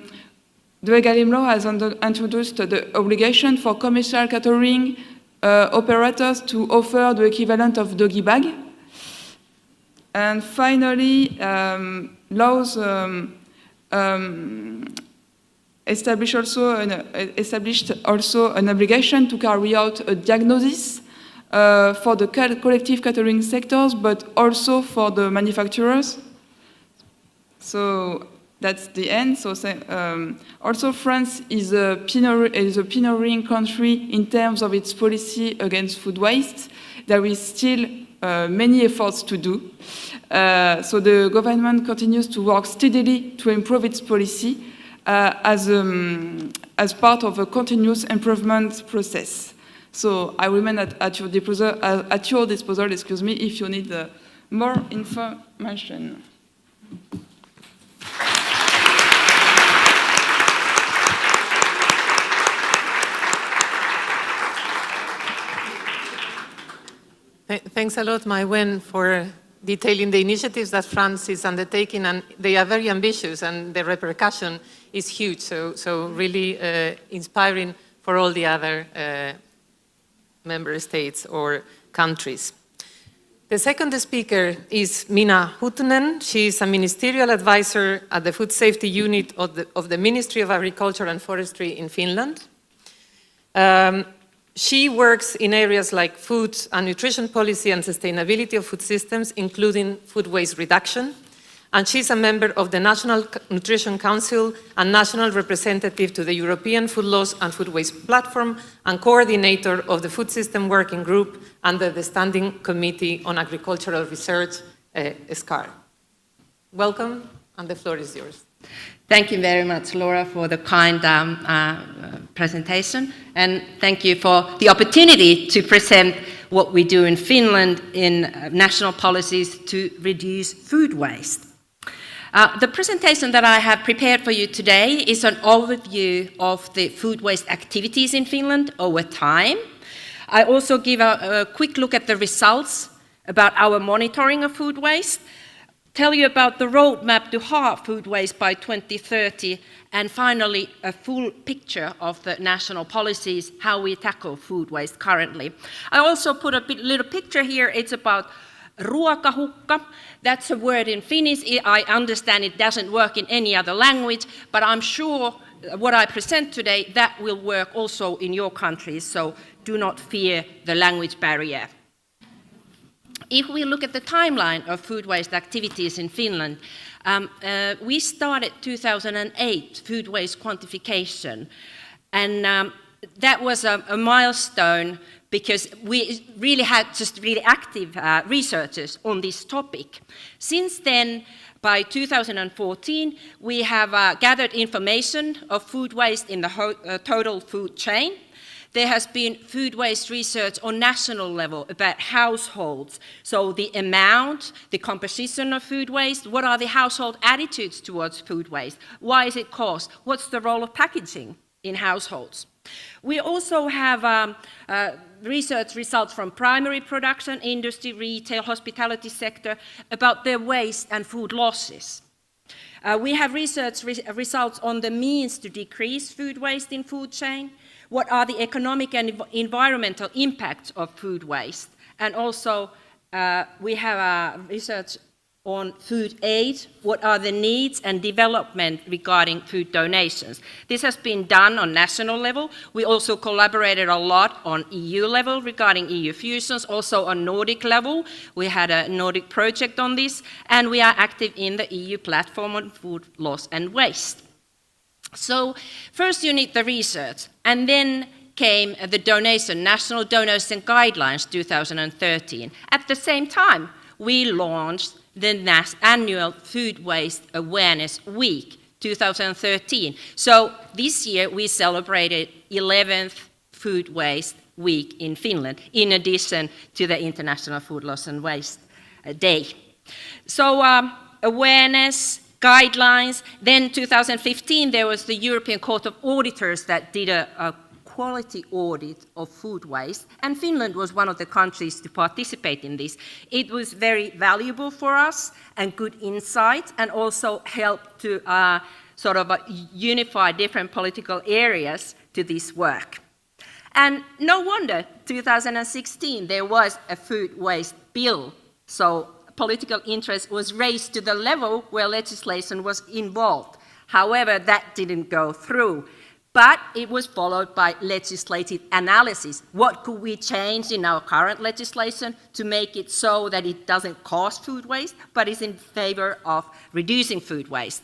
Speaker 8: Egalim Law has introduced the obligation for commercial catering operators to offer the equivalent of doggy bag. And finally, laws established also an obligation to carry out a diagnosis for the collective catering sectors, but also for the manufacturers. So that's the end. So also France is a pioneering country in terms of its policy against food waste. There is still many efforts to do. So the government continues to work steadily to improve its policy as part of a continuous improvement process. So I remain at your disposal, if you need more information.
Speaker 2: Thanks a lot, Mai Wen, for detailing the initiatives that France is undertaking, and they are very ambitious, and the repercussion is huge. So really inspiring for all the other member states or countries. The second speaker is Minna Huttunen. She is a ministerial advisor at the Food Safety Unit of the Ministry of Agriculture and Forestry in Finland. She works in areas like food and nutrition policy and sustainability of food systems, including food waste reduction. And she's a member of the National Nutrition Council and national representative to the European Food Loss and Food Waste Platform, and coordinator of the Food System Working Group under the Standing Committee on Agricultural Research, SCAR. Welcome, and the floor is yours.
Speaker 10: Thank you very much, Laura, for the kind presentation, and thank you for the opportunity to present what we do in Finland in national policies to reduce food waste. The presentation that I have prepared for you today is an overview of the food waste activities in Finland over time. I also give a quick look at the results about our monitoring of food waste, tell you about the roadmap to halve food waste by 2030, and finally a full picture of the national policies, how we tackle food waste currently. I also put a little picture here. It's about ruokahukka. That's a word in Finnish. I understand it doesn't work in any other language, but I'm sure what I present today, that will work also in your countries, so do not fear the language barrier. If we look at the timeline of food waste activities in Finland, we started 2008 food waste quantification, and that was a milestone because we really had just really active researchers on this topic. Since then, by 2014, we have gathered information of food waste in the total food chain. There has been food waste research on national level about households. So the amount, the composition of food waste, what are the household attitudes towards food waste? Why is it caused? What's the role of packaging in households? We also have research results from primary production, industry, retail, hospitality sector about their waste and food losses. We have research results on the means to decrease food waste in food chain. What are the economic and environmental impacts of food waste? And also we have research on food aid, what are the needs and development regarding food donations. This has been done on national level. We also collaborated a lot on EU level regarding EU fusions, also on Nordic level. We had a Nordic project on this, and we are active in the EU platform on food loss and waste. So first you need the research, and then came the donation, National Donation Guidelines 2013. At the same time, we launched the annual Food Waste Awareness Week 2013. So this year we celebrated 11th Food Waste Week in Finland, in addition to the International Food Loss and Waste Day. So awareness, guidelines. Then 2015 there was the European Court of Auditors that did a quality audit of food waste, and Finland was one of the countries to participate in this. It was very valuable for us and good insight, and also helped to unify different political areas to this work. And no wonder 2016 there was a food waste bill, so political interest was raised to the level where legislation was involved. However, that didn't go through. But it was followed by legislative analysis. What could we change in our current legislation to make it so that it doesn't cause food waste, but is in favor of reducing food waste?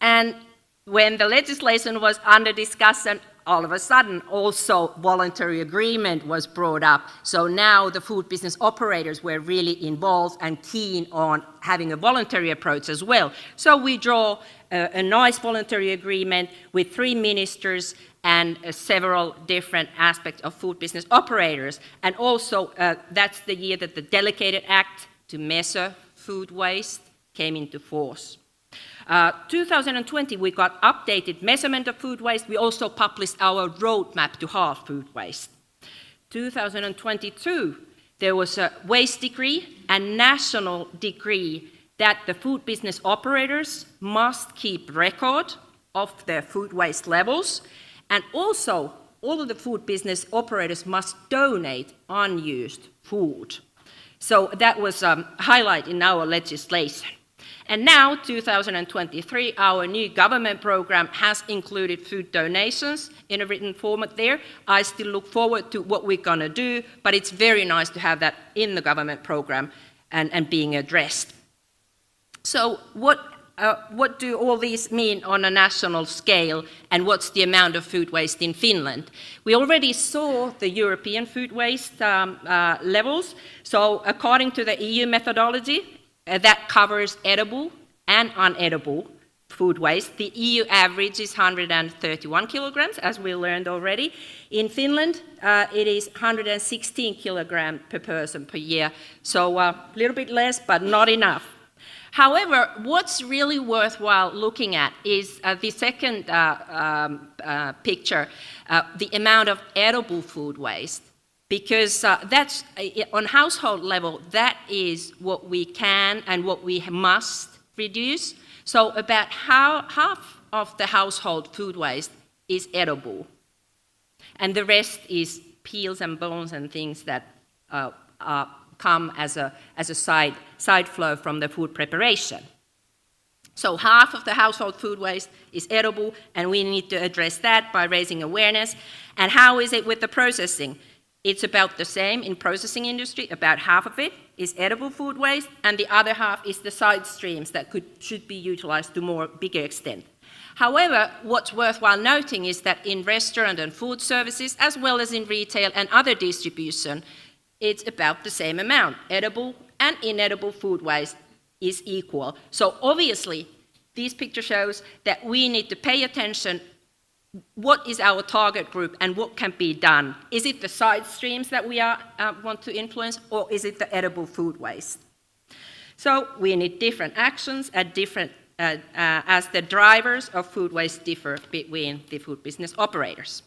Speaker 10: And when the legislation was under discussion, all of a sudden also voluntary agreement was brought up. So now the food business operators were really involved and keen on having a voluntary approach as well. So we draw a nice voluntary agreement with 3 ministers and several different aspects of food business operators. And also that's the year that the Delegated Act to measure food waste came into force. 2020 we got updated measurement of food waste. We also published our roadmap to halve food waste. 2022 there was a waste decree and national decree that the food business operators must keep record of their food waste levels, and also all of the food business operators must donate unused food. So that was highlighted in our legislation. And now, 2023, our new government program has included food donations in a written format there. I still look forward to what we're going to do, but it's very nice to have that in the government program and being addressed. So what do all these mean on a national scale, and what's the amount of food waste in Finland? We already saw the European food waste levels. So according to the EU methodology, that covers edible and unedible food waste. The EU average is 131 kilograms, as we learned already. In Finland, it is 116 kilograms per person per year. So a little bit less, but not enough. However, what's really worthwhile looking at is the second picture, the amount of edible food waste. Because that's, on household level, that is what we can and what we must reduce. So about half of the household food waste is edible. And the rest is peels and bones and things that come as a side flow from the food preparation. So half of the household food waste is edible, and we need to address that by raising awareness. And how is it with the processing? It's about the same in processing industry. About half of it is edible food waste, and the other half is the side streams that should be utilized to bigger extent. However, what's worthwhile noting is that in restaurant and food services, as well as in retail and other distribution, it's about the same amount. Edible and inedible food waste is equal. So obviously, this picture shows that we need to pay attention. What is our target group and what can be done? Is it the side streams that we want to influence, or is it the edible food waste? So we need different actions at different, as the drivers of food waste differ between the food business operators.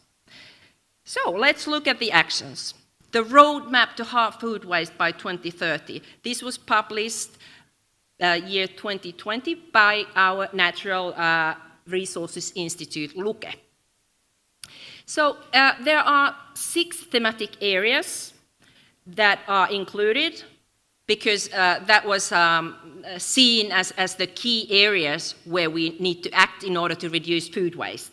Speaker 10: So let's look at the actions. The roadmap to halve food waste by 2030. This was published year 2020 by our Natural Resources Institute, LUKE. So there are 6 thematic areas that are included because that was seen as the key areas where we need to act in order to reduce food waste.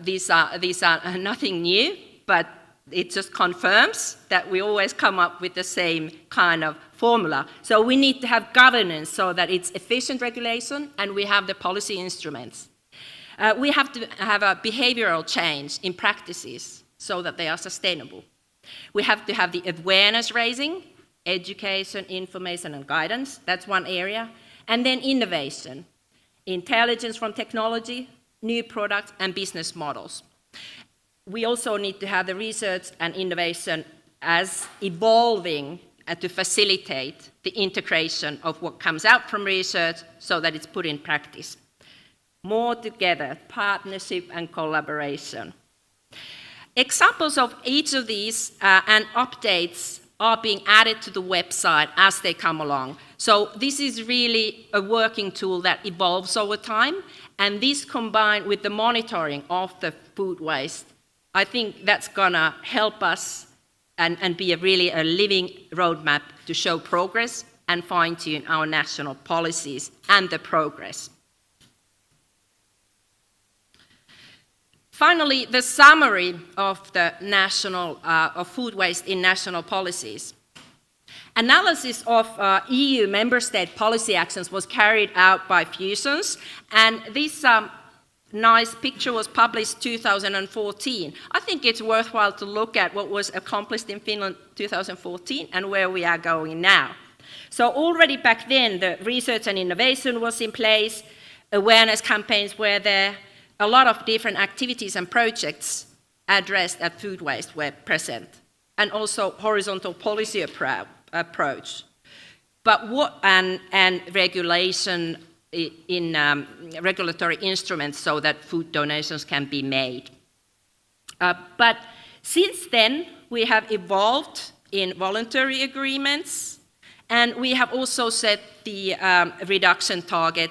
Speaker 10: These are nothing new, but it just confirms that we always come up with the same kind of formula. So we need to have governance so that it's efficient regulation and we have the policy instruments. We have to have a behavioral change in practices so that they are sustainable. We have to have the awareness raising, education, information and guidance, that's one area. And then innovation, intelligence from technology, new products and business models. We also need to have the research and innovation as evolving to facilitate the integration of what comes out from research so that it's put in practice. More together, partnership and collaboration. Examples of each of these and updates are being added to the website as they come along. So this is really a working tool that evolves over time, and this combined with the monitoring of the food waste, I think that's gonna help us and be really a living roadmap to show progress and fine-tune our national policies and the progress. Finally, the summary of the of food waste in national policies. Analysis of EU member state policy actions was carried out by Fusions, and this nice picture was published 2014. I think it's worthwhile to look at what was accomplished in Finland 2014 and where we are going now. So already back then, the research and innovation was in place, awareness campaigns were there, a lot of different activities and projects addressed at food waste were present, and also horizontal policy approach. But and regulation in regulatory instruments so that food donations can be made. But since then, we have evolved in voluntary agreements, and we have also set the reduction target,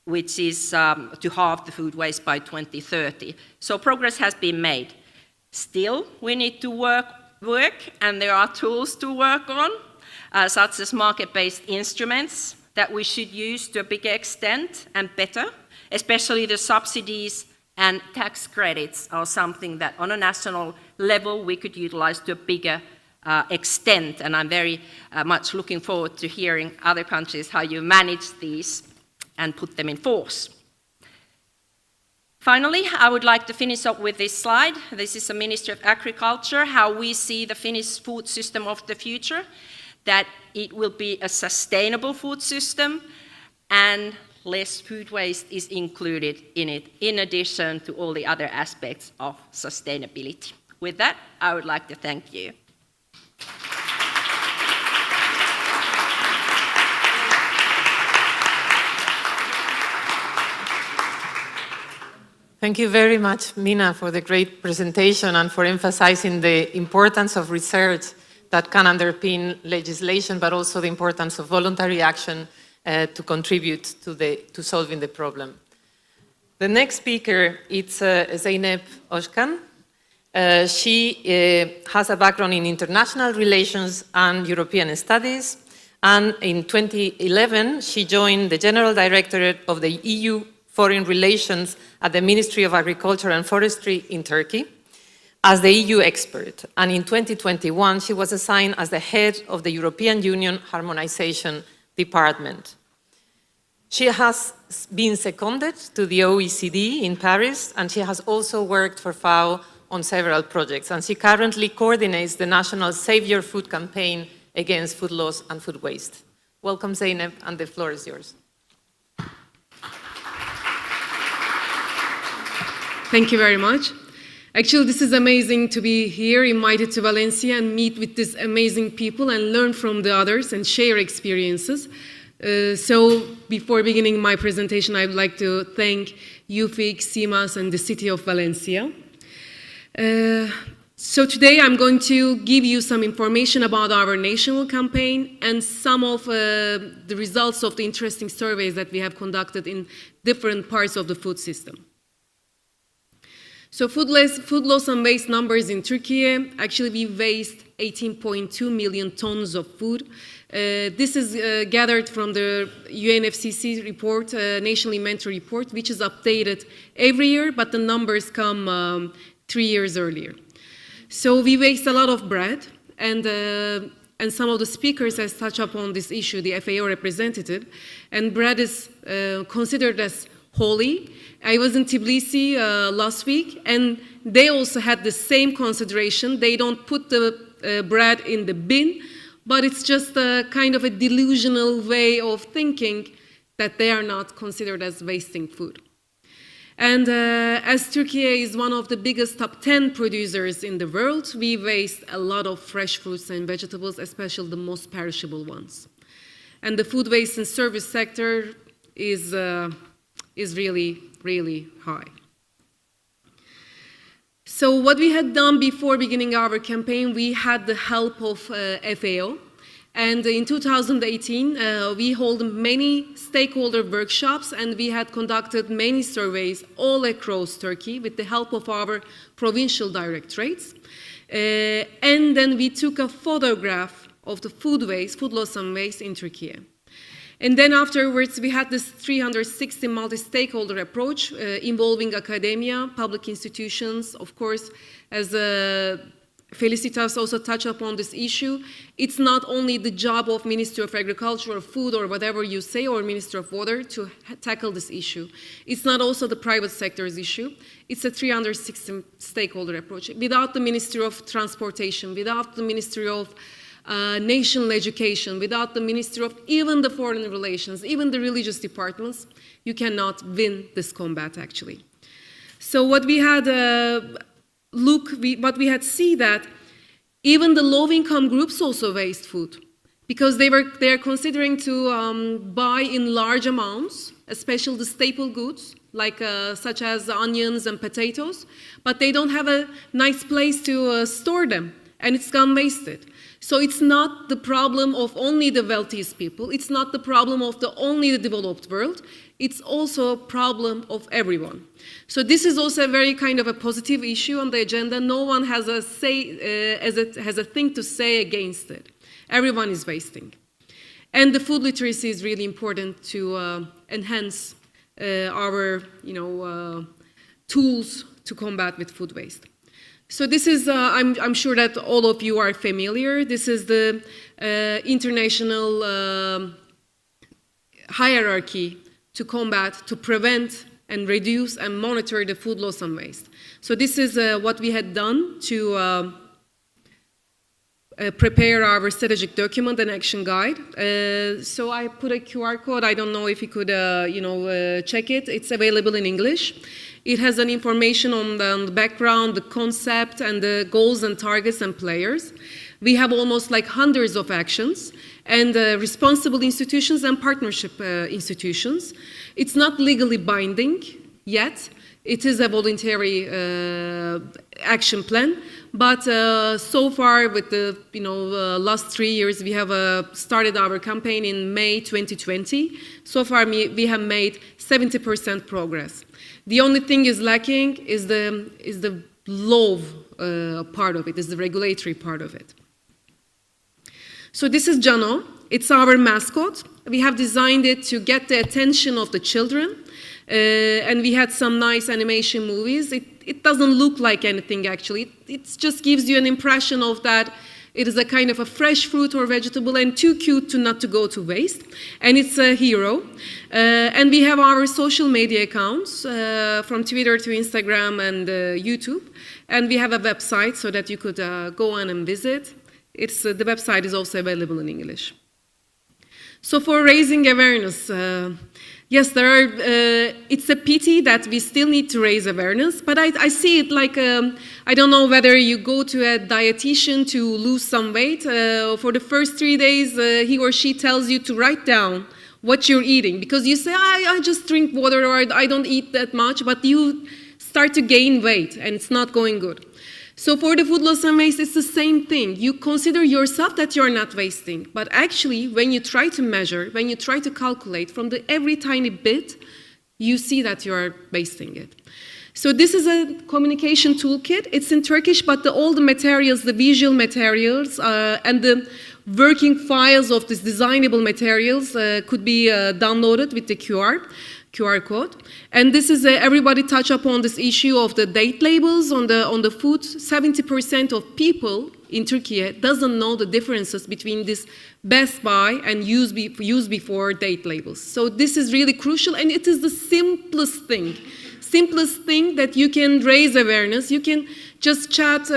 Speaker 10: which is to halve the food waste by 2030. So progress has been made. Still, we need to work, and there are tools to work on, such as market-based instruments that we should use to a bigger extent and better, especially the subsidies and tax credits are something that on a national level we could utilize to a bigger extent, and I'm very much looking forward to hearing other countries how you manage these and put them in force. Finally, I would like to finish up with this slide. This is the Ministry of Agriculture, how we see the Finnish food system of the future, that it will be a sustainable food system and less food waste is included in it, in addition to all the other aspects of sustainability. With that, I would like to thank you.
Speaker 2: Thank you very much, Mina, for the great presentation and for emphasizing the importance of research that can underpin legislation, but also the importance of voluntary action to contribute to solving the problem. The next speaker is Zeynep Özkan. She has a background in international relations and European studies, and in 2011 she joined the General Directorate of the EU Foreign Relations at the Ministry of Agriculture and Forestry in Turkey as the EU expert. And in 2021, she was assigned as the head of the European Union Harmonization Department. She has been seconded to the OECD in Paris, and she has also worked for FAO on several projects, and she currently coordinates the national Save Your Food campaign against food loss and food waste. Welcome, Zeynep, and the floor is yours.
Speaker 11: Thank you very much. Actually, this is amazing to be here, invited to Valencia and meet with these amazing people and learn from the others and share experiences. So before beginning my presentation, I would like to thank EUFIC, CEMAS, and the city of Valencia. So today I'm going to give you some information about our national campaign and some of the results of the interesting surveys that we have conducted in different parts of the food system. So food loss and waste numbers in Turkey, actually we waste 18.2 million tons of food. This is gathered from the UNFCCC report, National Inventory Report, which is updated every year, but the numbers come 3 years earlier. So we waste a lot of bread, and some of the speakers has touched upon this issue, the FAO representative, and bread is considered as holy. I was in Tbilisi last week, and they also had the same consideration. They don't put the bread in the bin, but it's just a kind of a delusional way of thinking that they are not considered as wasting food. And as Turkey is one of the biggest top 10 producers in the world, we waste a lot of fresh fruits and vegetables, especially the most perishable ones. And the food waste and service sector is really, really high. So what we had done before beginning our campaign, we had the help of FAO. And in 2018, we held many stakeholder workshops, and we had conducted many surveys all across Turkey with the help of our provincial directorates. And then we took a photograph of the food loss and waste in Turkey. And then afterwards, we had this 360 multi-stakeholder approach involving academia, public institutions, of course, as Felicitas also touched upon this issue. It's not only the job of Ministry of Agriculture or Food or whatever you say, or Ministry of Water to tackle this issue. It's not also the private sector's issue. It's a 360 stakeholder approach. Without the Ministry of Transportation, without the Ministry of National Education, without the Ministry of even the Foreign Relations, even the religious departments, you cannot win this combat actually. So what we had what we had seen that even the low-income groups also waste food because they are considering to buy in large amounts, especially the staple goods like such as onions and potatoes, but they don't have a nice place to store them, and it's gone wasted. So it's not the problem of only the wealthiest people. It's not the problem of only the developed world. It's also a problem of everyone. So this is also a very kind of a positive issue on the agenda. No one has a say, has a thing to say against it. Everyone is wasting. And the food literacy is really important to enhance our tools to combat with food waste. So this is, I'm sure that all of you are familiar. This is the international hierarchy to combat, to prevent and reduce and monitor the food loss and waste. So this is what we had done to prepare our strategic document and action guide. So I put a QR code. I don't know if you could, check it. It's available in English. It has an information on the background, the concept, and the goals and targets and players. We have almost like hundreds of actions and responsible institutions and partnership institutions. It's not legally binding yet. It is a voluntary action plan. But so far, with the last 3 years, we have started our campaign in May 2020. So far, we have made 70% progress. The only thing is lacking is the law part of it, is the regulatory part of it. So this is Jano. It's our mascot. We have designed it to get the attention of the children. And we had some nice animation movies. It doesn't look like anything, actually. It just gives you an impression of that It is a kind of a fresh fruit or vegetable and too cute to not to go to waste. And it's a hero. And we have our social media accounts from Twitter to Instagram and YouTube. And we have a website so that you could go on and visit. The website is also available in English. So for raising awareness, yes, it's a pity that we still need to raise awareness, but I see it like, I don't know whether you go to a dietitian to lose some weight. For the first 3 days, he or she tells you to write down what you're eating, because you say, I just drink water, or I don't eat that much, but you start to gain weight, and it's not going good. So for the food loss and waste, it's the same thing. You consider yourself that you're not wasting, but actually, when you try to measure, when you try to calculate from every tiny bit, you see that you're wasting it. So this is a communication toolkit. It's in Turkish, but all the materials, the visual materials, and the working files of these designable materials could be downloaded with the QR code. And this is, everybody touch upon this issue of the date labels on the food. 70% of people in Turkey doesn't know the differences between this best by and use before date labels. So this is really crucial, and it is the simplest thing that you can raise awareness. You can just chat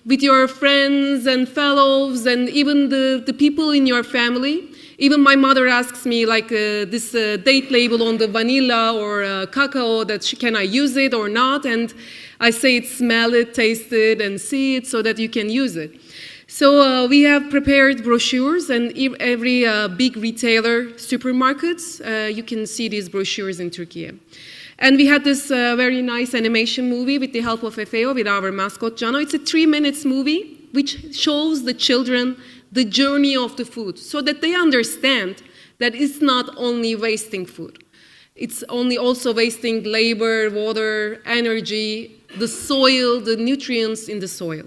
Speaker 11: with your friends and fellows and even the people in your family. Even my mother asks me, like, this date label on the vanilla or cacao, can I use it or not? And I say, smell it, taste it, and see it so that you can use it. So we have prepared brochures, and every big retailer, supermarkets, you can see these brochures in Turkey. And we had this very nice animation movie with the help of FAO, with our mascot, Jano. It's a 3-minute movie which shows the children the journey of the food, so that they understand that it's not only wasting food. It's also wasting labor, water, energy, the soil, the nutrients in the soil.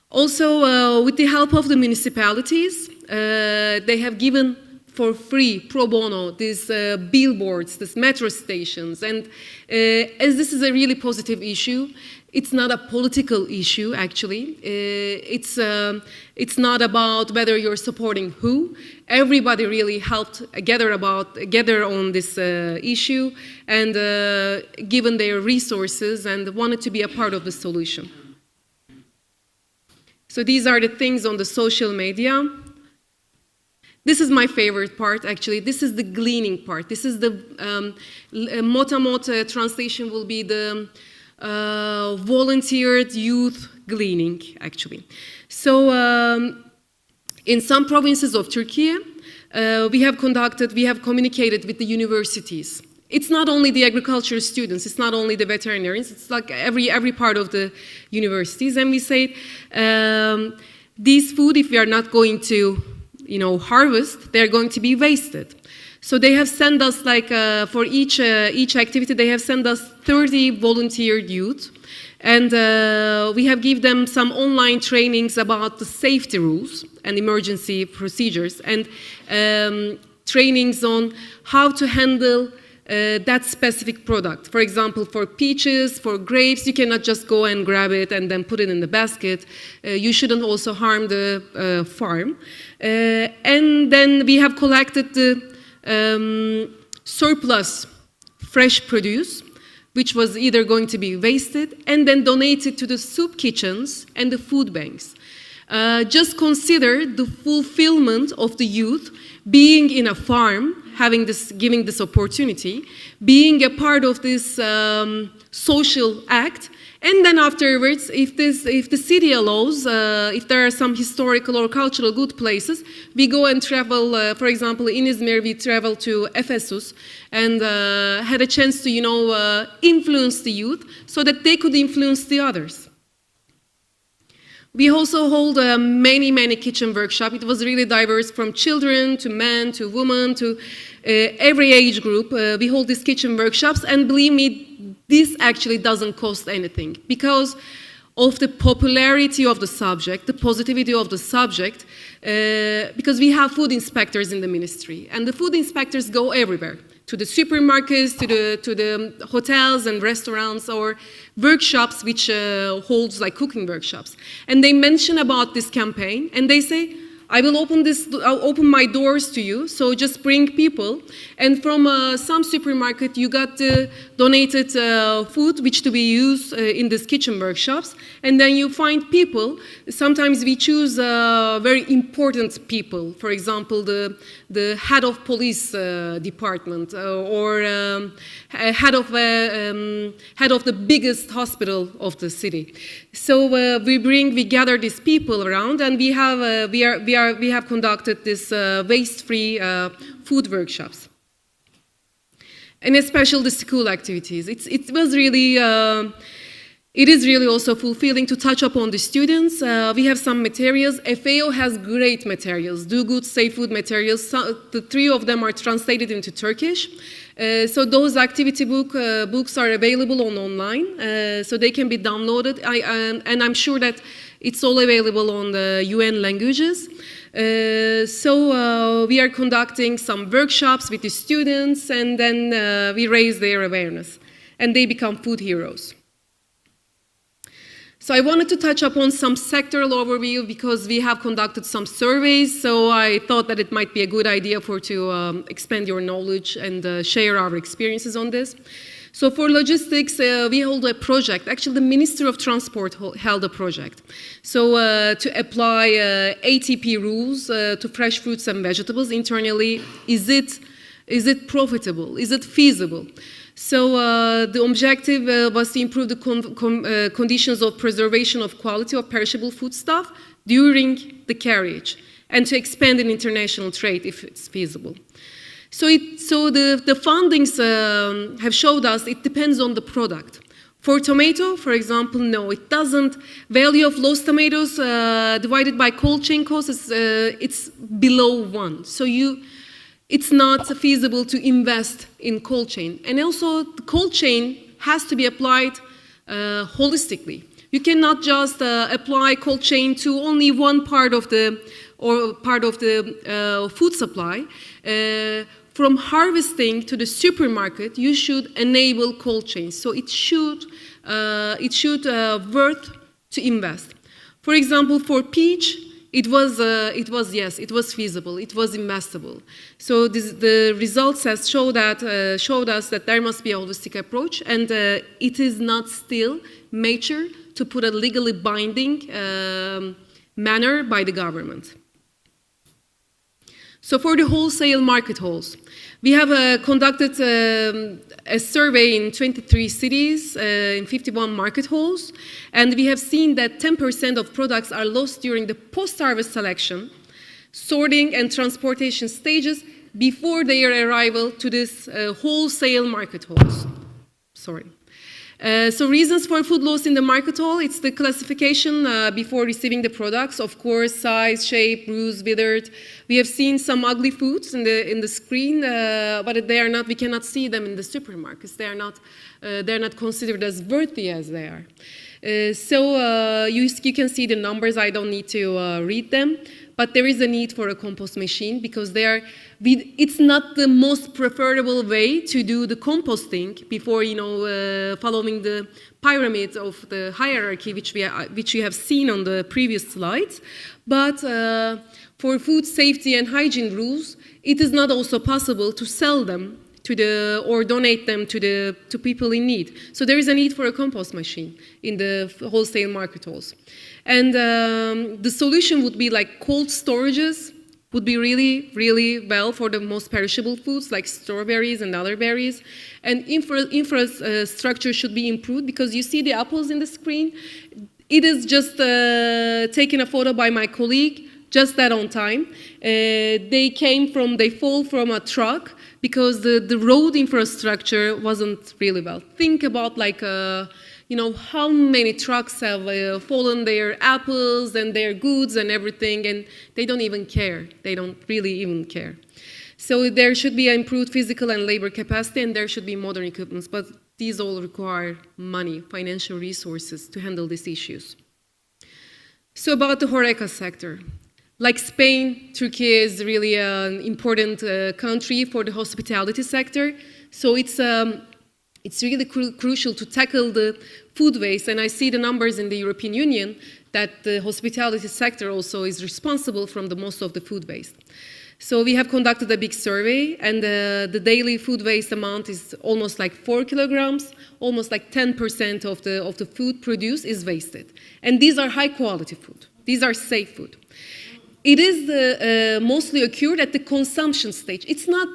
Speaker 11: Also, with the help of the municipalities, they have given for free, pro bono, these billboards, these metro stations. And as this is a really positive issue, it's not a political issue, actually. It's not about whether you're supporting who. Everybody really helped gather on this issue and given their resources and wanted to be a part of the solution. So these are the things on the social media. This is my favorite part, actually. This is the gleaning part. This is the Motamot translation will be the volunteered youth gleaning, actually. So in some provinces of Turkey, we have communicated with the universities. It's not only the agriculture students, it's not only the veterinarians, it's like every part of the universities. And we say, these food, if we are not going to harvest, they're going to be wasted. So they have sent us, like, for each activity, they have sent us 30 volunteered youth. And we have given them some online trainings about the safety rules and emergency procedures, and trainings on how to handle that specific product. For example, for peaches, for grapes, you cannot just go and grab it and then put it in the basket. You shouldn't also harm the farm. And then we have collected the surplus fresh produce, which was either going to be wasted and then donated to the soup kitchens and the food banks. Just consider the fulfillment of the youth being in a farm, giving this opportunity, being a part of this social act. And then afterwards, if the city allows, if there are some historical or cultural good places, we go and travel. For example, in Izmir, we traveled to Ephesus and had a chance to, influence the youth so that they could influence the others. We also hold many kitchen workshops. It was really diverse, from children to men to women to every age group. We hold these kitchen workshops, and believe me, this actually doesn't cost anything because of the popularity of the subject, the positivity of the subject, because we have food inspectors in the ministry, and the food inspectors go everywhere the supermarkets, to the hotels and restaurants, or workshops which holds like cooking workshops. And they mention about this campaign, and they say, I'll open my doors to you, so just bring people. And from some supermarket, you got donated food which to be used in these kitchen workshops. And then you find people. Sometimes we choose very important people. For example, the head of police department, or head of the biggest hospital of the city. So we gather these people around, and we have conducted this waste-free food workshops, and especially the school activities. It is really also fulfilling to touch upon the students. We have some materials. FAO has great materials, Do Good, Say Food materials. The 3 of them are translated into Turkish. So those activity books are available online, so they can be downloaded. And I'm sure that it's all available on the UN languages. So we are conducting some workshops with the students, and then we raise their awareness, and they become food heroes. So I wanted to touch upon some sectoral overview because we have conducted some surveys, so I thought that it might be a good idea to expand your knowledge and share our experiences on this. So for logistics, we hold a project. Actually, the Minister of Transport held a project. So to apply ATP rules to fresh fruits and vegetables internally, is it profitable? Is it feasible? So the objective was to improve the conditions of preservation of quality of perishable foodstuff during the carriage, and to expand in international trade if it's feasible. So the findings have showed us it depends on the product. For tomato, for example, no, it doesn't. Value of lost tomatoes divided by cold chain costs, it's below 1. So it's not feasible to invest in cold chain. And also, the cold chain has to be applied holistically. You cannot just apply cold chain to only one part of the food supply. From harvesting to the supermarket, you should enable cold chain. So it should worth to invest. For example, for peach, it was feasible. It was investable. So the results has showed us that there must be a holistic approach, and it is not still mature to put a legally binding manner by the government. So for the wholesale market halls, we have conducted a survey in 23 cities, in 51 market halls, and we have seen that 10% of products are lost during the post-harvest selection, sorting and transportation stages before their arrival to this wholesale market halls. So reasons for food loss in the market hall, it's the classification before receiving the products, of course, size, shape, bruised, withered. We have seen some ugly foods in the screen, but they are not, we cannot see them in the supermarkets. They're not considered as worthy as they are. So you can see the numbers, I don't need to read them, but there is a need for a compost machine because it's not the most preferable way to do the composting before, following the pyramid of the hierarchy which you have seen on the previous slides. But for food safety and hygiene rules, it is not also possible to sell them or donate them to people in need. So there is a need for a compost machine in the wholesale market halls. And the solution would be like cold storages would be really, really well for the most perishable foods like strawberries and other berries. And infrastructure should be improved because you see the apples in the screen. It is just taken a photo by my colleague, just that on time. They fall from a truck because the road infrastructure wasn't really well. Think about how many trucks have fallen their apples and their goods and everything, and they don't even care. They don't really even care. So there should be improved physical and labor capacity, and there should be modern equipment, but these all require money, financial resources to handle these issues. So about the HoReCa sector. Like Spain, Turkey is really an important country for the hospitality sector. So it's really crucial to tackle the food waste. And I see the numbers in the European Union that the hospitality sector also is responsible from the most of the food waste. So we have conducted a big survey, and the daily food waste amount is almost like 4 kilograms. Almost like 10% of the food produced is wasted. And these are high quality food. These are safe food. It is mostly occurred at the consumption stage. It's not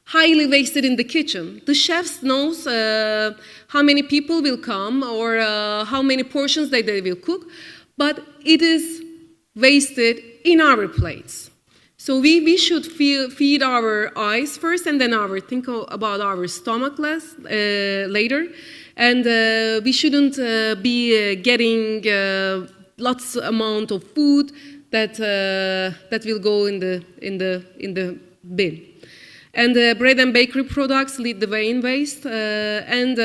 Speaker 11: highly wasted in the kitchen. The chefs knows how many people will come or how many portions they will cook, but it is wasted in our plates. So we should feed our eyes first, and then think about our stomach later. And we shouldn't be getting lots amount of food that will go in the bin. And bread and bakery products lead the way in waste, and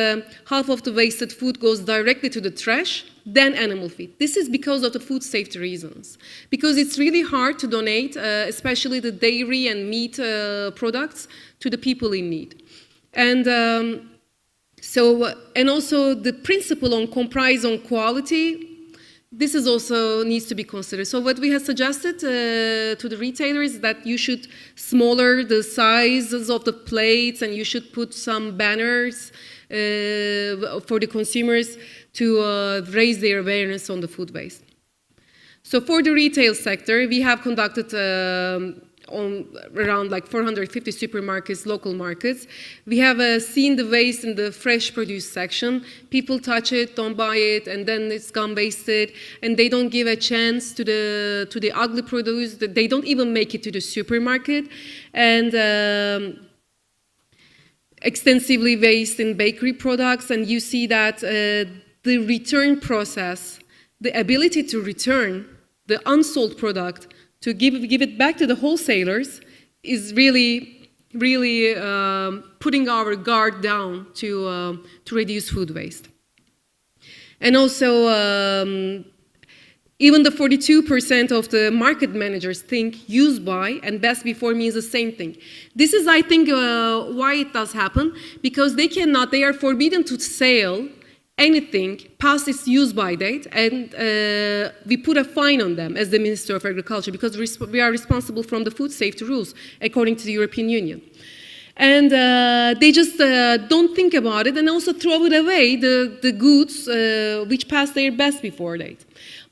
Speaker 11: half of the wasted food goes directly to the trash, then animal feed. This is because of the food safety reasons. Because it's really hard to donate, especially the dairy and meat products, to the people in need. And and also the principle on compromise on quality, this is also needs to be considered. So what we have suggested to the retailers is that you should smaller the sizes of the plates, and you should put some banners for the consumers to raise their awareness on the food waste. So for the retail sector, we have conducted on around like 450 supermarkets, local markets. We have seen the waste in the fresh produce section. People touch it, don't buy it, and then it's gone wasted, and they don't give a chance to the ugly produce. They don't even make it to the supermarket, and extensively waste in bakery products. And you see that the return process, the ability to return the unsold product to give it back to the wholesalers is really putting our guard down to reduce food waste. And also, even the 42% of the market managers think use by and best before means the same thing. This is, I think, why it does happen, because they are forbidden to sell anything past its use-by date, and we put a fine on them as the Minister of Agriculture, because we are responsible from the food safety rules according to the European Union. And they just don't think about it, and also throw it away, the goods which pass their best before date.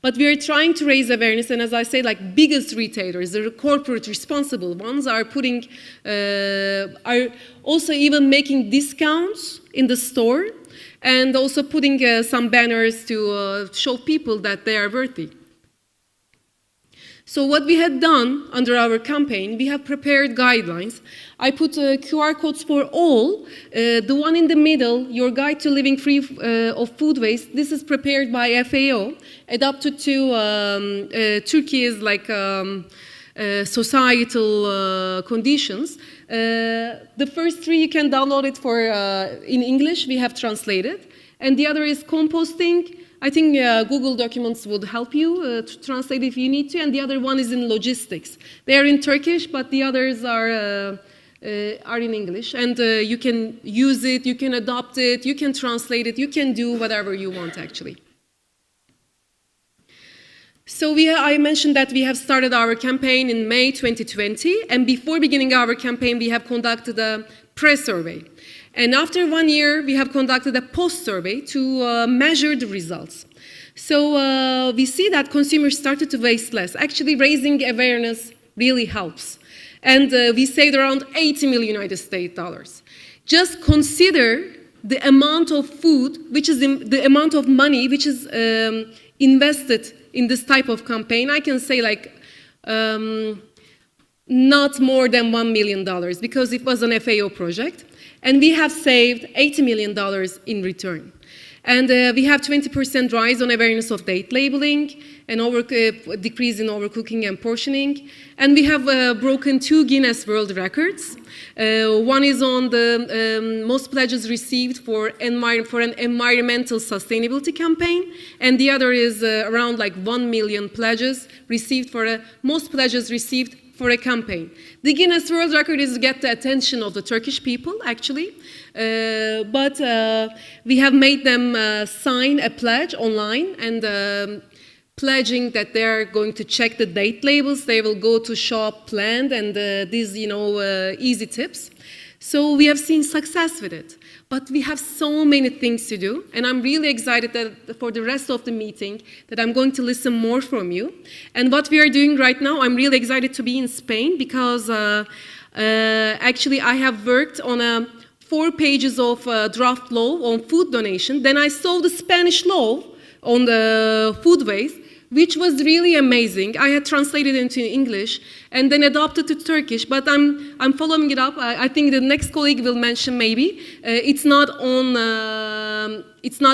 Speaker 11: But we are trying to raise awareness, and as I say, like biggest retailers, the corporate responsible ones are also even making discounts in the store, and also putting some banners to show people that they are worthy. So what we had done under our campaign, we have prepared guidelines. I put QR codes for all. The one in the middle, your guide to living free of food waste, this is prepared by FAO, adapted to Turkey's societal conditions. The first three you can download it for in English, we have translated, and the other is composting. I think Google Documents would help you to translate if you need to, and the other one is in logistics. They are in Turkish, but the others are in English, and you can use it, you can adopt it, you can translate it, you can do whatever you want actually. So I mentioned that we have started our campaign in May 2020, and before beginning our campaign, we have conducted a pre-survey. And after 1 year, we have conducted a post-survey to measure the results. So we see that consumers started to waste less. Actually, raising awareness really helps. And we saved around $80 million United States dollars. Just consider the amount of food, which is the amount of money which is invested in this type of campaign. I can say not more than $1 million, because it was an FAO project. And we have saved $80 million in return. And we have 20% rise on awareness of date labeling and decrease in overcooking and portioning. And we have broken 2 Guinness World Records. One is on the most pledges received for an environmental sustainability campaign, and the other is around like 1 million pledges received for most pledges received for a campaign. The Guinness World Record is to get the attention of the Turkish people, actually, but we have made them sign a pledge online and pledging that they're going to check the date labels, they will go to shop planned, and these, easy tips. So we have seen success with it. But we have so many things to do, and I'm really excited that for the rest of the meeting that I'm going to listen more from you. And what we are doing right now, I'm really excited to be in Spain because actually I have worked on 4 pages of draft law on food donation. Then I saw the Spanish law on the food waste, which was really amazing. I had translated it into English and then adopted to Turkish, but I'm following it up. I think the next colleague will mention maybe. It's not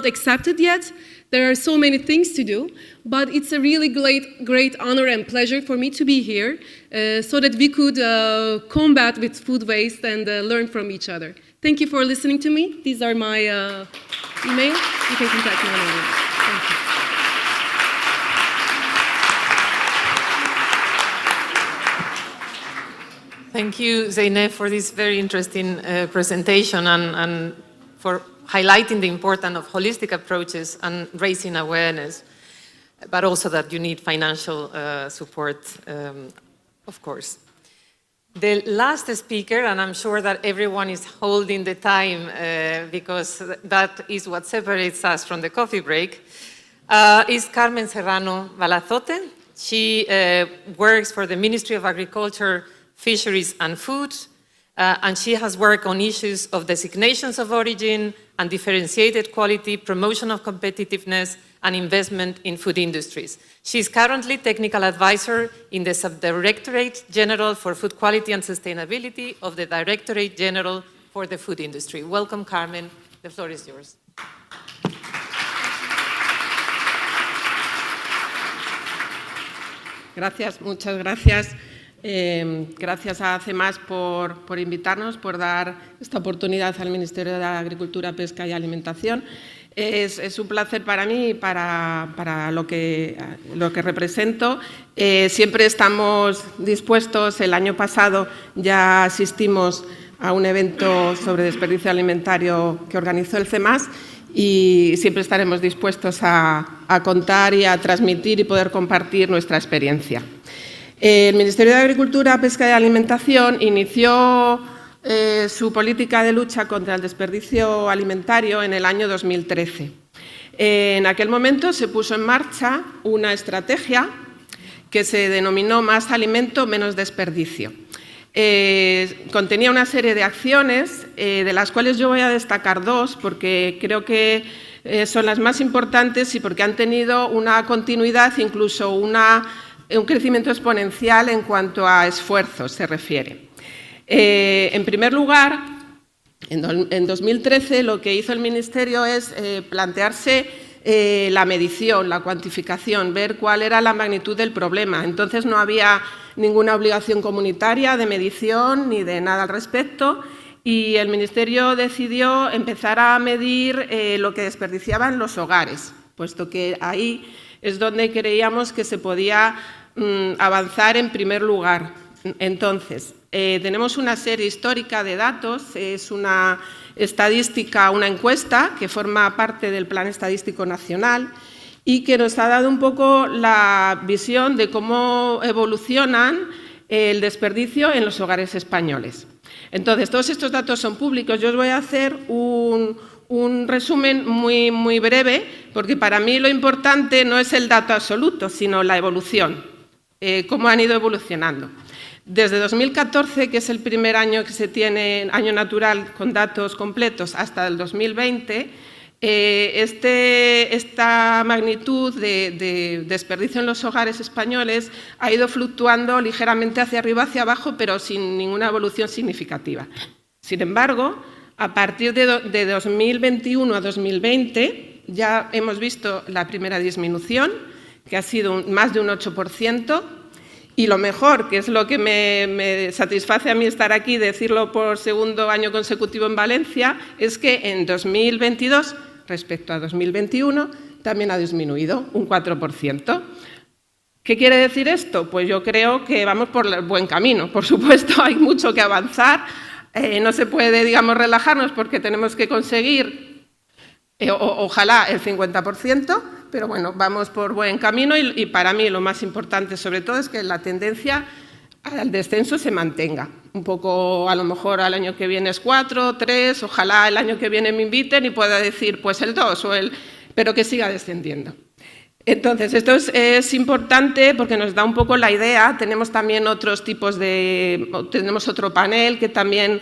Speaker 11: accepted yet. There are so many things to do, but it's a really great honor and pleasure for me to be here so that we could combat with food waste and learn from each other. Thank you for listening to me. These are my email. You can contact me whenever. Thank you.
Speaker 2: Thank you, Zeynep, for this very interesting presentation and for highlighting the importance of holistic approaches and raising awareness, but also that you need financial support, of course. The last speaker, and I'm sure that everyone is holding the time because that is what separates us from the coffee break, is Carmen Serrano Balazote. She works for the Ministry of Agriculture, Fisheries and Food, and she has worked on issues of designations of origin and differentiated quality, promotion of competitiveness, and investment in food industries. She is currently technical advisor in the Subdirectorate General for Food Quality and Sustainability of the Directorate General for the Food Industry. Welcome, Carmen. The floor is yours.
Speaker 12: Gracias, muchas gracias. Gracias a CEMAS por invitarnos, por dar esta oportunidad al Ministerio de Agricultura, Pesca y Alimentación. Es un placer para mí y para lo que represento. Siempre estamos dispuestos. El año pasado ya asistimos a un evento sobre desperdicio alimentario que organizó el CEMAS y siempre estaremos dispuestos a contar y a transmitir y poder compartir nuestra experiencia. El Ministerio de Agricultura, Pesca y Alimentación inició su política de lucha contra el desperdicio alimentario en el año 2013. En aquel momento se puso en marcha una estrategia que se denominó Más alimento, menos desperdicio. Contenía una serie de acciones, de las cuales yo voy a destacar 2, porque creo que son las más importantes y porque han tenido una continuidad, incluso un crecimiento exponencial en cuanto a esfuerzos se refiere. En primer lugar, en 2013 lo que hizo el Ministerio es plantearse la medición, la cuantificación, ver cuál era la magnitud del problema. Entonces no había ninguna obligación comunitaria de medición ni de nada al respecto y el Ministerio decidió empezar a medir lo que desperdiciaban los hogares, puesto que ahí es donde creíamos que se podía avanzar en primer lugar. Entonces, tenemos una serie histórica de datos, es una estadística, una encuesta que forma parte del Plan Estadístico Nacional y que nos ha dado un poco la visión de cómo evolucionan el desperdicio en los hogares españoles. Entonces, todos estos datos son públicos. Yo os voy a hacer un resumen muy breve, porque para mí lo importante no es el dato absoluto, sino la evolución, cómo han ido evolucionando. Desde 2014, que es el primer año que se tiene, año natural con datos completos, hasta el 2020, esta magnitud de desperdicio en los hogares españoles ha ido fluctuando ligeramente hacia arriba, hacia abajo, pero sin ninguna evolución significativa. Sin embargo, a partir de 2021 a 2020, ya hemos visto la primera disminución, que ha sido más de un 8%, y lo mejor, que es lo que me satisface a mí estar aquí y decirlo por segundo año consecutivo en Valencia, es que en 2022, respecto a 2021, también ha disminuido un 4%. ¿Qué quiere decir esto? Pues yo creo que vamos por el buen camino. Por supuesto, hay mucho que avanzar. No se puede, digamos, relajarnos porque tenemos que conseguir, ojalá, el 50%, pero bueno, vamos por buen camino y para mí lo más importante sobre todo es que la tendencia al descenso se mantenga. Un poco, a lo mejor al año que viene es 4, 3, ojalá el año que viene me inviten y pueda decir pues el 2 pero que siga descendiendo. Entonces, esto es importante porque nos da un poco la idea. Tenemos también otros tipos tenemos otro panel que también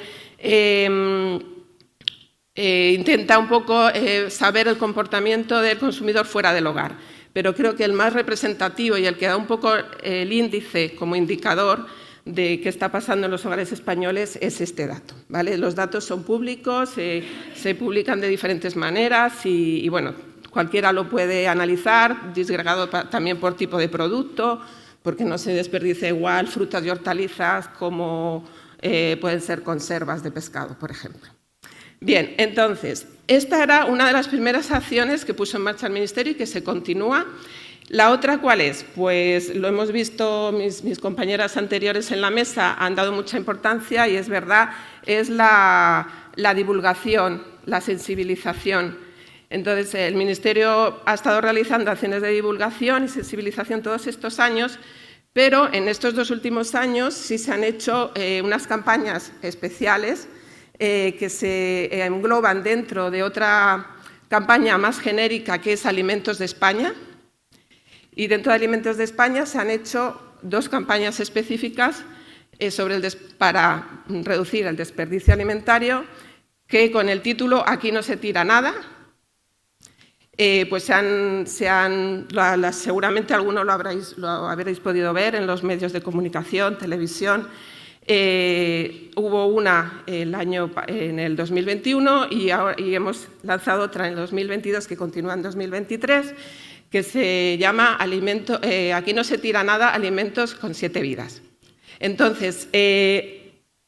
Speaker 12: intenta un poco saber el comportamiento del consumidor fuera del hogar. Pero creo que el más representativo y el que da un poco el índice como indicador de qué está pasando en los hogares españoles es este dato, ¿vale? Los datos son públicos, se publican de diferentes maneras y bueno, cualquiera lo puede analizar, disgregado también por tipo de producto, porque no se desperdicia igual frutas y hortalizas como pueden ser conservas de pescado, por ejemplo. Bien, entonces, esta era una de las primeras acciones que puso en marcha el Ministerio y que se continúa. ¿La otra cuál es? Pues lo hemos visto, mis compañeras anteriores en la mesa han dado mucha importancia y es verdad, es la divulgación, la sensibilización. Entonces, el Ministerio ha estado realizando acciones de divulgación y sensibilización todos estos años, pero en estos 2 últimos años sí se han hecho unas campañas especiales que se engloban dentro de otra campaña más genérica que es Alimentos de España. Y dentro de Alimentos de España se han hecho 2 campañas específicas para reducir el desperdicio alimentario, que con el título Aquí no se tira nada, pues seguramente algunos lo habréis podido ver en los medios de comunicación, televisión. Hubo una en el 2021 y hemos lanzado otra en el 2022 que continúa en 2023, que se llama Aquí no se tira nada, alimentos con 7 vidas. Entonces,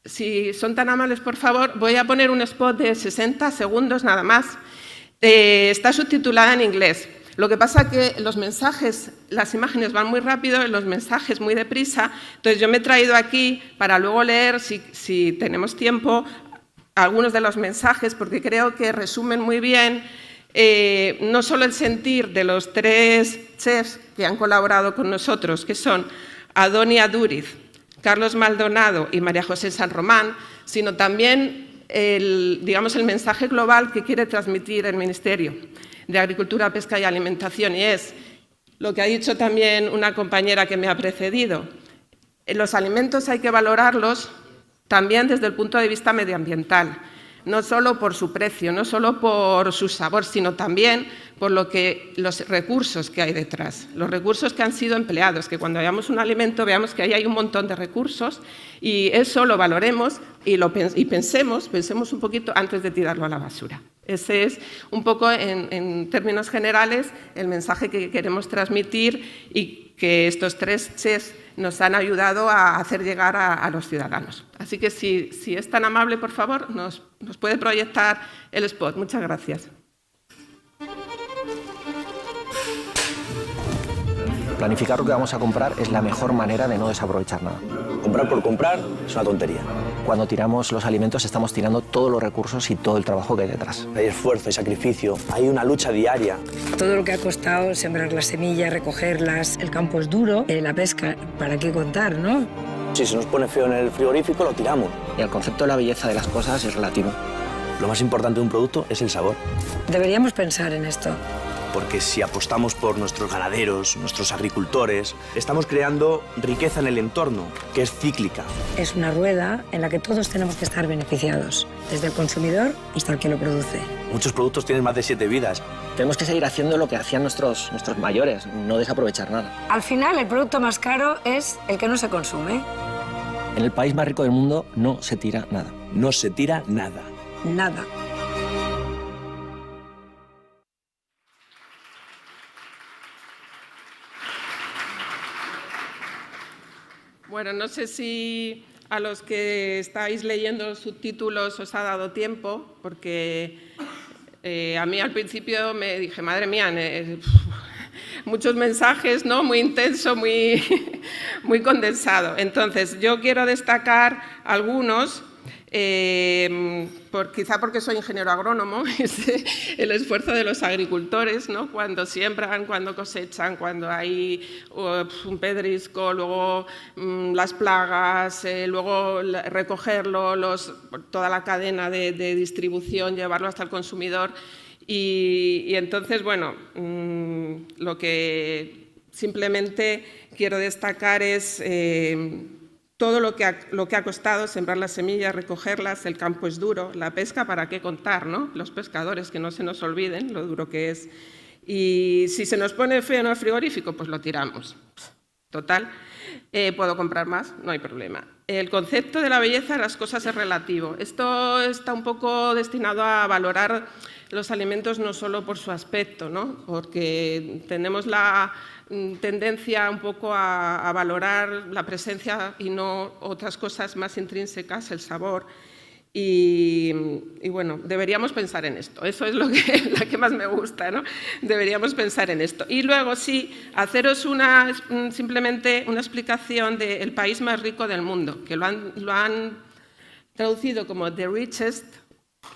Speaker 12: si son tan amables, por favor, voy a poner un spot de 60 segundos nada más. Está subtitulada en inglés. Lo que pasa es que los mensajes, las imágenes van muy rápido y los mensajes muy deprisa. Entonces yo me he traído aquí para luego leer, si tenemos tiempo, algunos de los mensajes, porque creo que resumen muy bien no solo el sentir de los 3 chefs que han colaborado con nosotros, que son Adonia Duriz, Carlos Maldonado y María José San Román, sino también el mensaje global que quiere transmitir el Ministerio de Agricultura, Pesca y Alimentación, y es lo que ha dicho también una compañera que me ha precedido. Los alimentos hay que valorarlos también desde el punto de vista medioambiental, no solo por su precio, no solo por su sabor, sino también por los recursos que hay detrás, los recursos que han sido empleados, que cuando veamos un alimento veamos que ahí hay un montón de recursos y eso lo valoremos y pensemos un poquito antes de tirarlo a la basura. Ese es un poco, en términos generales, el mensaje que queremos transmitir y que estos 3 chefs nos han ayudado a hacer llegar a los ciudadanos. Así que si es tan amable, por favor, nos puede proyectar el spot. Muchas gracias.
Speaker 13: Planificar lo que vamos a comprar es la mejor manera de no desaprovechar nada. Comprar por comprar es una tontería. Cuando tiramos los alimentos estamos tirando todos los recursos y todo el trabajo que hay detrás. Hay esfuerzo, hay sacrificio, hay una lucha diaria.
Speaker 14: Todo lo que ha costado sembrar las semillas, recogerlas, el campo es duro, la pesca, ¿para qué contar, no?
Speaker 13: Si se nos pone feo en el frigorífico, lo tiramos. Y el concepto de la belleza de las cosas es relativo. Lo más importante de un producto es el sabor.
Speaker 14: Deberíamos pensar en esto.
Speaker 13: Porque si apostamos por nuestros ganaderos, nuestros agricultores, estamos creando riqueza en el entorno, que es cíclica.
Speaker 14: Es una rueda en la que todos tenemos que estar beneficiados, desde el consumidor hasta el que lo produce.
Speaker 13: Muchos productos tienen más de 7 vidas. Tenemos que seguir haciendo lo que hacían nuestros mayores, no desaprovechar nada.
Speaker 14: Al final, el producto más caro es el que no se consume.
Speaker 13: En el país más rico del mundo no se tira nada. No se tira nada.
Speaker 14: Nada.
Speaker 12: Bueno, no sé si a los que estáis leyendo los subtítulos os ha dado tiempo, porque a mí al principio me dije, madre mía, muchos mensajes, ¿no? Muy intenso, muy condensado. Entonces, yo quiero destacar algunos, quizá porque soy ingeniero agrónomo, el esfuerzo de los agricultores, ¿no? Cuando siembran, cuando cosechan, cuando hay un pedrisco, luego las plagas, luego recogerlo, toda la cadena de distribución, llevarlo hasta el consumidor. Y entonces, bueno, lo que simplemente quiero destacar es todo lo que ha costado sembrar las semillas, recogerlas, el campo es duro, la pesca, ¿para qué contar, no? Los pescadores, que no se nos olviden lo duro que es. Y si se nos pone feo en el frigorífico, pues lo tiramos. Total, ¿puedo comprar más? No hay problema. El concepto de la belleza de las cosas es relativo. Esto está un poco destinado a valorar los alimentos no solo por su aspecto, ¿no? Porque tenemos la tendencia un poco a valorar la presencia y no otras cosas más intrínsecas, el sabor. Y bueno, deberíamos pensar en esto. Eso es la que más me gusta, ¿no? Deberíamos pensar en esto. Y luego sí, haceros simplemente una explicación del país más rico del mundo, que lo han traducido como the richest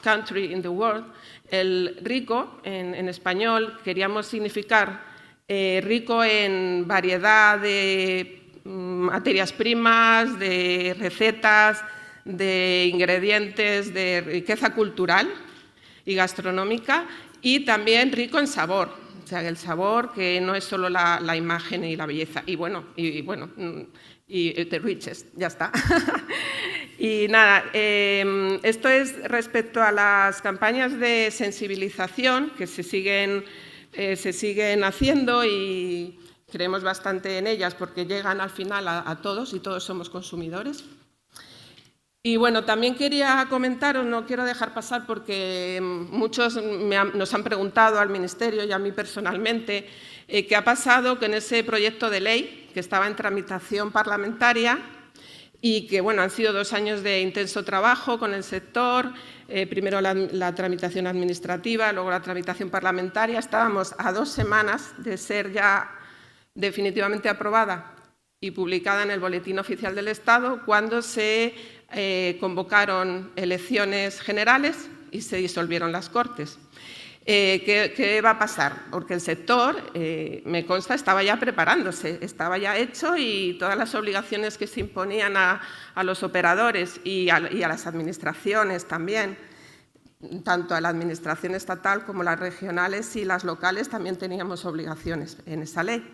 Speaker 12: country in the world. El rico, en español, queríamos significar rico en variedad de materias primas, de recetas, de ingredientes, de riqueza cultural y gastronómica, y también rico en sabor, o sea, el sabor que no es solo la imagen y la belleza, y the richest, ya está. Y nada, esto es respecto a las campañas de sensibilización que se siguen haciendo, y creemos bastante en ellas porque llegan al final a todos y todos somos consumidores. Y bueno, también quería comentaros, no quiero dejar pasar porque muchos nos han preguntado al Ministerio y a mí personalmente qué ha pasado con ese proyecto de ley que estaba en tramitación parlamentaria y que, bueno, han sido 2 años de intenso trabajo con el sector, primero la tramitación administrativa, luego la tramitación parlamentaria. Estábamos a 2 semanas de ser ya definitivamente aprobada y publicada en el Boletín Oficial del Estado cuando se convocaron elecciones generales y se disolvieron las Cortes. ¿Qué va a pasar? Porque el sector, me consta, estaba ya preparándose, estaba ya hecho, y todas las obligaciones que se imponían a los operadores y a las administraciones también, tanto a la administración estatal como las regionales y las locales, también teníamos obligaciones en esa ley.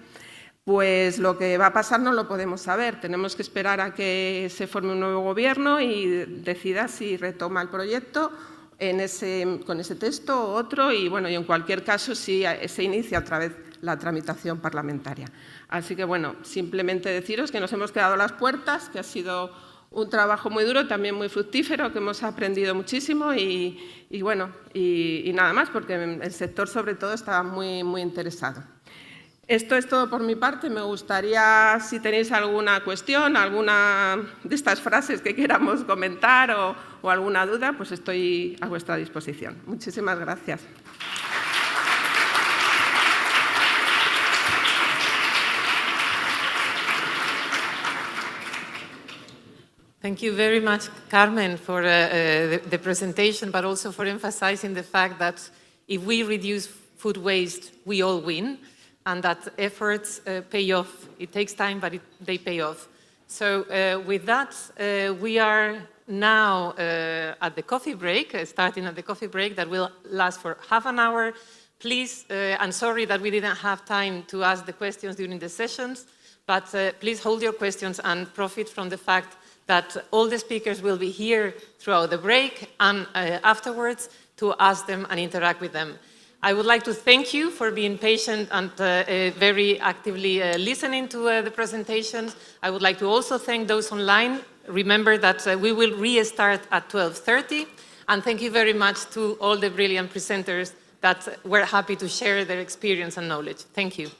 Speaker 12: Pues lo que va a pasar no lo podemos saber, tenemos que esperar a que se forme un nuevo gobierno y decida si retoma el proyecto con ese texto o otro, y bueno, y en cualquier caso si se inicia otra vez la tramitación parlamentaria. Así que bueno, simplemente deciros que nos hemos quedado a las puertas, que ha sido un trabajo muy duro, también muy fructífero, que hemos aprendido muchísimo y bueno, y nada más, porque el sector sobre todo estaba muy, muy interesado. Esto es todo por mi parte. Me gustaría, si tenéis alguna cuestión, alguna de estas frases que queramos comentar o alguna duda, pues estoy a vuestra disposición. Muchísimas gracias.
Speaker 2: Thank you very much, Carmen, for the presentation, but also for emphasizing the fact that if we reduce food waste, we all win. And that efforts pay off. It takes time, but they pay off. So with that, we are now at the coffee break, starting at the coffee break that will last for half an hour. Please, I'm sorry that we didn't have time to ask the questions during the sessions, but please hold your questions and profit from the fact that all the speakers will be here throughout the break and afterwards to ask them and interact with them. I would like to thank you for being patient and very actively listening to the presentations. I would like to also thank those online. Remember that we will restart at 12:30. And thank you very much to all the brilliant presenters that were happy to share their experience and knowledge. Thank you.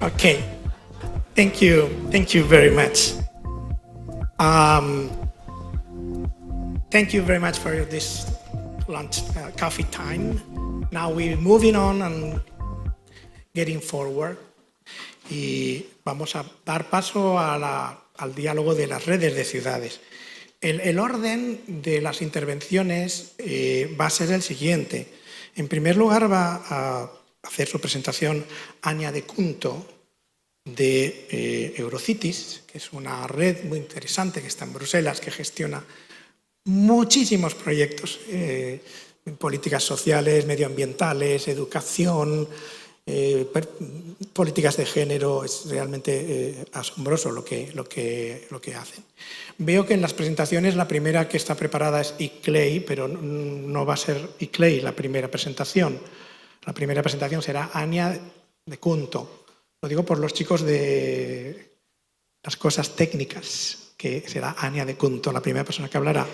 Speaker 1: Okay, thank you very much. Thank you very much for this lunch coffee time. Now we're moving on and getting forward. Y vamos a dar paso al diálogo de las redes de ciudades. El orden de las intervenciones va a ser el siguiente. En primer lugar va a hacer su presentación Anya de Cunto de Eurocities, que es una red muy interesante que está en Bruselas, que gestiona muchísimos proyectos, políticas sociales, medioambientales, educación, políticas de género. Es realmente asombroso lo que hacen. Veo que en las presentaciones la primera que está preparada es ICLEI, pero no va a ser ICLEI la primera presentación. La primera presentación será Anya de Cunto. Lo digo por los chicos de las cosas técnicas, que será Anya de Cunto, la primera persona que hablará.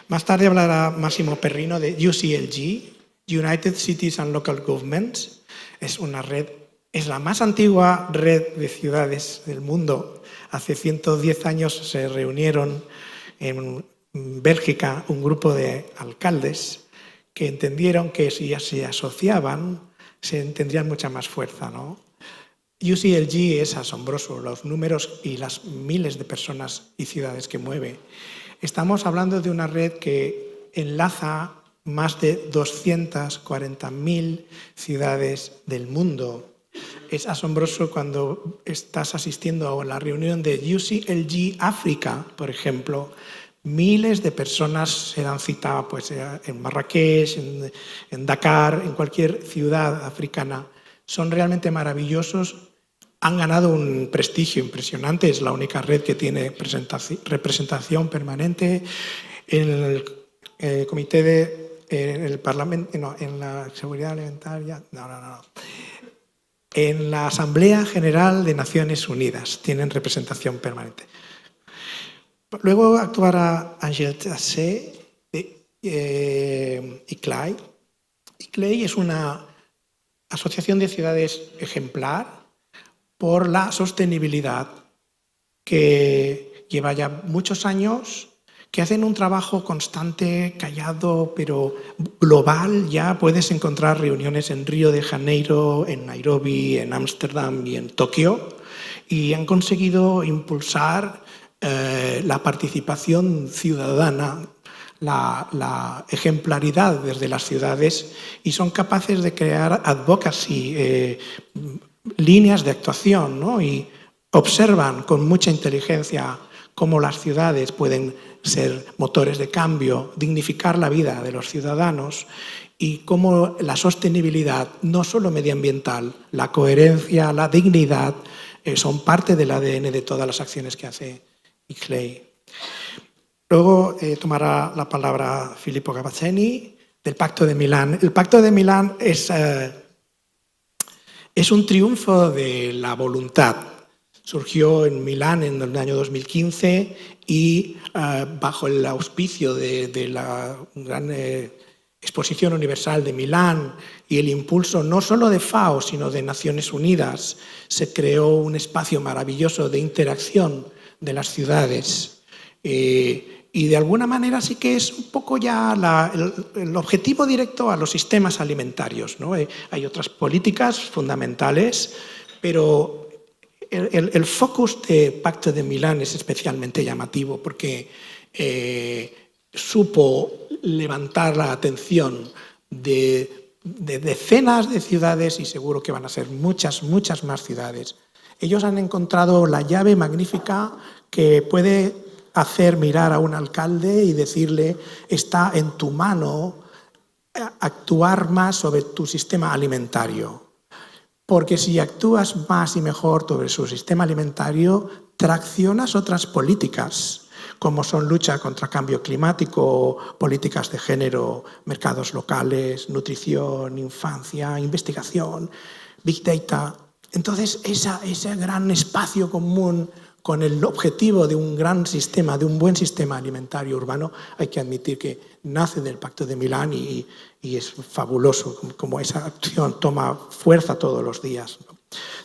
Speaker 1: Más tarde hablará Massimo Perrino de UCLG, United Cities and Local Governments. Es una red, es la más antigua red de ciudades del mundo. Hace 110 años se reunieron en Bélgica un grupo de alcaldes que entendieron que si se asociaban tendrían mucha más fuerza, ¿no? UCLG es asombroso, los números y las miles de personas y ciudades que mueve. Estamos hablando de una red que enlaza más de 240.000 ciudades del mundo. Es asombroso cuando estás asistiendo a la reunión de UCLG África, por ejemplo. Miles de personas se dan cita pues, en Marrakech, en Dakar, en cualquier ciudad africana. Son realmente maravillosos. Han ganado un prestigio impresionante. Es la única red que tiene representación permanente en el comité en el Parlamento, no, en la seguridad alimentaria, no. En la Asamblea General de Naciones Unidas tienen representación permanente. Luego actuará Angel Tassé de ICLEI. ICLEI es una asociación de ciudades ejemplar por la sostenibilidad, que lleva ya muchos años, que hacen un trabajo constante, callado, pero global. Ya puedes encontrar reuniones en Río de Janeiro, en Nairobi, en Ámsterdam y en Tokio, y han conseguido impulsar la participación ciudadana, la ejemplaridad desde las ciudades, y son capaces de crear advocacy, líneas de actuación, ¿no? Y observan con mucha inteligencia cómo las ciudades pueden ser motores de cambio, dignificar la vida de los ciudadanos, y cómo la sostenibilidad, no solo medioambiental, la coherencia, la dignidad, son parte del ADN de todas las acciones que hace ICLEI. Luego tomará la palabra Filippo Gavazzeni del Pacto de Milán. El Pacto de Milán es un triunfo de la voluntad. Surgió en Milán en el año 2015 y bajo el auspicio de la gran Exposición Universal de Milán y el impulso no solo de FAO, sino de Naciones Unidas, se creó un espacio maravilloso de interacción de las ciudades. Y de alguna manera sí que es un poco ya el objetivo directo a los sistemas alimentarios, ¿no? Hay otras políticas fundamentales, pero el focus de Pacto de Milán es especialmente llamativo porque supo levantar la atención de decenas de ciudades, y seguro que van a ser muchas más ciudades. Ellos han encontrado la llave magnífica que puede hacer mirar a un alcalde y decirle: está en tu mano actuar más sobre tu sistema alimentario. Porque si actúas más y mejor sobre su sistema alimentario, traccionas otras políticas, como son lucha contra cambio climático, políticas de género, mercados locales, nutrición, infancia, investigación, Big Data. Entonces, ese gran espacio común con el objetivo de un gran sistema, de un buen sistema alimentario urbano, hay que admitir que nace del Pacto de Milán y es fabuloso como esa acción toma fuerza todos los días, ¿no?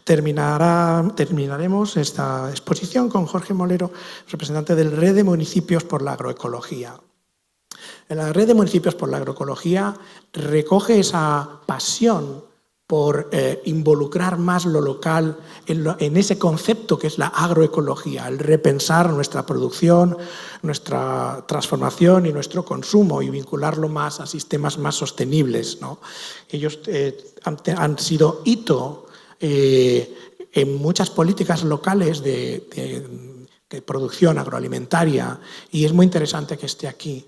Speaker 1: Terminaremos esta exposición con Jorge Molero, representante del Red de Municipios por la Agroecología. La Red de Municipios por la Agroecología recoge esa pasión por involucrar más lo local en ese concepto que es la agroecología, el repensar nuestra producción, nuestra transformación y nuestro consumo y vincularlo más a sistemas más sostenibles, ¿no? Ellos han sido hito en muchas políticas locales de producción agroalimentaria y es muy interesante que esté aquí.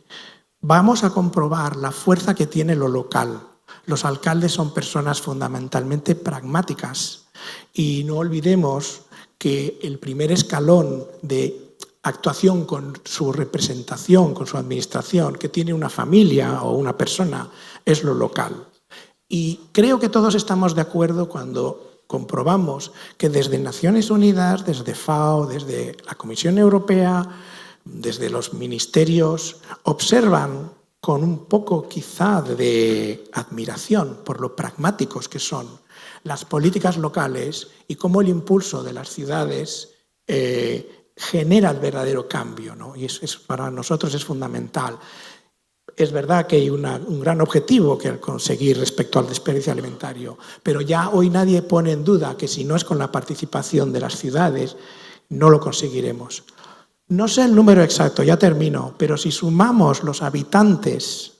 Speaker 1: Vamos a comprobar la fuerza que tiene lo local. Los alcaldes son personas fundamentalmente pragmáticas y no olvidemos que el primer escalón de actuación con su representación, con su administración, que tiene una familia o una persona, es lo local. Y creo que todos estamos de acuerdo cuando comprobamos que desde Naciones Unidas, desde FAO, desde la Comisión Europea, desde los ministerios, observan con un poco quizá de admiración por lo pragmáticos que son las políticas locales y cómo el impulso de las ciudades genera el verdadero cambio, ¿no? Y para nosotros es fundamental. Es verdad que hay un gran objetivo que conseguir respecto al desperdicio alimentario, pero ya hoy nadie pone en duda que si no es con la participación de las ciudades, no lo conseguiremos. No sé el número exacto, ya termino, pero si sumamos los habitantes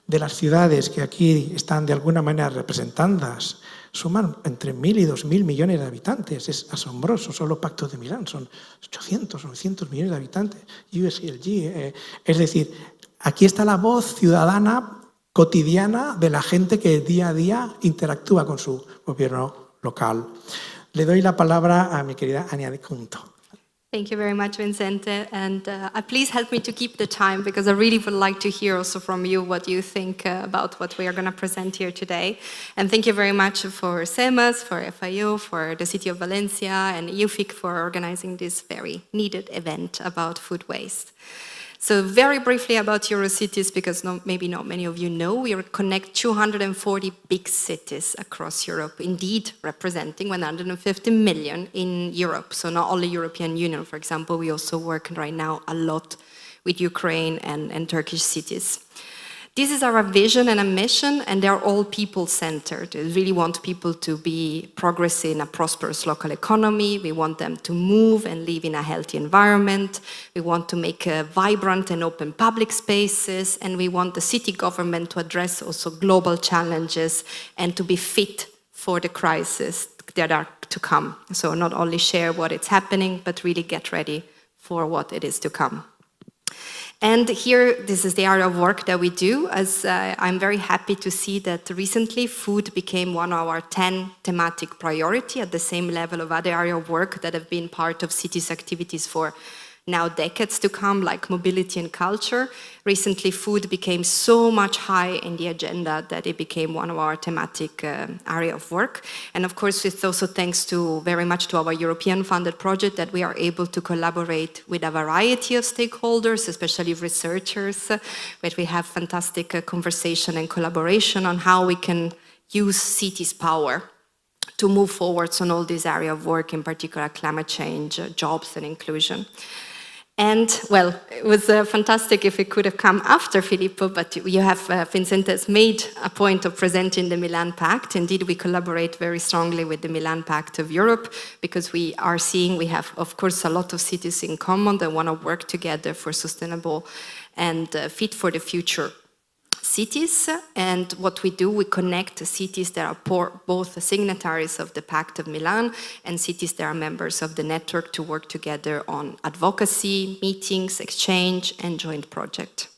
Speaker 1: de las ciudades que aquí están de alguna manera representadas, suman entre 1.000 y 2.000 millones de habitantes. Es asombroso, solo Pacto de Milán son 800 o 900 millones de habitantes. USLG, es decir, aquí está la voz ciudadana cotidiana de la gente que día a día interactúa con su gobierno local. Le doy la palabra a mi querida Ania de Cunto.
Speaker 15: Thank you very much, Vincente, and please help me to keep the time because I really would like to hear also from you what you think about what we are going to present here today. And thank you very much for CEMAS, for FIO, for the City of Valencia and EUFIC for organizing this very needed event about food waste. So very briefly about Eurocities, because maybe not many of you know, we connect 240 big cities across Europe, indeed representing 150 million in Europe. So not only European Union, for example, we also work right now a lot with Ukraine and Turkish cities. This is our vision and a mission, and they're all people-centered. We really want people to be progressing in a prosperous local economy. We want them to move and live in a healthy environment. We want to make vibrant and open public spaces, and we want the city government to address also global challenges and to be fit for the crisis that are to come. So not only share what is happening, but really get ready for what it is to come. And here, this is the area of work that we do, as I'm very happy to see that recently food became one of our 10 thematic priority at the same level of other area of work that have been part of cities' activities for now decades to come, like mobility and culture. Recently, food became so much high in the agenda that it became one of our thematic area of work. And of course, it's also thanks to very much to our European funded project that we are able to collaborate with a variety of stakeholders, especially researchers, where we have fantastic conversation and collaboration on how we can use cities' power to move forwards on all this area of work, in particular climate change, jobs and inclusion. And, well, it was fantastic if it could have come after Filippo, but you have, Vincente has made a point of presenting the Milan Pact. Indeed, we collaborate very strongly with the Milan Pact of Europe because we are seeing we have, of course, a lot of cities in common that want to work together for sustainable and fit for the future cities. And what we do, we connect cities that are both signatories of the Pact of Milan and cities that are members of the network to work together on advocacy, meetings, exchange, and joint project.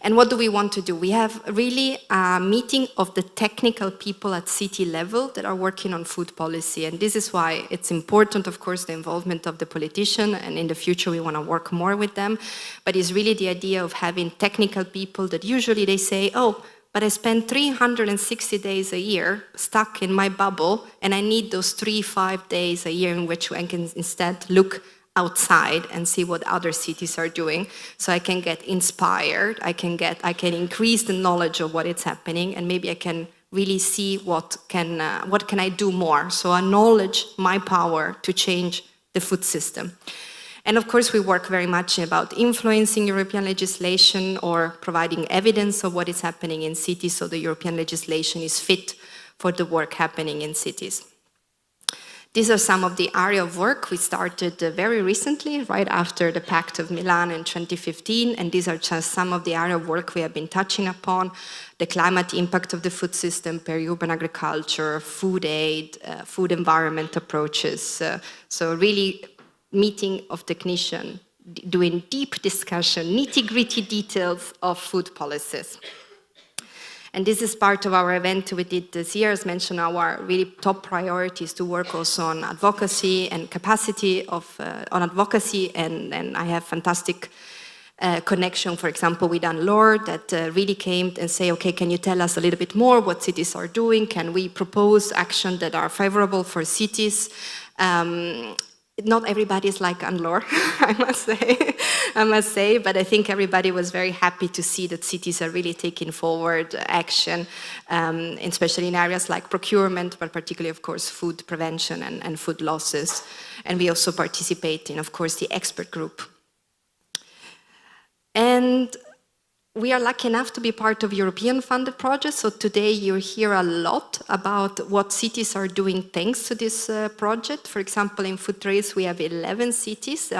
Speaker 15: And what do we want to do? We have really a meeting of the technical people at city level that are working on food policy. And this is why it's important, of course, the involvement of the politician. And in the future, we want to work more with them. But it's really the idea of having technical people that usually they say, oh, but I spend 360 days a year stuck in my bubble, and I need those 3-5 days a year in which I can instead look outside and see what other cities are doing, so I can get inspired, I can increase the knowledge of what is happening, and maybe I can really see what can I do more. So acknowledge my power to change the food system. And of course, we work very much about influencing European legislation or providing evidence of what is happening in cities so the European legislation is fit for the work happening in cities. These are some of the area of work we started very recently, right after the Pact of Milan in 2015, and these are just some of the area of work we have been touching upon: the climate impact of the food system, peri-urban agriculture, food aid, food environment approaches. So really meeting of technicians, doing deep discussion, nitty-gritty details of food policies. And this is part of our event we did this year. As mentioned, our really top priority is to work also on advocacy and capacity of on advocacy. And I have fantastic connection, for example, with Anne-Laure that really came and say, okay, can you tell us a little bit more what cities are doing? Can we propose actions that are favorable for cities? Not everybody is like Anne-Laure, I must say, but I think everybody was very happy to see that cities are really taking forward action, especially in areas like procurement, but particularly, of course, food prevention and food losses. And we also participate in, of course, the expert group. And we are lucky enough to be part of European-funded projects, so today you hear a lot about what cities are doing thanks to this project. For example, in food trails we have 11 cities.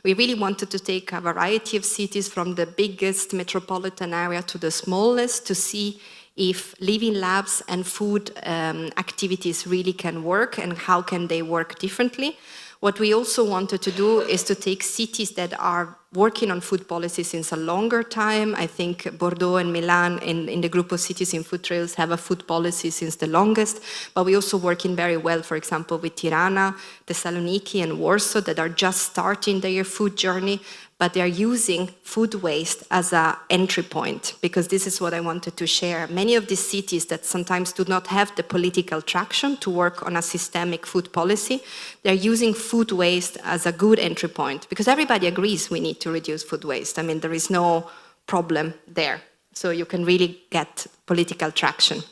Speaker 15: We really wanted to take a variety of cities from the biggest metropolitan area to the smallest to see if living labs and food activities really can work and how can they work differently. What we also wanted to do is to take cities that are working on food policy since a longer time. I think Bordeaux and Milan in the group of cities in food trails have a food policy since the longest, but we also working very well, for example, with Tirana, Thessaloniki and Warsaw that are just starting their food journey, but they are using food waste as an entry point, because this is what I wanted to share. Many of these cities that sometimes do not have the political traction to work on a systemic food policy, they're using food waste as a good entry point, because everybody agrees we need to reduce food waste. I mean, there is no problem there. So you can really get political traction.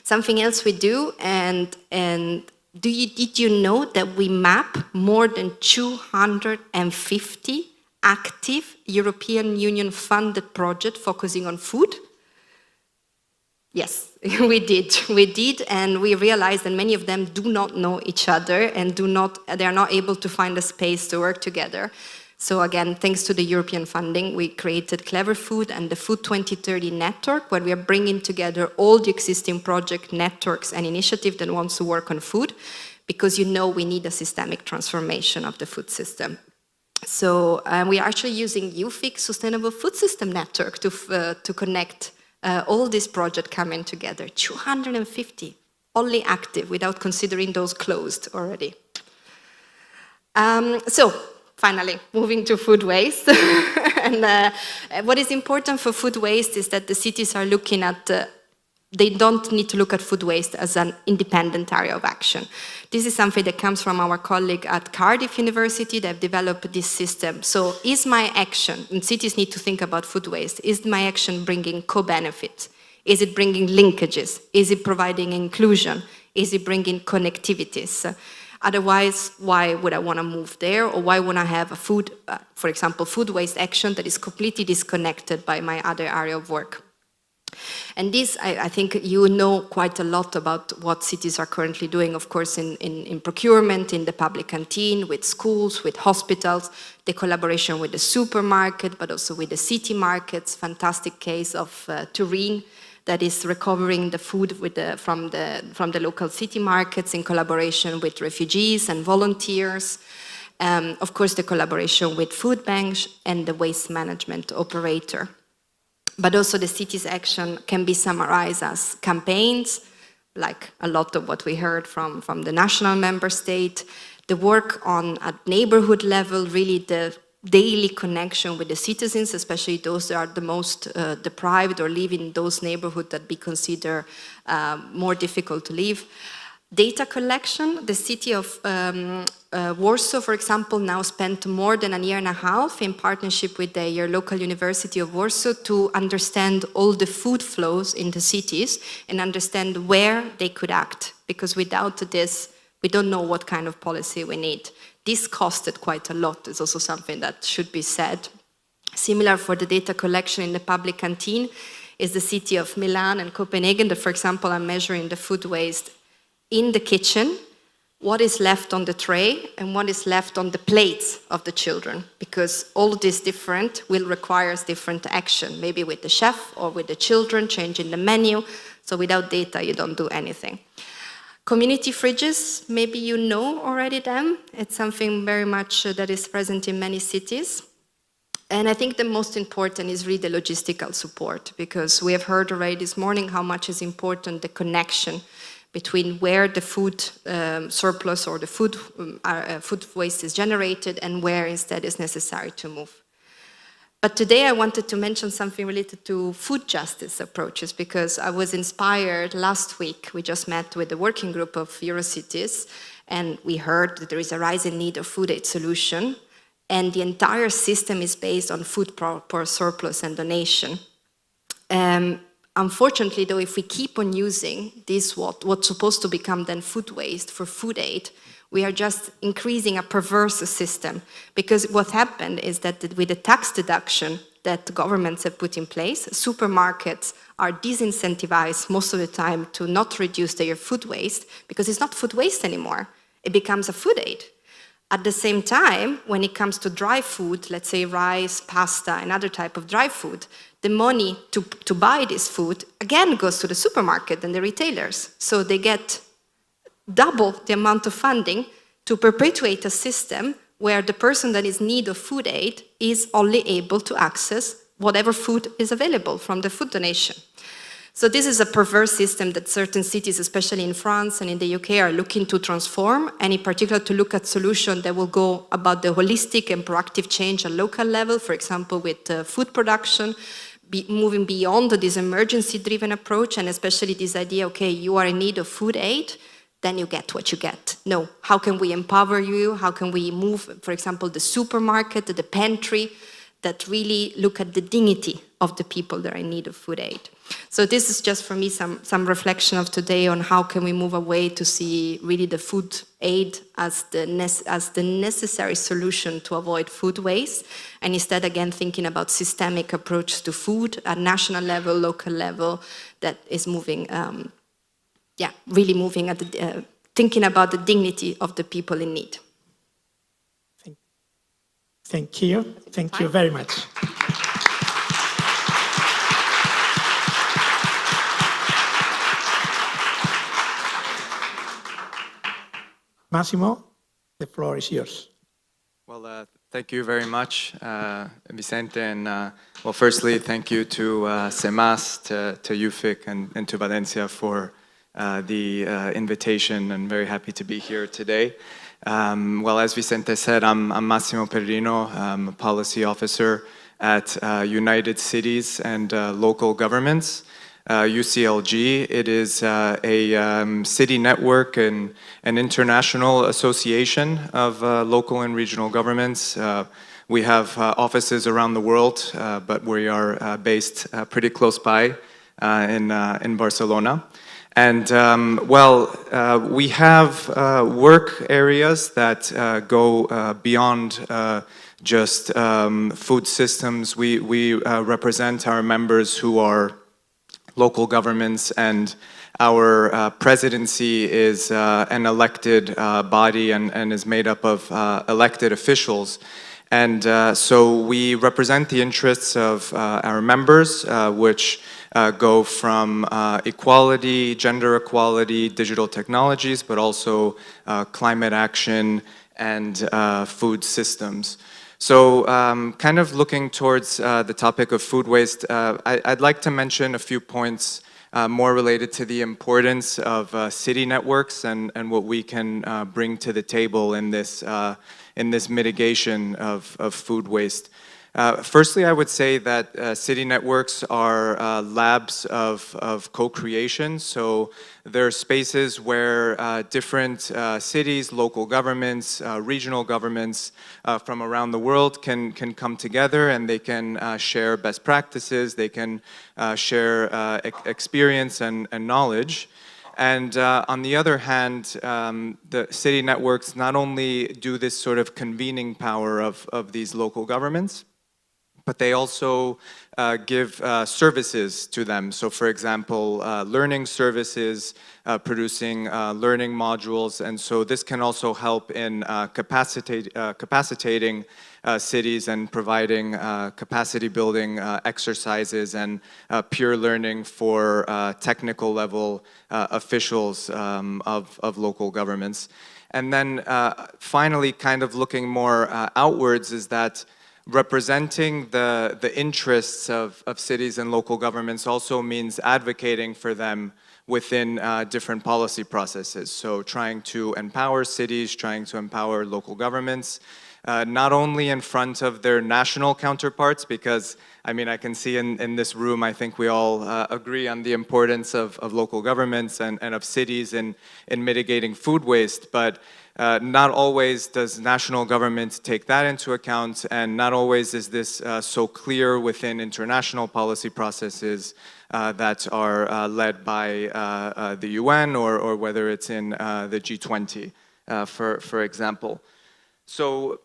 Speaker 15: Something else we do, did you know that we map more than 250 active European Union funded projects focusing on food? Yes, we did, and we realized that many of them do not know each other and they are not able to find a space to work together. So again, thanks to the European funding, we created Clever Food and the Food 2030 network, where we are bringing together all the existing project networks and initiatives that want to work on food, because we need a systemic transformation of the food system. So we are actually using EUFIC Sustainable Food System Network to connect all these projects coming together. 250, only active, without considering those closed already. So finally, moving to food waste. And what is important for food waste is that the cities are looking at they don't need to look at food waste as an independent area of action. This is something that comes from our colleague at Cardiff University. They've developed this system. So is my action, and cities need to think about food waste, is my action bringing co-benefits? Is it bringing linkages? Is it providing inclusion? Is it bringing connectivities? Otherwise, why would I want to move there? Or why would I have a food, for example, food waste action that is completely disconnected by my other area of work? And this, I think you know quite a lot about what cities are currently doing, of course, in procurement, in the public canteen, with schools, with hospitals, the collaboration with the supermarket, but also with the city markets. Fantastic case of Turin that is recovering the food from the local city markets in collaboration with refugees and volunteers. Of course, the collaboration with food banks and the waste management operator. But also the city's action can be summarized as campaigns, like a lot of what we heard from the national member state, the work on a neighborhood level, really the daily connection with the citizens, especially those that are the most deprived or live in those neighborhoods that we consider more difficult to live. Data collection, the city of Warsaw, for example, now spent more than a year and a half in partnership with their local University of Warsaw to understand all the food flows in the cities and understand where they could act. Because without this, we don't know what kind of policy we need. This costed quite a lot. It's also something that should be said. Similar for the data collection in the public canteen is the city of Milan and Copenhagen that, for example, are measuring the food waste in the kitchen, what is left on the tray and what is left on the plates of the children, because all this different will require different action, maybe with the chef or with the children, changing the menu. So without data, you don't do anything. Community fridges, maybe you know already them. It's something very much that is present in many cities. And I think the most important is really the logistical support, because we have heard already this morning how much is important the connection between where the food surplus or the food waste is generated and where instead is necessary to move. But today I wanted to mention something related to food justice approaches, because I was inspired last week. We just met with the working group of Eurocities, and we heard that there is a rising need of food aid solution, and the entire system is based on food surplus and donation. Unfortunately, though, if we keep on using this, what's supposed to become then food waste for food aid, we are just increasing a perverse system. Because what happened is that with the tax deduction that governments have put in place, supermarkets are disincentivized most of the time to not reduce their food waste, because it's not food waste anymore. It becomes a food aid. At the same time, when it comes to dry food, let's say rice, pasta, and other type of dry food, the money to buy this food, again, goes to the supermarket and the retailers. So they get double the amount of funding to perpetuate a system where the person that is in need of food aid is only able to access whatever food is available from the food donation. So this is a perverse system that certain cities, especially in France and in the UK, are looking to transform, and in particular to look at solutions that will go about the holistic and proactive change at local level, for example, with food production, moving beyond this emergency-driven approach, and especially this idea, okay, you are in need of food aid, then you get what you get. No, how can we empower you? How can we move, for example, the supermarket, the pantry, that really look at the dignity of the people that are in need of food aid? So this is just for me some reflection of today on how can we move away to see really the food aid as the necessary solution to avoid food waste, and instead again thinking about systemic approach to food at national level, local level, that is moving, really moving at the, thinking about the dignity of the people in need.
Speaker 1: Thank you. Thank you very much. Massimo, the floor is yours.
Speaker 16: Well, thank you very much, Vicente, and well, firstly, thank you to CEMAS, to EUFIC, and to Valencia for the invitation. I'm very happy to be here today. Well, as Vicente said, I'm Massimo Perrino. I'm a policy officer at United Cities and Local Governments, UCLG. It is a city network and an international association of local and regional governments. We have offices around the world, but we are based pretty close by in Barcelona. And we have work areas that go beyond just food systems. We represent our members who are local governments, and our presidency is an elected body and is made up of elected officials. And so we represent the interests of our members, which go from equality, gender equality, digital technologies, but also climate action and food systems. So kind of looking towards the topic of food waste, I'd like to mention a few points more related to the importance of city networks and what we can bring to the table in this mitigation of food waste. Firstly, I would say that city networks are labs of co-creation. So they're spaces where different cities, local governments, regional governments from around the world can come together, and they can share best practices, they can share experience and knowledge. And on the other hand, the city networks not only do this sort of convening power of these local governments, but they also give services to them. So for example, learning services, producing learning modules, and so this can also help in capacitating cities and providing capacity building exercises and peer learning for technical level officials of local governments. And then finally, kind of looking more outwards, is that representing the interests of cities and local governments also means advocating for them within different policy processes. So trying to empower cities, trying to empower local governments, not only in front of their national counterparts, because I mean, I can see in this room, I think we all agree on the importance of local governments and of cities in mitigating food waste, but not always does national government take that into account, and not always is this so clear within international policy processes that are led by the UN or whether it's in the G20, for example. So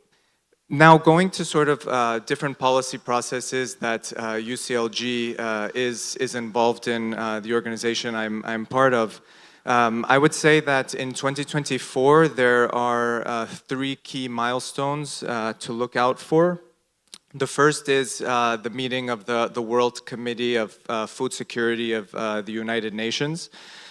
Speaker 16: now going to sort of different policy processes that UCLG is involved in, the organization I'm part of. I would say that in 2024, there are 3 key milestones to look out for. The first is the meeting of the World Committee of Food Security of the United Nations.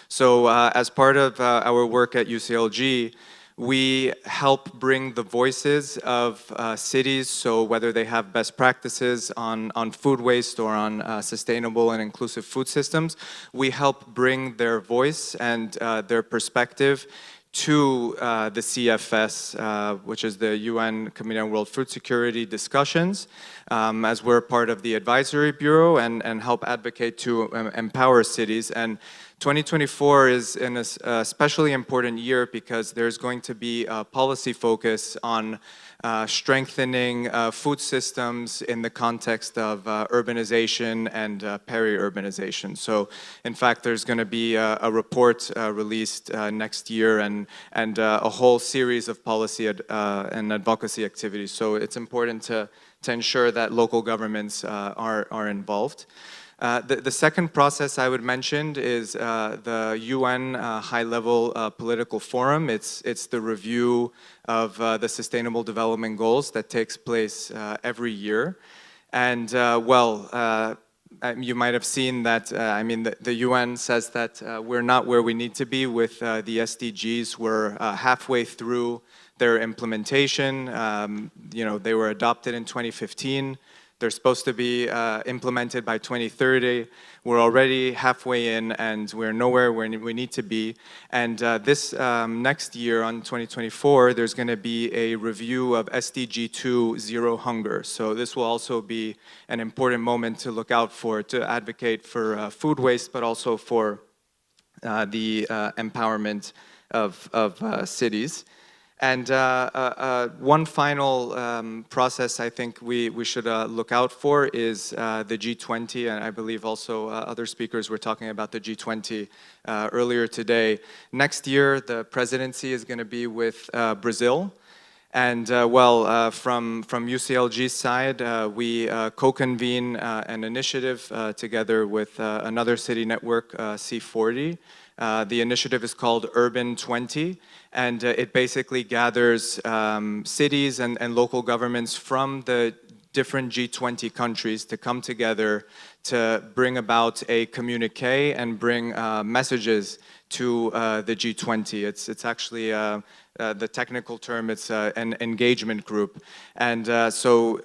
Speaker 16: So as part of our work at UCLG, we help bring the voices of cities, so whether they have best practices on food waste or on sustainable and inclusive food systems, we help bring their voice and their perspective to the CFS, which is the UN Committee on World Food Security discussions, as we're part of the advisory bureau and help advocate to empower cities. And 2024 is an especially important year because there's going to be a policy focus on strengthening food systems in the context of urbanization and peri-urbanization. So in fact, there's going to be a report released next year and a whole series of policy and advocacy activities. So it's important to ensure that local governments are involved. The second process I would mention is the UN high-level political forum. It's the review of the Sustainable Development Goals that takes place every year. And you might have seen that, I mean, the UN says that we're not where we need to be with the SDGs. We're halfway through their implementation. You know, they were adopted in 2015. They're supposed to be implemented by 2030. We're already halfway in, and we're nowhere where we need to be. And this next year, on 2024, there's going to be a review of SDG 2, Zero Hunger. So this will also be an important moment to look out for, to advocate for food waste, but also for the empowerment of cities. And one final process I think we should look out for is the G20, and I believe also other speakers were talking about the G20 earlier today. Next year, the presidency is going to be with Brazil. And from UCLG's side, we co-convene an initiative together with another city network, C40. The initiative is called Urban 20, and it basically gathers cities and local governments from the different G20 countries to come together to bring about a communique and bring messages to the G20. It's actually the technical term, it's an engagement group. And so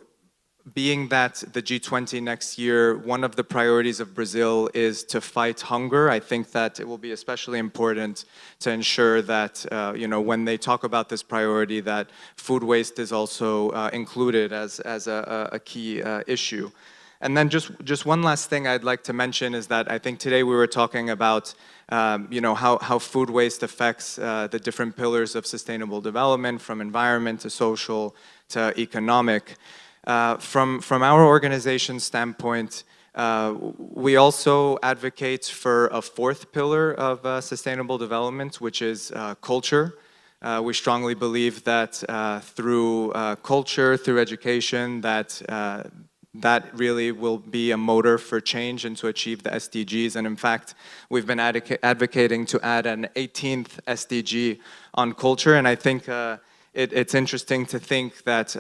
Speaker 16: being that the G20 next year, one of the priorities of Brazil is to fight hunger, I think that it will be especially important to ensure that, when they talk about this priority, that food waste is also included as a key issue. And then just one last thing I'd like to mention is that I think today we were talking about how food waste affects the different pillars of sustainable development, from environment to social to economic. From our organization's standpoint, we also advocate for a fourth pillar of sustainable development, which is culture. We strongly believe that through culture, through education, that really will be a motor for change and to achieve the SDGs. And in fact, we've been advocating to add an 18th SDG on culture. And I think it's interesting to think that,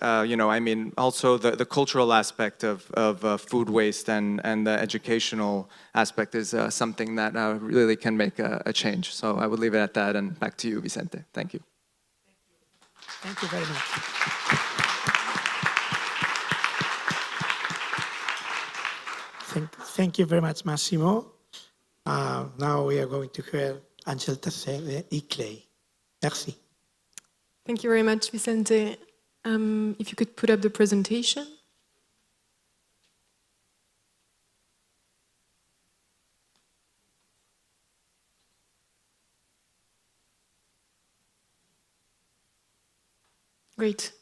Speaker 16: also the cultural aspect of food waste and the educational aspect is something that really can make a change. So I would leave it at that, and back to you, Vicente. Thank you.
Speaker 1: Thank you very much. Thank you very much, Massimo. Now we are going to hear Angel Terce de ICLEI. Merci.
Speaker 17: Thank you very much, Vicente. If you could put up the presentation. Great.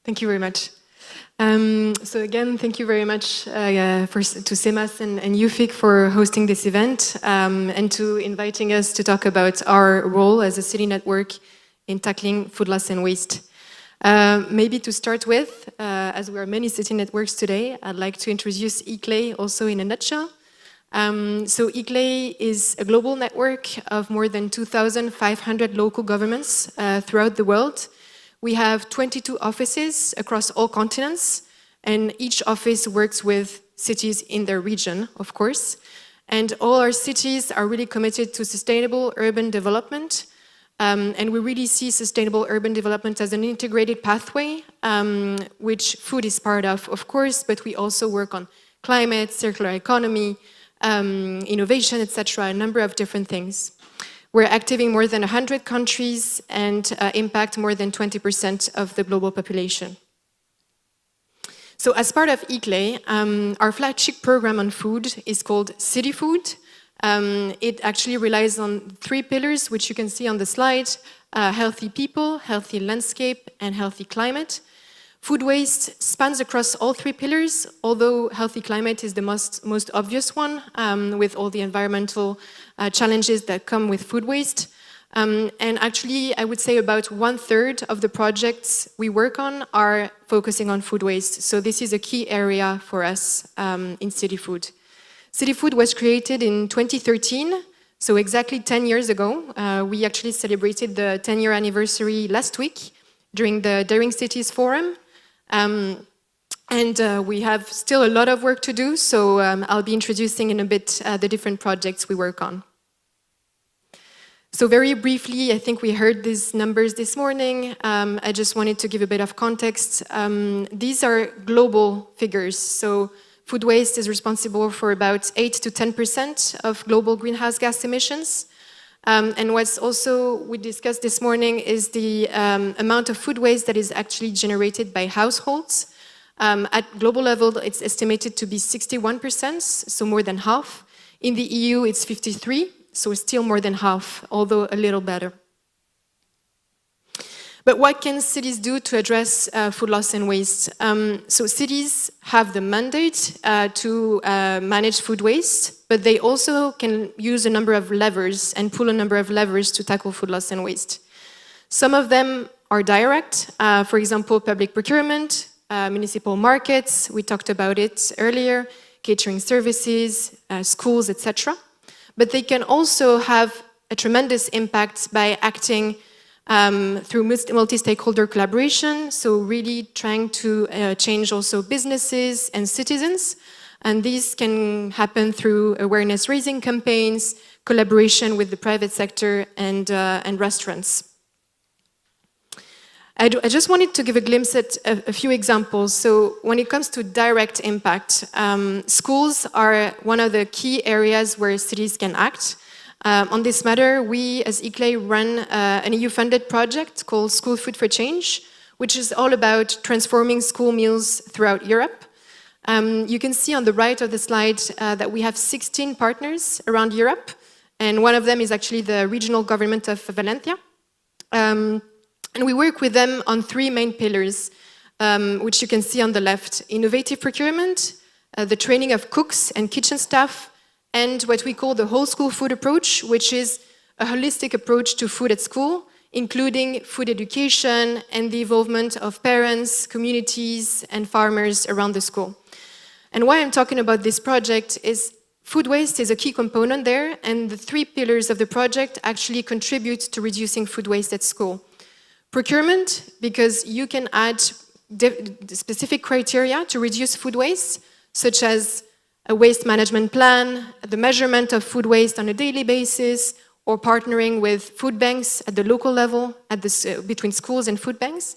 Speaker 17: Thank you very much. So again, thank you very much to CEMAS and EUFIC for hosting this event and to inviting us to talk about our role as a city network in tackling food loss and waste. Maybe to start with, as we are many city networks today, I'd like to introduce ICLEI also in a nutshell. So ICLEI is a global network of more than 2,500 local governments throughout the world. We have 22 offices across all continents, and each office works with cities in their region, of course. And all our cities are really committed to sustainable urban development. And we really see sustainable urban development as an integrated pathway, which food is part of course, but we also work on climate, circular economy, innovation, etc., a number of different things. We're active in more than 100 countries and impact more than 20% of the global population. So as part of ICLEI, our flagship program on food is called City Food. It actually relies on 3 pillars, which you can see on the slide: healthy people, healthy landscape, and healthy climate. Food waste spans across all 3 pillars, although healthy climate is the most obvious one, with all the environmental challenges that come with food waste. And actually, I would say about 1/3 of the projects we work on are focusing on food waste. So this is a key area for us in City Food. City Food was created in 2013, so exactly 10 years ago. We actually celebrated the 10-year anniversary last week during the Daring Cities Forum. We have still a lot of work to do, so I'll be introducing in a bit the different projects we work on. So very briefly, I think we heard these numbers this morning. I just wanted to give a bit of context. These are global figures. So food waste is responsible for about 8 to 10% of global greenhouse gas emissions. And what's also we discussed this morning is the amount of food waste that is actually generated by households. At global level, it's estimated to be 61%, so more than half. In the EU, it's 53%. So still more than half, although a little better. But what can cities do to address food loss and waste? So cities have the mandate to manage food waste, but they also can use a number of levers and pull a number of levers to tackle food loss and waste. Some of them are direct, for example, public procurement, municipal markets, we talked about it earlier, catering services, schools, etc. But they can also have a tremendous impact by acting through multi-stakeholder collaboration, so really trying to change also businesses and citizens. And these can happen through awareness-raising campaigns, collaboration with the private sector and restaurants. I just wanted to give a glimpse at a few examples. So when it comes to direct impact, schools are one of the key areas where cities can act. On this matter, we as ICLEI run an EU-funded project called School Food for Change, which is all about transforming school meals throughout Europe. You can see on the right of the slide that we have 16 partners around Europe, and one of them is actually the regional government of Valencia. And we work with them on three main pillars, which you can see on the left: innovative procurement, the training of cooks and kitchen staff, and what we call the whole school food approach, which is a holistic approach to food at school, including food education and the involvement of parents, communities, and farmers around the school. And why I'm talking about this project is food waste is a key component there, and the three pillars of the project actually contribute to reducing food waste at school. Procurement, because you can add specific criteria to reduce food waste, such as a waste management plan, the measurement of food waste on a daily basis, or partnering with food banks at the local level, between schools and food banks.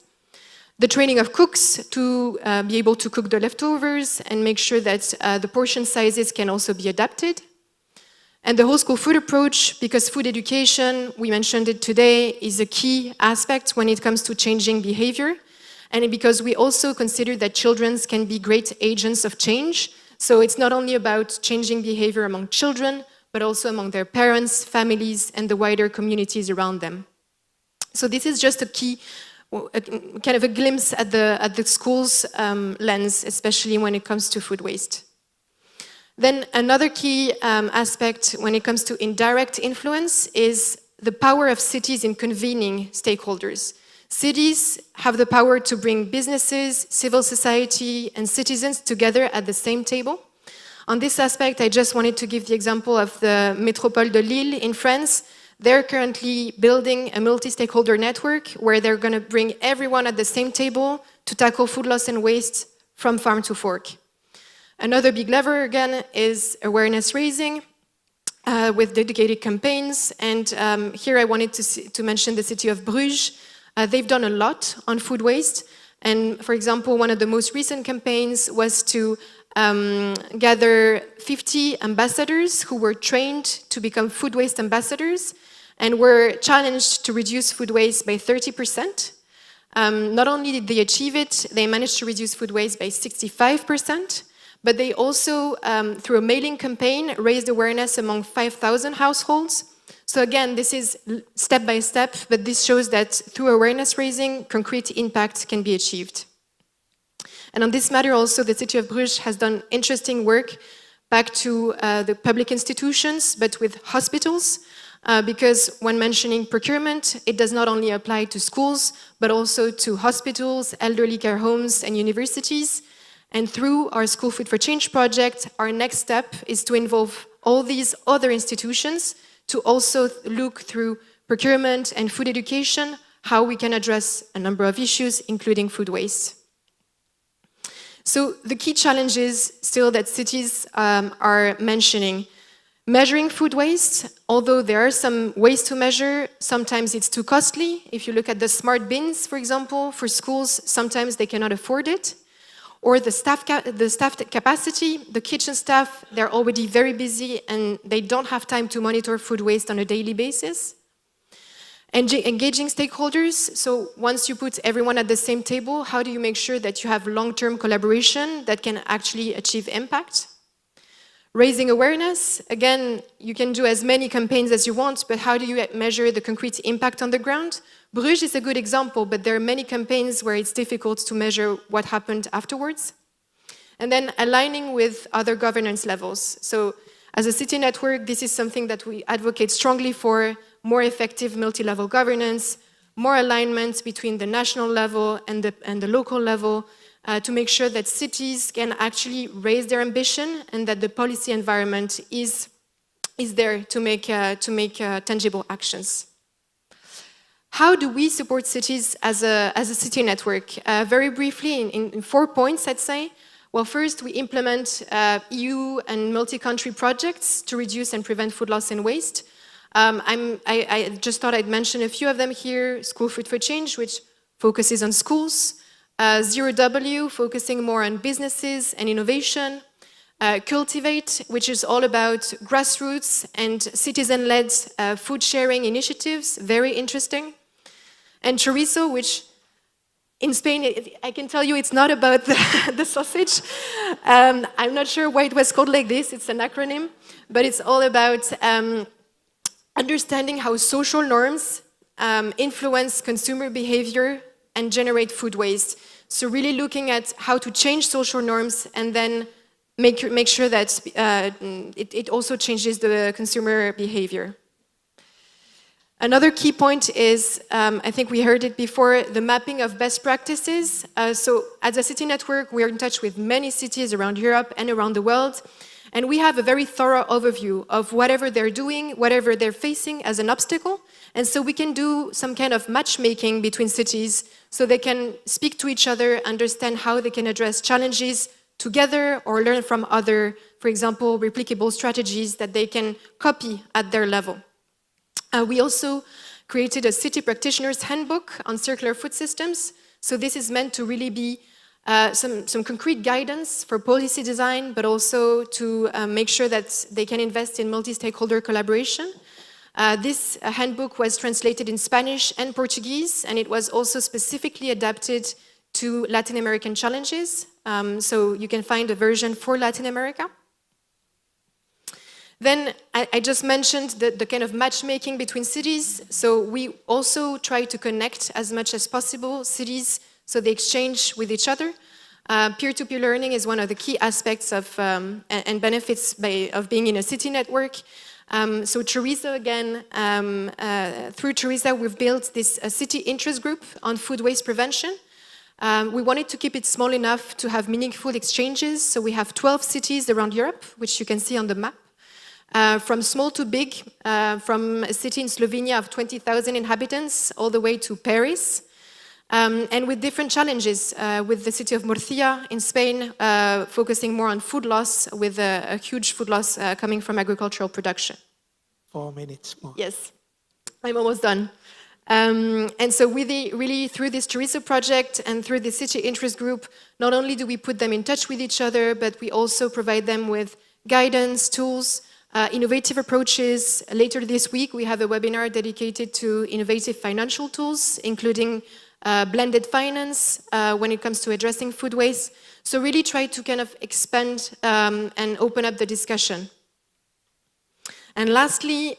Speaker 17: The training of cooks to be able to cook the leftovers and make sure that the portion sizes can also be adapted. And the whole school food approach, because food education, we mentioned it today, is a key aspect when it comes to changing behavior. And because we also consider that children can be great agents of change. So it's not only about changing behavior among children, but also among their parents, families, and the wider communities around them. So this is just a key, kind of a glimpse at the school's lens, especially when it comes to food waste. Then another key aspect when it comes to indirect influence is the power of cities in convening stakeholders. Cities have the power to bring businesses, civil society, and citizens together at the same table. On this aspect, I just wanted to give the example of the Métropole de Lille in France. They're currently building a multi-stakeholder network where they're going to bring everyone at the same table to tackle food loss and waste from farm to fork. Another big lever, again, is awareness raising with dedicated campaigns. And here I wanted to mention the city of Bruges. They've done a lot on food waste. And for example, one of the most recent campaigns was to gather 50 ambassadors who were trained to become food waste ambassadors and were challenged to reduce food waste by 30%. Not only did they achieve it, they managed to reduce food waste by 65%. But they also, through a mailing campaign, raised awareness among 5,000 households. So again, this is step by step, but this shows that through awareness raising, concrete impact can be achieved. And on this matter also, the city of Bruges has done interesting work back to the public institutions, but with hospitals, because when mentioning procurement, it does not only apply to schools, but also to hospitals, elderly care homes, and universities. And through our School Food for Change project, our next step is to involve all these other institutions to also look through procurement and food education, how we can address a number of issues, including food waste. So the key challenges still that cities are mentioning: measuring food waste, although there are some ways to measure, sometimes it's too costly. If you look at the smart bins, for example, for schools, sometimes they cannot afford it. Or the staff capacity, the kitchen staff, they're already very busy and they don't have time to monitor food waste on a daily basis. Engaging stakeholders, so once you put everyone at the same table, how do you make sure that you have long-term collaboration that can actually achieve impact? Raising awareness, again, you can do as many campaigns as you want, but how do you measure the concrete impact on the ground? Bruges is a good example, but there are many campaigns where it's difficult to measure what happened afterwards. And then aligning with other governance levels. So as a city network, this is something that we advocate strongly for: more effective multi-level governance, more alignment between the national level and the local level, to make sure that cities can actually raise their ambition and that the policy environment is there to make tangible actions. How do we support cities as a city network? Very briefly, in 4 points, I'd say. Well, first, we implement EU and multi-country projects to reduce and prevent food loss and waste. I just thought I'd mention a few of them here. School Food for Change, which focuses on schools. 0W, focusing more on businesses and innovation. Cultivate, which is all about grassroots and citizen-led food sharing initiatives, very interesting. And Chorizo, which in Spain, I can tell you it's not about the sausage. I'm not sure why it was called like this, it's an acronym, but it's all about understanding how social norms influence consumer behavior and generate food waste. So really looking at how to change social norms and then make sure that it also changes the consumer behavior. Another key point is, I think we heard it before, the mapping of best practices. So as a city network, we are in touch with many cities around Europe and around the world. And we have a very thorough overview of whatever they're doing, whatever they're facing as an obstacle. And so we can do some kind of matchmaking between cities so they can speak to each other, understand how they can address challenges together or learn from other, for example, replicable strategies that they can copy at their level. We also created a city practitioner's handbook on circular food systems. So this is meant to really be some concrete guidance for policy design, but also to make sure that they can invest in multi-stakeholder collaboration. This handbook was translated in Spanish and Portuguese, and it was also specifically adapted to Latin American challenges. So you can find a version for Latin America. Then I just mentioned the kind of matchmaking between cities. So we also try to connect as much as possible cities so they exchange with each other. Peer-to-peer learning is one of the key aspects of and benefits of being in a city network. So Chorizo, again, through Chorizo, we've built this city interest group on food waste prevention. We wanted to keep it small enough to have meaningful exchanges. So we have 12 cities around Europe, which you can see on the map. From small to big, from a city in Slovenia of 20,000 inhabitants all the way to Paris, and with different challenges, with the city of Murcia in Spain, focusing more on food loss, with a huge food loss coming from agricultural production.
Speaker 1: 4 minutes more.
Speaker 17: Yes, I'm almost done. And so really through this Chorizo project and through the city interest group, not only do we put them in touch with each other, but we also provide them with guidance, tools, innovative approaches. Later this week, we have a webinar dedicated to innovative financial tools, including blended finance when it comes to addressing food waste. So really try to kind of expand and open up the discussion. And lastly,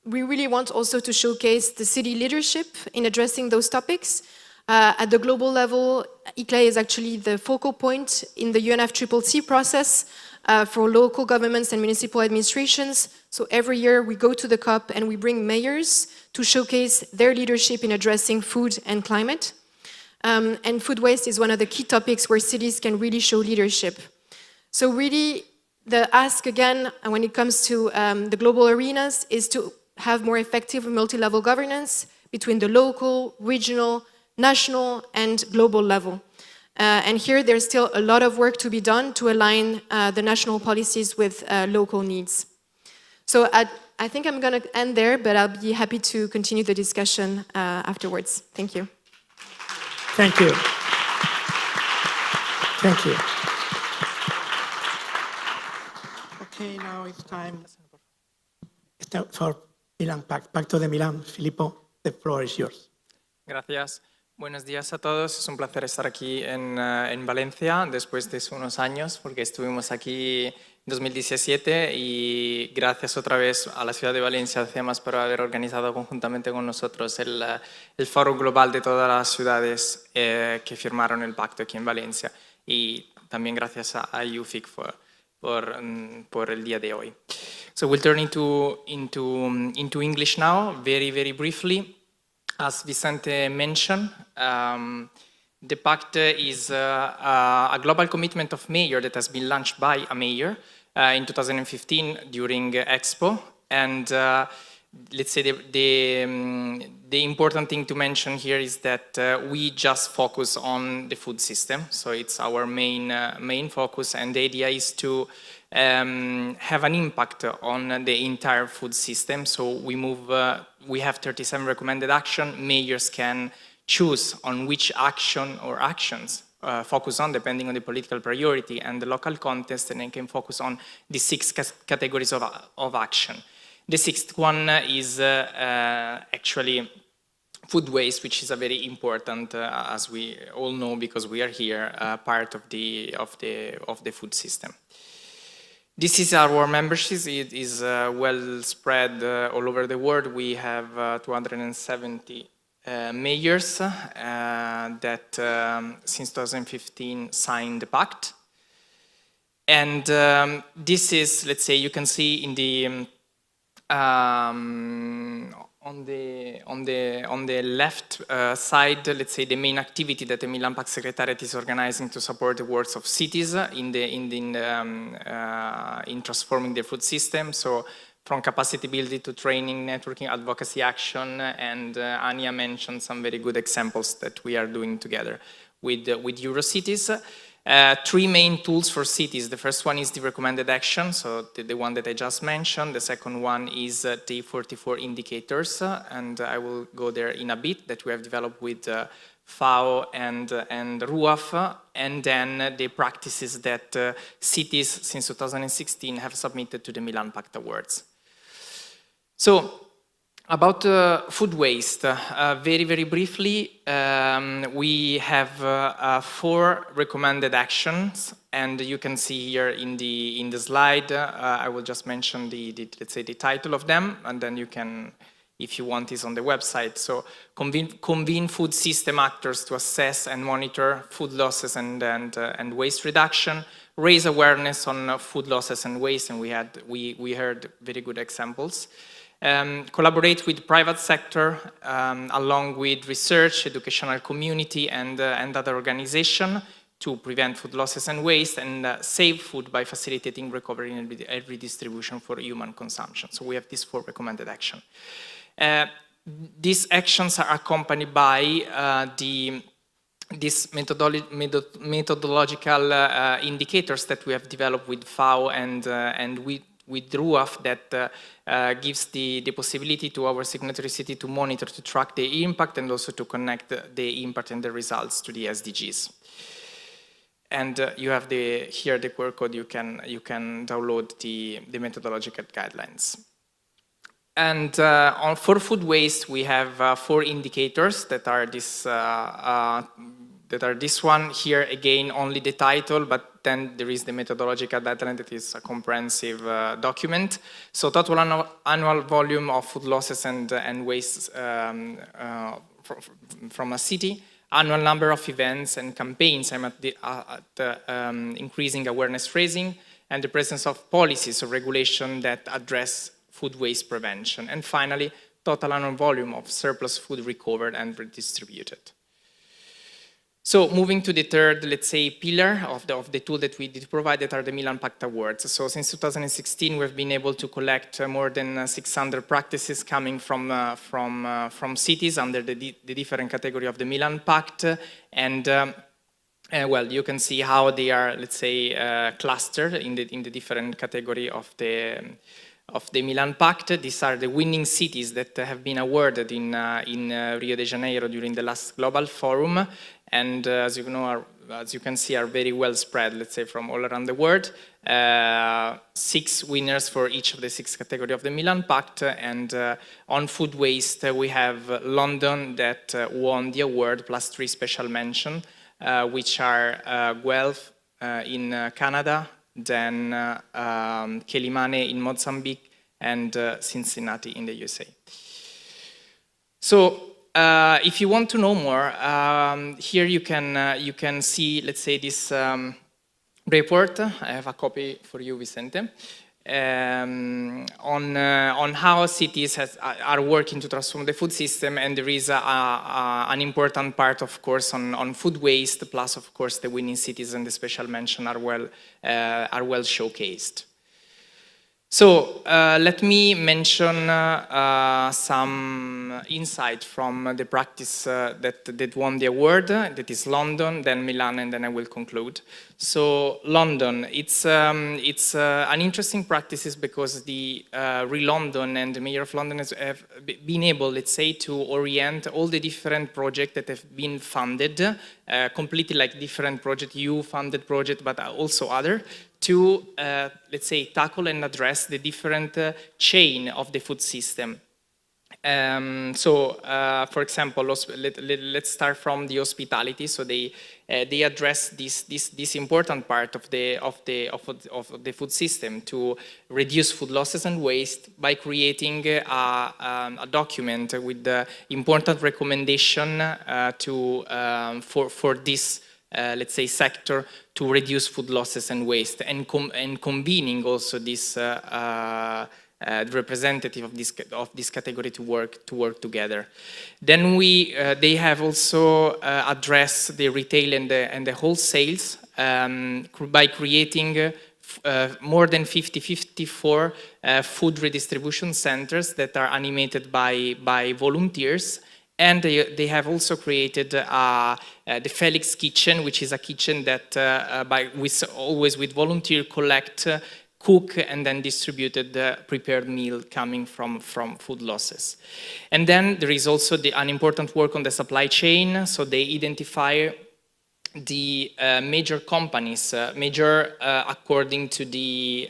Speaker 17: we really want also to showcase the city leadership in addressing those topics. At the global level, ICLE is actually the focal point in the UNFCCC process for local governments and municipal administrations. So every year we go to the COP and we bring mayors to showcase their leadership in addressing food and climate. And food waste is one of the key topics where cities can really show leadership. So really the ask again, when it comes to the global arenas, is to have more effective multi-level governance between the local, regional, national, and global level. And here there's still a lot of work to be done to align the national policies with local needs. So I think I'm going to end there, but I'll be happy to continue the discussion afterwards. Thank you.
Speaker 1: Thank you. Thank you. Okay, now it's time for Milan Pacto de Milán. Filippo, the floor is yours.
Speaker 18: Gracias. Buenos días a todos. Es un placer estar aquí en Valencia después de unos años, porque estuvimos aquí en 2017 y gracias otra vez a la ciudad de Valencia, a CEMAS, por haber organizado conjuntamente con nosotros el foro global de todas las ciudades que firmaron el pacto aquí en Valencia, y también gracias a EUFIC por el día de hoy. So we'll turn into English now, very briefly. As Vicente mentioned, the pact is a global commitment of mayor that has been launched by a mayor in 2015 during Expo. And let's say the important thing to mention here is that we just focus on the food system. So it's our main focus, and the idea is to have an impact on the entire food system. So we have 37 recommended action. Mayors can choose on which action or actions focus on depending on the political priority and the local context, and they can focus on the 6 categories of action. The 6th one is actually food waste, which is a very important, as we all know, because we are here, part of the food system. This is our membership. It is well spread all over the world. We have 270 mayors that since 2015 signed the pact. And this is, let's say, you can see in the on the left side, let's say, the main activity that the Milan Pact Secretariat is organizing to support the works of cities in transforming their food system. So from capacity building to training, networking, advocacy action, and Anya mentioned some very good examples that we are doing together with Eurocities. 3 main tools for cities. The first one is the recommended action, so the one that I just mentioned. The second one is the 44 indicators, and I will go there in a bit, that we have developed with FAO and RUAF, and then the practices that cities since 2016 have submitted to the Milan Pact Awards. So, about food waste, very, very briefly, we have 4 recommended actions, and you can see here in the slide. I will just mention let's say the title of them, and then you can, if you want, is on the website. So, convene food system actors to assess and monitor food losses and waste reduction, raise awareness on food losses and waste, and we heard very good examples. Collaborate with private sector along with research, educational community and other organizations to prevent food losses and waste, and save food by facilitating recovery and redistribution for human consumption. So we have these 4 recommended actions. These actions are accompanied by these methodological indicators that we have developed with FAO and with RUAF that gives the possibility to our signatory city to monitor, to track the impact, and also to connect the impact and the results to the SDGs. And you have here the QR code. You can download the methodological guidelines. And for food waste, we have 4 indicators that are this one here. Again, only the title, but then there is the methodological guideline that is a comprehensive document. So total annual volume of food losses and waste from a city, annual number of events and campaigns aimed at increasing awareness raising, and the presence of policies or regulation that address food waste prevention. And finally, total annual volume of surplus food recovered and redistributed. So moving to the third, let's say, pillar of the tool that we did provide, that are the Milan Pact Awards. So since 2016, we've been able to collect more than 600 practices coming from cities under the different category of the Milan Pact. And well, you can see how they are, let's say, clustered in the different category of the Milan Pact. These are the winning cities that have been awarded in Rio de Janeiro during the last Global Forum. And as you know, as you can see, are very well spread, let's say, from all around the world. 6 winners for each of the 6 categories of the Milan Pact. And on food waste, we have London that won the award, plus 3 special mentions, which are Guelph in Canada, then Quelimane in Mozambique, and Cincinnati in the USA. So, if you want to know more, here you can see, let's say, this report. I have a copy for you, Vicente, on how cities are working to transform the food system, and there is an important part, of course, on food waste. Plus, of course, the winning cities and the special mention are well showcased. So let me mention some insight from the practice that won the award, that is London, then Milan, and then I will conclude. So London, it's an interesting practice because the Re-London and the Mayor of London have been able, let's say, to orient all the different projects that have been funded, completely like different project, EU-funded project, but also other, to, let's say, tackle and address the different chain of the food system. For example, let's start from the hospitality. So they address this important part of the food system to reduce food losses and waste by creating a document with the important recommendation for this let's say sector to reduce food losses and waste, and convening also this representative of this category to work together. Then they have also addressed the retail and the wholesales by creating more than 54 food redistribution centers that are animated by volunteers. And they have also created the Felix Kitchen, which is a kitchen that always with volunteer collect, cook, and then distributed the prepared meal coming from food losses. And then there is also an important work on the supply chain. So they identify the major companies, according to the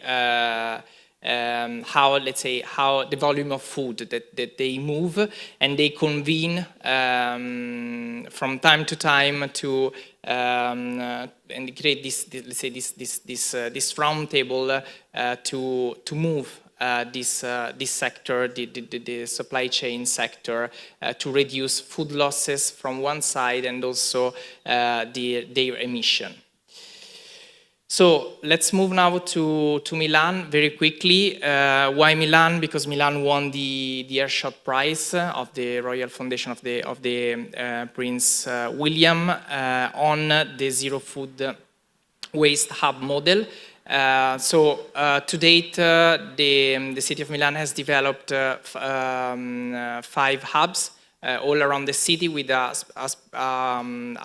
Speaker 18: how the volume of food that they move, and they convene from time to time to and create this round table to move this sector, the supply chain sector, to reduce food losses from one side and also their emission. So let's move now to Milan very quickly. Why Milan? Because Milan won the Earshot Prize of the Royal Foundation of the Prince William on the Zero Food Waste Hub model. To date, the city of Milan has developed 5 hubs all around the city, with an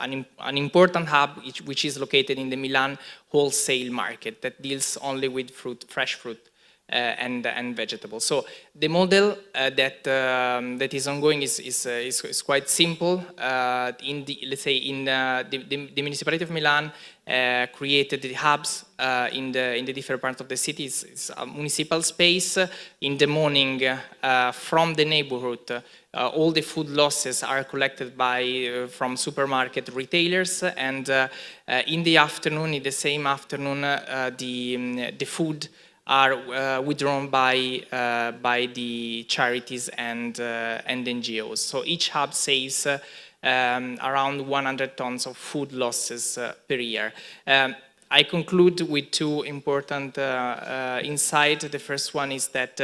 Speaker 18: important hub which is located in the Milan wholesale market that deals only with fresh fruit and vegetables. So the model that is ongoing is quite simple. The municipality of Milan created the hubs in the different parts of the city. It's a municipal space. In the morning, from the neighborhood, all the food losses are collected from supermarket retailers, and in the afternoon, in the same afternoon, the food are withdrawn by the charities and NGOs. So each hub saves around 100 tons of food losses per year. I conclude with 2 important insights. The first one is that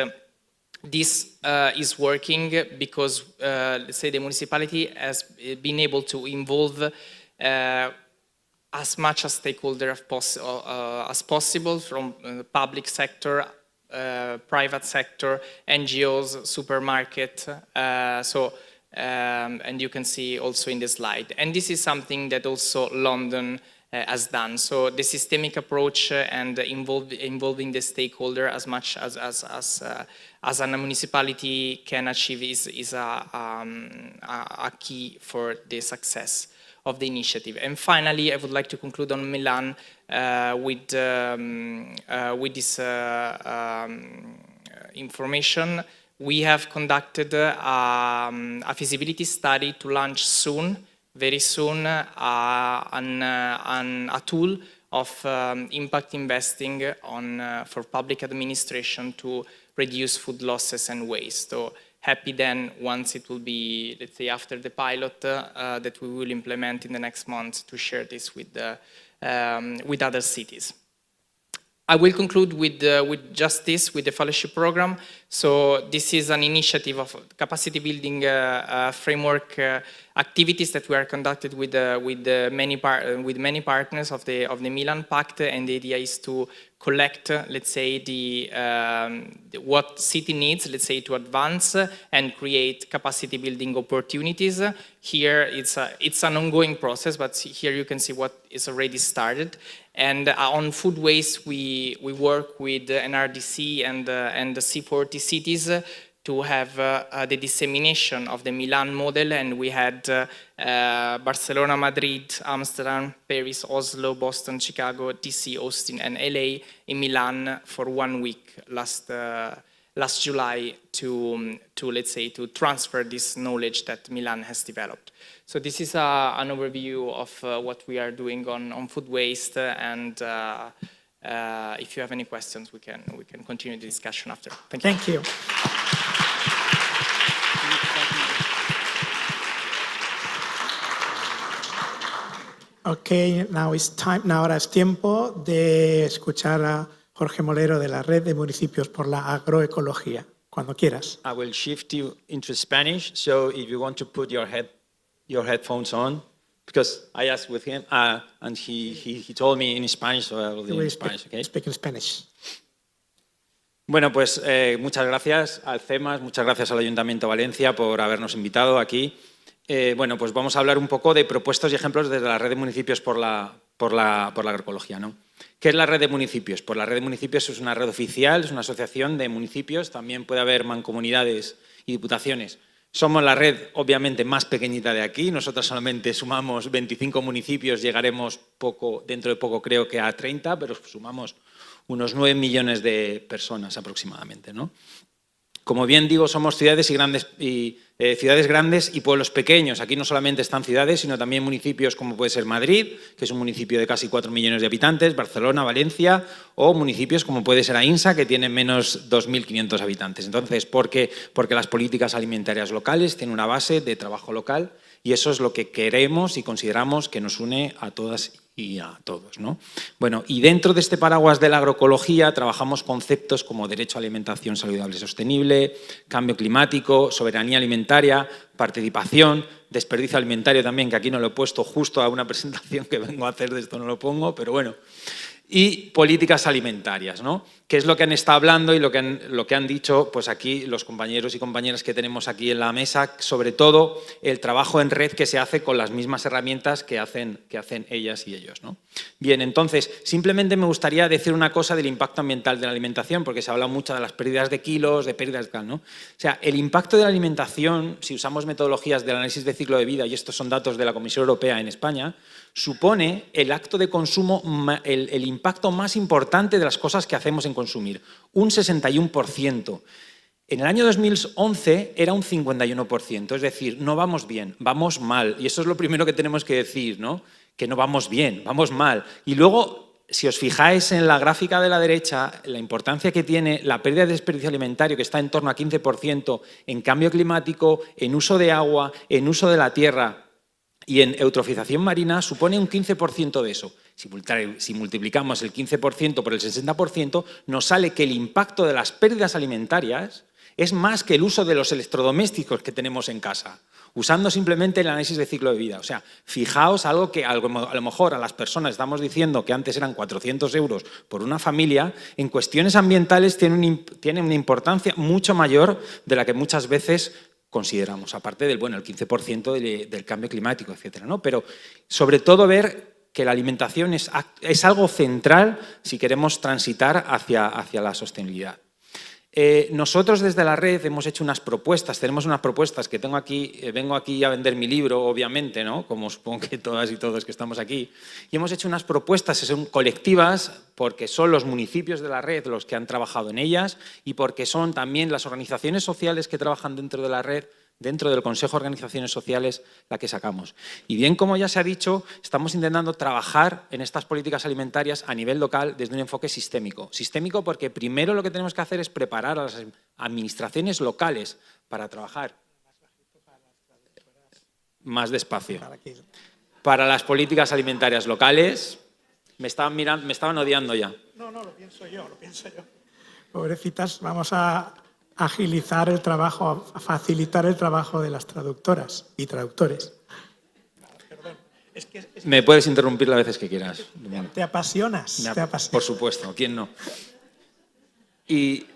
Speaker 18: this is working because, let's say, the municipality has been able to involve as much as stakeholder as possible, from public sector, private sector, NGOs, supermarket. And you can see also in the slide. And this is something that also London has done. So the systemic approach and involving the stakeholder as much as a municipality can achieve is a key for the success of the initiative. And finally, I would like to conclude on Milan with this information. We have conducted a feasibility study to launch soon, very soon, a tool of impact investing for public administration to reduce food losses and waste. So happy then, once it will be, let's say, after the pilot, that we will implement in the next month, to share this with other cities. I will conclude with just this, with the fellowship program. So this is an initiative of capacity building framework activities that we are conducted with many partners of the Milan Pact, and the idea is to collect, let's say, what city needs, let's say, to advance and create capacity building opportunities. Here it's an ongoing process, but here you can see what is already started. And on food waste, we work with NRDC and the C40 cities to have the dissemination of the Milan model, and we had Barcelona, Madrid, Amsterdam, Paris, Oslo, Boston, Chicago, DC, Austin, and LA in Milan for 1 week last July to let's say to transfer this knowledge that Milan has developed. So this is an overview of what we are doing on food waste, and if you have any questions, we can continue the discussion after. Thank you.
Speaker 5: Thank you. Okay, now it's time. Ahora es tiempo de escuchar a Jorge Molero de la Red de Municipios por la Agroecología. Cuando quieras.
Speaker 19: I will shift you into Spanish, so if you want to put your headphones on, because I asked with him, and he told me in Spanish, so I will do in Spanish, okay?
Speaker 5: Speak in Spanish.
Speaker 19: Bueno, pues muchas gracias al CEMAS, muchas gracias al Ayuntamiento de Valencia por habernos invitado aquí. Bueno, pues vamos a hablar un poco de propuestos y ejemplos desde la Red de Municipios por la Agroecología, ¿no? ¿Qué es la Red de Municipios? Pues la Red de Municipios es una red oficial, es una asociación de municipios, también puede haber mancomunidades y diputaciones. Somos la red, obviamente, más pequeñita de aquí. Nosotros solamente sumamos 25 municipios, llegaremos dentro de poco creo que a 30, pero sumamos unos 9 millones de personas aproximadamente, ¿no? Como bien digo, somos ciudades grandes y pueblos pequeños. Aquí no solamente están ciudades, sino también municipios como puede ser Madrid, que es un municipio de casi 4 millones de habitantes, Barcelona, Valencia, o municipios como puede ser Ainsa, que tienen menos 2.500 habitantes. Entonces, ¿por qué? Porque las políticas alimentarias locales tienen una base de trabajo local, y eso es lo que queremos y consideramos que nos une a todas y a todos, ¿no? Bueno, y dentro de este paraguas de la agroecología trabajamos conceptos como derecho a alimentación saludable y sostenible, cambio climático, soberanía alimentaria, participación, desperdicio alimentario también, que aquí no lo he puesto justo a una presentación que vengo a hacer, de esto no lo pongo, pero bueno. Y políticas alimentarias, ¿no? Que es lo que han estado hablando y lo que han dicho pues aquí los compañeros y compañeras que tenemos aquí en la mesa, sobre todo el trabajo en red que se hace con las mismas herramientas que hacen ellas y ellos, ¿no? Bien, entonces, simplemente me gustaría decir una cosa del impacto ambiental de la alimentación, porque se habla mucho de las pérdidas de kilos, de pérdidas de tal, ¿no? O sea, el impacto de la alimentación, si usamos metodologías del análisis de ciclo de vida, y estos son datos de la Comisión Europea en España, supone el acto de consumo, el impacto más importante de las cosas que hacemos en consumir, un 61%. En el año 2011 era un 51%, es decir, no vamos bien, vamos mal. Y eso es lo primero que tenemos que decir, ¿no? Que no vamos bien, vamos mal. Y luego, si os fijáis en la gráfica de la derecha, la importancia que tiene la pérdida de desperdicio alimentario, que está en torno a 15%, en cambio climático, en uso de agua, en uso de la tierra, y en eutrofización marina supone un 15% de eso. Si multiplicamos el 15% por el 60%, nos sale que el impacto de las pérdidas alimentarias es más que el uso de los electrodomésticos que tenemos en casa, usando simplemente el análisis de ciclo de vida. O sea, fijaos algo que a lo mejor a las personas estamos diciendo que antes eran 400 euros por una familia, en cuestiones ambientales tiene una importancia mucho mayor de la que muchas veces consideramos, aparte del, bueno, el 15% del cambio climático, etcétera, ¿no? Pero sobre todo ver que la alimentación es algo central si queremos transitar hacia la sostenibilidad. Nosotros desde la red hemos hecho unas propuestas, tenemos unas propuestas que tengo aquí, vengo aquí a vender mi libro, obviamente, ¿no? Como supongo que todas y todos que estamos aquí, y hemos hecho unas propuestas que son colectivas porque son los municipios de la red los que han trabajado en ellas y porque son también las organizaciones sociales que trabajan dentro de la red, dentro del Consejo de Organizaciones Sociales, la que sacamos. Y bien, como ya se ha dicho, estamos intentando trabajar en estas políticas alimentarias a nivel local desde un enfoque sistémico. Sistémico porque primero lo que tenemos que hacer es preparar a las administraciones locales para trabajar más despacio. Para las políticas alimentarias locales Me estaban odiando ya.
Speaker 1: No, lo pienso yo. Pobrecitas, vamos a agilizar el trabajo, a facilitar el trabajo de las traductoras y traductores. Perdón.
Speaker 19: Me puedes interrumpir las veces que quieras.
Speaker 1: Te apasionas.
Speaker 19: Por supuesto, ¿quién no? Y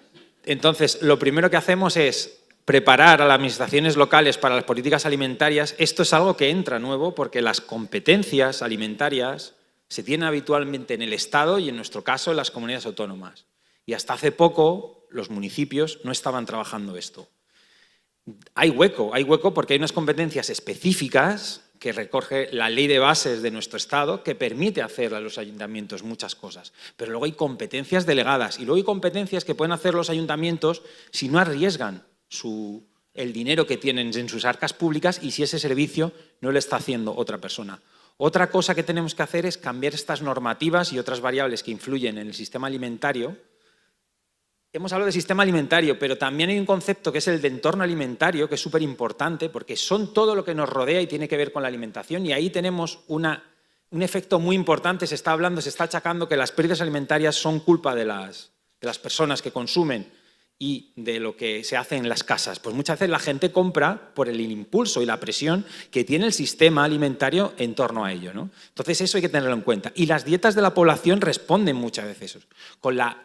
Speaker 19: entonces, lo primero que hacemos es preparar a las administraciones locales para las políticas alimentarias. Esto es algo que entra nuevo porque las competencias alimentarias se tienen habitualmente en el Estado y, en nuestro caso, en las comunidades autónomas. Y hasta hace poco los municipios no estaban trabajando esto. Hay hueco porque hay unas competencias específicas que recoge la ley de bases de nuestro Estado que permite hacer a los ayuntamientos muchas cosas. Pero luego hay competencias delegadas y luego hay competencias que pueden hacer los ayuntamientos si no arriesgan el dinero que tienen en sus arcas públicas y si ese servicio no lo está haciendo otra persona. Otra cosa que tenemos que hacer es cambiar estas normativas y otras variables que influyen en el sistema alimentario. Hemos hablado de sistema alimentario, pero también hay un concepto que es el de entorno alimentario, que es súper importante porque son todo lo que nos rodea y tiene que ver con la alimentación, y ahí tenemos un efecto muy importante. Se está achacando que las pérdidas alimentarias son culpa de las personas que consumen y de lo que se hace en las casas. Pues muchas veces la gente compra por el impulso y la presión que tiene el sistema alimentario en torno a ello, ¿no? Entonces eso hay que tenerlo en cuenta. Y las dietas de la población responden muchas veces con la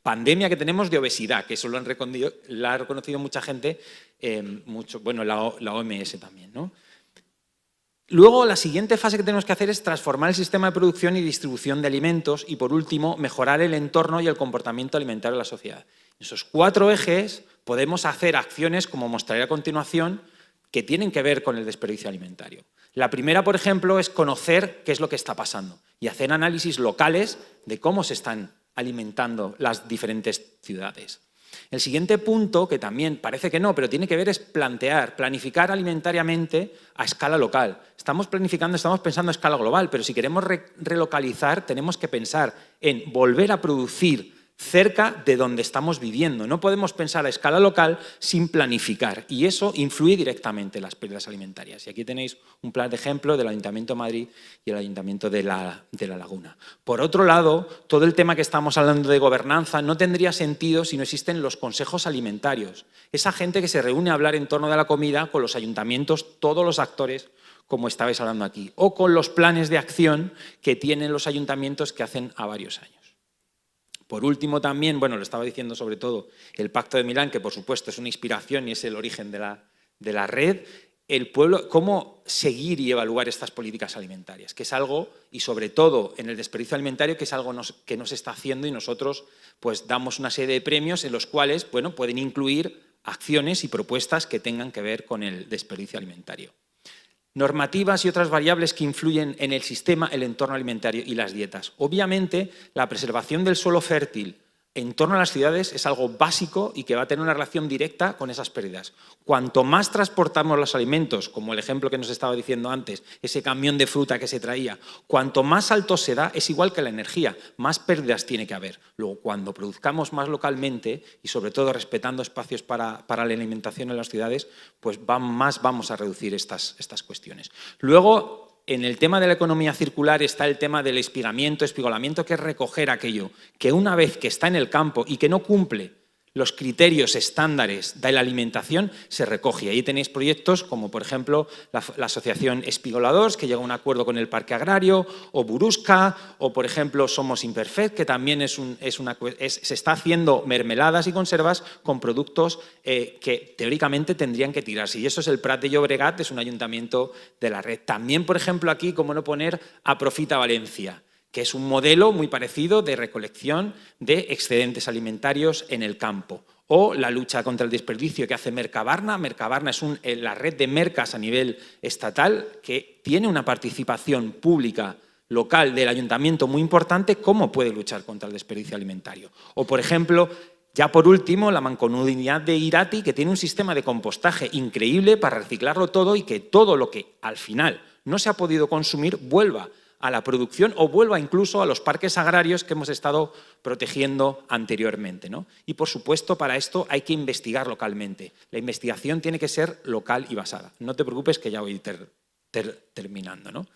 Speaker 19: pandemia que tenemos de obesidad, que eso lo ha reconocido mucha gente, la OMS también, ¿no? Luego, la siguiente fase que tenemos que hacer es transformar el sistema de producción y distribución de alimentos y, por último, mejorar el entorno y el comportamiento alimentario de la sociedad. En esos 4 ejes podemos hacer acciones, como mostraré a continuación, que tienen que ver con el desperdicio alimentario. La primera, por ejemplo, es conocer qué es lo que está pasando y hacer análisis locales de cómo se están alimentando las diferentes ciudades. El siguiente punto, que también parece que no, pero tiene que ver, es planificar alimentariamente a escala local. Estamos pensando a escala global, pero si queremos relocalizar, tenemos que pensar en volver a producir cerca de donde estamos viviendo. No podemos pensar a escala local sin planificar, y eso influye directamente en las pérdidas alimentarias. Y aquí tenéis un plan de ejemplo del Ayuntamiento de Madrid y el Ayuntamiento de La Laguna. Por otro lado, todo el tema que estamos hablando de gobernanza no tendría sentido si no existen los consejos alimentarios. Esa gente que se reúne a hablar en torno de la comida con los ayuntamientos, todos los actores, como estabais hablando aquí, o con los planes de acción que tienen los ayuntamientos que hacen a varios años. Por último también, lo estaba diciendo sobre todo el Pacto de Milán, que por supuesto es una inspiración y es el origen de la red, el pueblo, cómo seguir y evaluar estas políticas alimentarias, que es algo, y sobre todo en el desperdicio alimentario, que es algo que no se está haciendo, y nosotros pues damos una serie de premios en los cuales pueden incluir acciones y propuestas que tengan que ver con el desperdicio alimentario. Normativas y otras variables que influyen en el sistema, el entorno alimentario y las dietas. Obviamente, la preservación del suelo fértil en torno a las ciudades es algo básico y que va a tener una relación directa con esas pérdidas. Cuanto más transportamos los alimentos, como el ejemplo que nos estaba diciendo antes, ese camión de fruta que se traía, cuanto más alto se da, es igual que la energía, más pérdidas tiene que haber. Luego, cuando produzcamos más localmente y sobre todo respetando espacios para la alimentación en las ciudades, pues más vamos a reducir estas cuestiones. Luego, en el tema de la economía circular está el tema del espigolamiento, que es recoger aquello que una vez que está en el campo y que no cumple los criterios estándares de la alimentación, se recoge. Ahí tenéis proyectos como, por ejemplo, la Asociación Espigoladores, que llega a un acuerdo con el Parque Agrario, o Burusca, o, por ejemplo, Somos Imperfect, que también se está haciendo mermeladas y conservas con productos que teóricamente tendrían que tirarse. Y eso es el Prat de Llobregat, es un ayuntamiento de la red. También, por ejemplo, aquí, como no poner, Aprofita Valencia, que es un modelo muy parecido de recolección de excedentes alimentarios en el campo. O la lucha contra el desperdicio que hace Mercabarna. Mercabarna es la red de mercas a nivel estatal que tiene una participación pública local del ayuntamiento muy importante. ¿Cómo puede luchar contra el desperdicio alimentario? O, por ejemplo, ya por último, la Mancomunidad de Irati, que tiene un sistema de compostaje increíble para reciclarlo todo y que todo lo que al final no se ha podido consumir vuelva a la producción o vuelva incluso a los parques agrarios que hemos estado protegiendo anteriormente, ¿no? Y, por supuesto, para esto hay que investigar localmente. La investigación tiene que ser local y basada. No te preocupes que ya voy terminando, ¿no?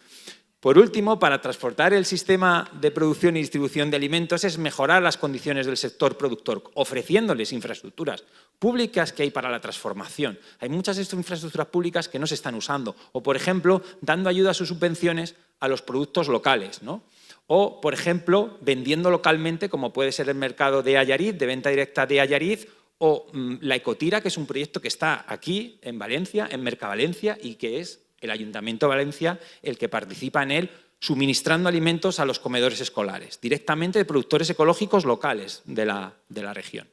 Speaker 19: Por último, para transportar el sistema de producción y distribución de alimentos es mejorar las condiciones del sector productor, ofreciéndoles infraestructuras públicas que hay para la transformación. Hay muchas infraestructuras públicas que no se están usando. O, por ejemplo, dando ayudas o subvenciones a los productos locales, ¿no? O, por ejemplo, vendiendo localmente, como puede ser el mercado de Allariz, de venta directa de Allariz, o la Ecotira, que es un proyecto que está aquí, en Valencia, en Mercavalencia, y que es el Ayuntamiento de Valencia el que participa en él, suministrando alimentos a los comedores escolares, directamente de productores ecológicos locales de la región.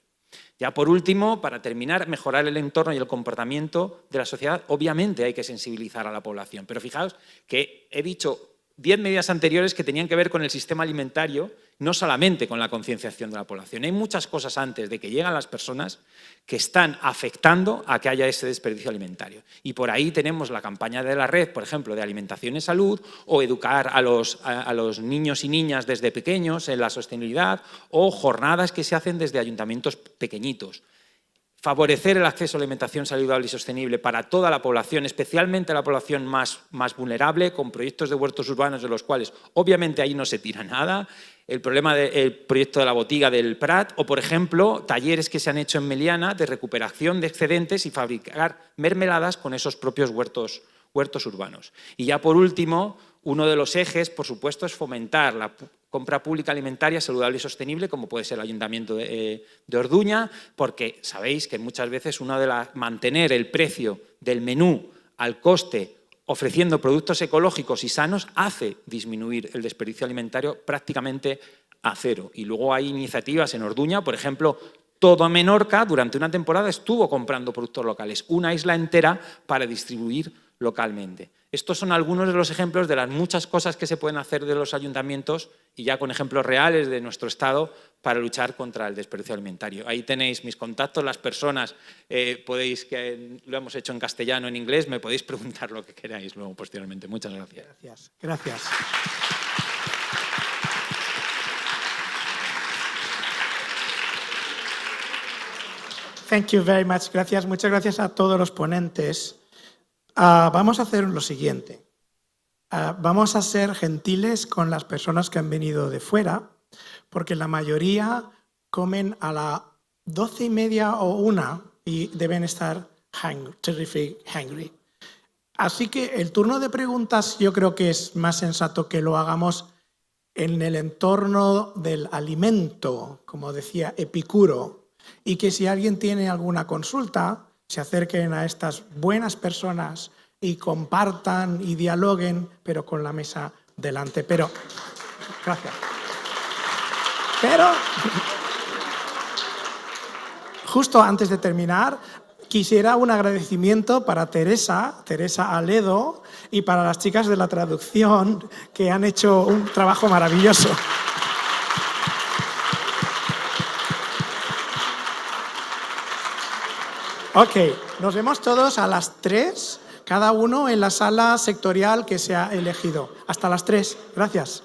Speaker 19: Ya por último, para terminar, mejorar el entorno y el comportamiento de la sociedad. Obviamente hay que sensibilizar a la población, pero fijaos que he dicho 10 medidas anteriores que tenían que ver con el sistema alimentario, no solamente con la concienciación de la población. Hay muchas cosas antes de que lleguen las personas que están afectando a que haya ese desperdicio alimentario. Y por ahí tenemos la campaña de la red, por ejemplo, de Alimentación y Salud, o educar a los niños y niñas desde pequeños en la sostenibilidad, o jornadas que se hacen desde ayuntamientos pequeñitos. Favorecer el acceso a la alimentación saludable y sostenible para toda la población, especialmente la población más vulnerable, con proyectos de huertos urbanos de los cuales obviamente ahí no se tira nada, el proyecto de la botiga del Prat, o por ejemplo, talleres que se han hecho en Meliana de recuperación de excedentes y fabricar mermeladas con esos propios huertos urbanos. Y ya por último, uno de los ejes, por supuesto, es fomentar la compra pública alimentaria saludable y sostenible, como puede ser el Ayuntamiento de Orduña, porque sabéis que muchas veces mantener el precio del menú al coste ofreciendo productos ecológicos y sanos hace disminuir el desperdicio alimentario prácticamente a cero. Y luego hay iniciativas en Orduña, por ejemplo, todo Menorca durante una temporada estuvo comprando productos locales, una isla entera para distribuir localmente. Estos son algunos de los ejemplos de las muchas cosas que se pueden hacer de los ayuntamientos y ya con ejemplos reales de nuestro Estado para luchar contra el desperdicio alimentario. Ahí tenéis mis contactos, las personas, podéis, que lo hemos hecho en castellano, en inglés, me podéis preguntar lo que queráis luego posteriormente. Muchas gracias.
Speaker 1: Gracias. Thank you very much. Gracias. Muchas gracias a todos los ponentes. Vamos a hacer lo siguiente. Vamos a ser gentiles con las personas que han venido de fuera, porque la mayoría comen a las 12:30 o 1 y deben estar terrific hungry. Así que el turno de preguntas yo creo que es más sensato que lo hagamos en el entorno del alimento, como decía Epicuro, y que si alguien tiene alguna consulta, se acerquen a estas buenas personas y compartan y dialoguen, pero con la mesa delante. Gracias. Pero, justo antes de terminar, quisiera un agradecimiento para Teresa Aledo, y para las chicas de la traducción, que han hecho un trabajo maravilloso. Ok, nos vemos todos a las 3, cada uno en la sala sectorial que se ha elegido. Hasta las 3. Gracias.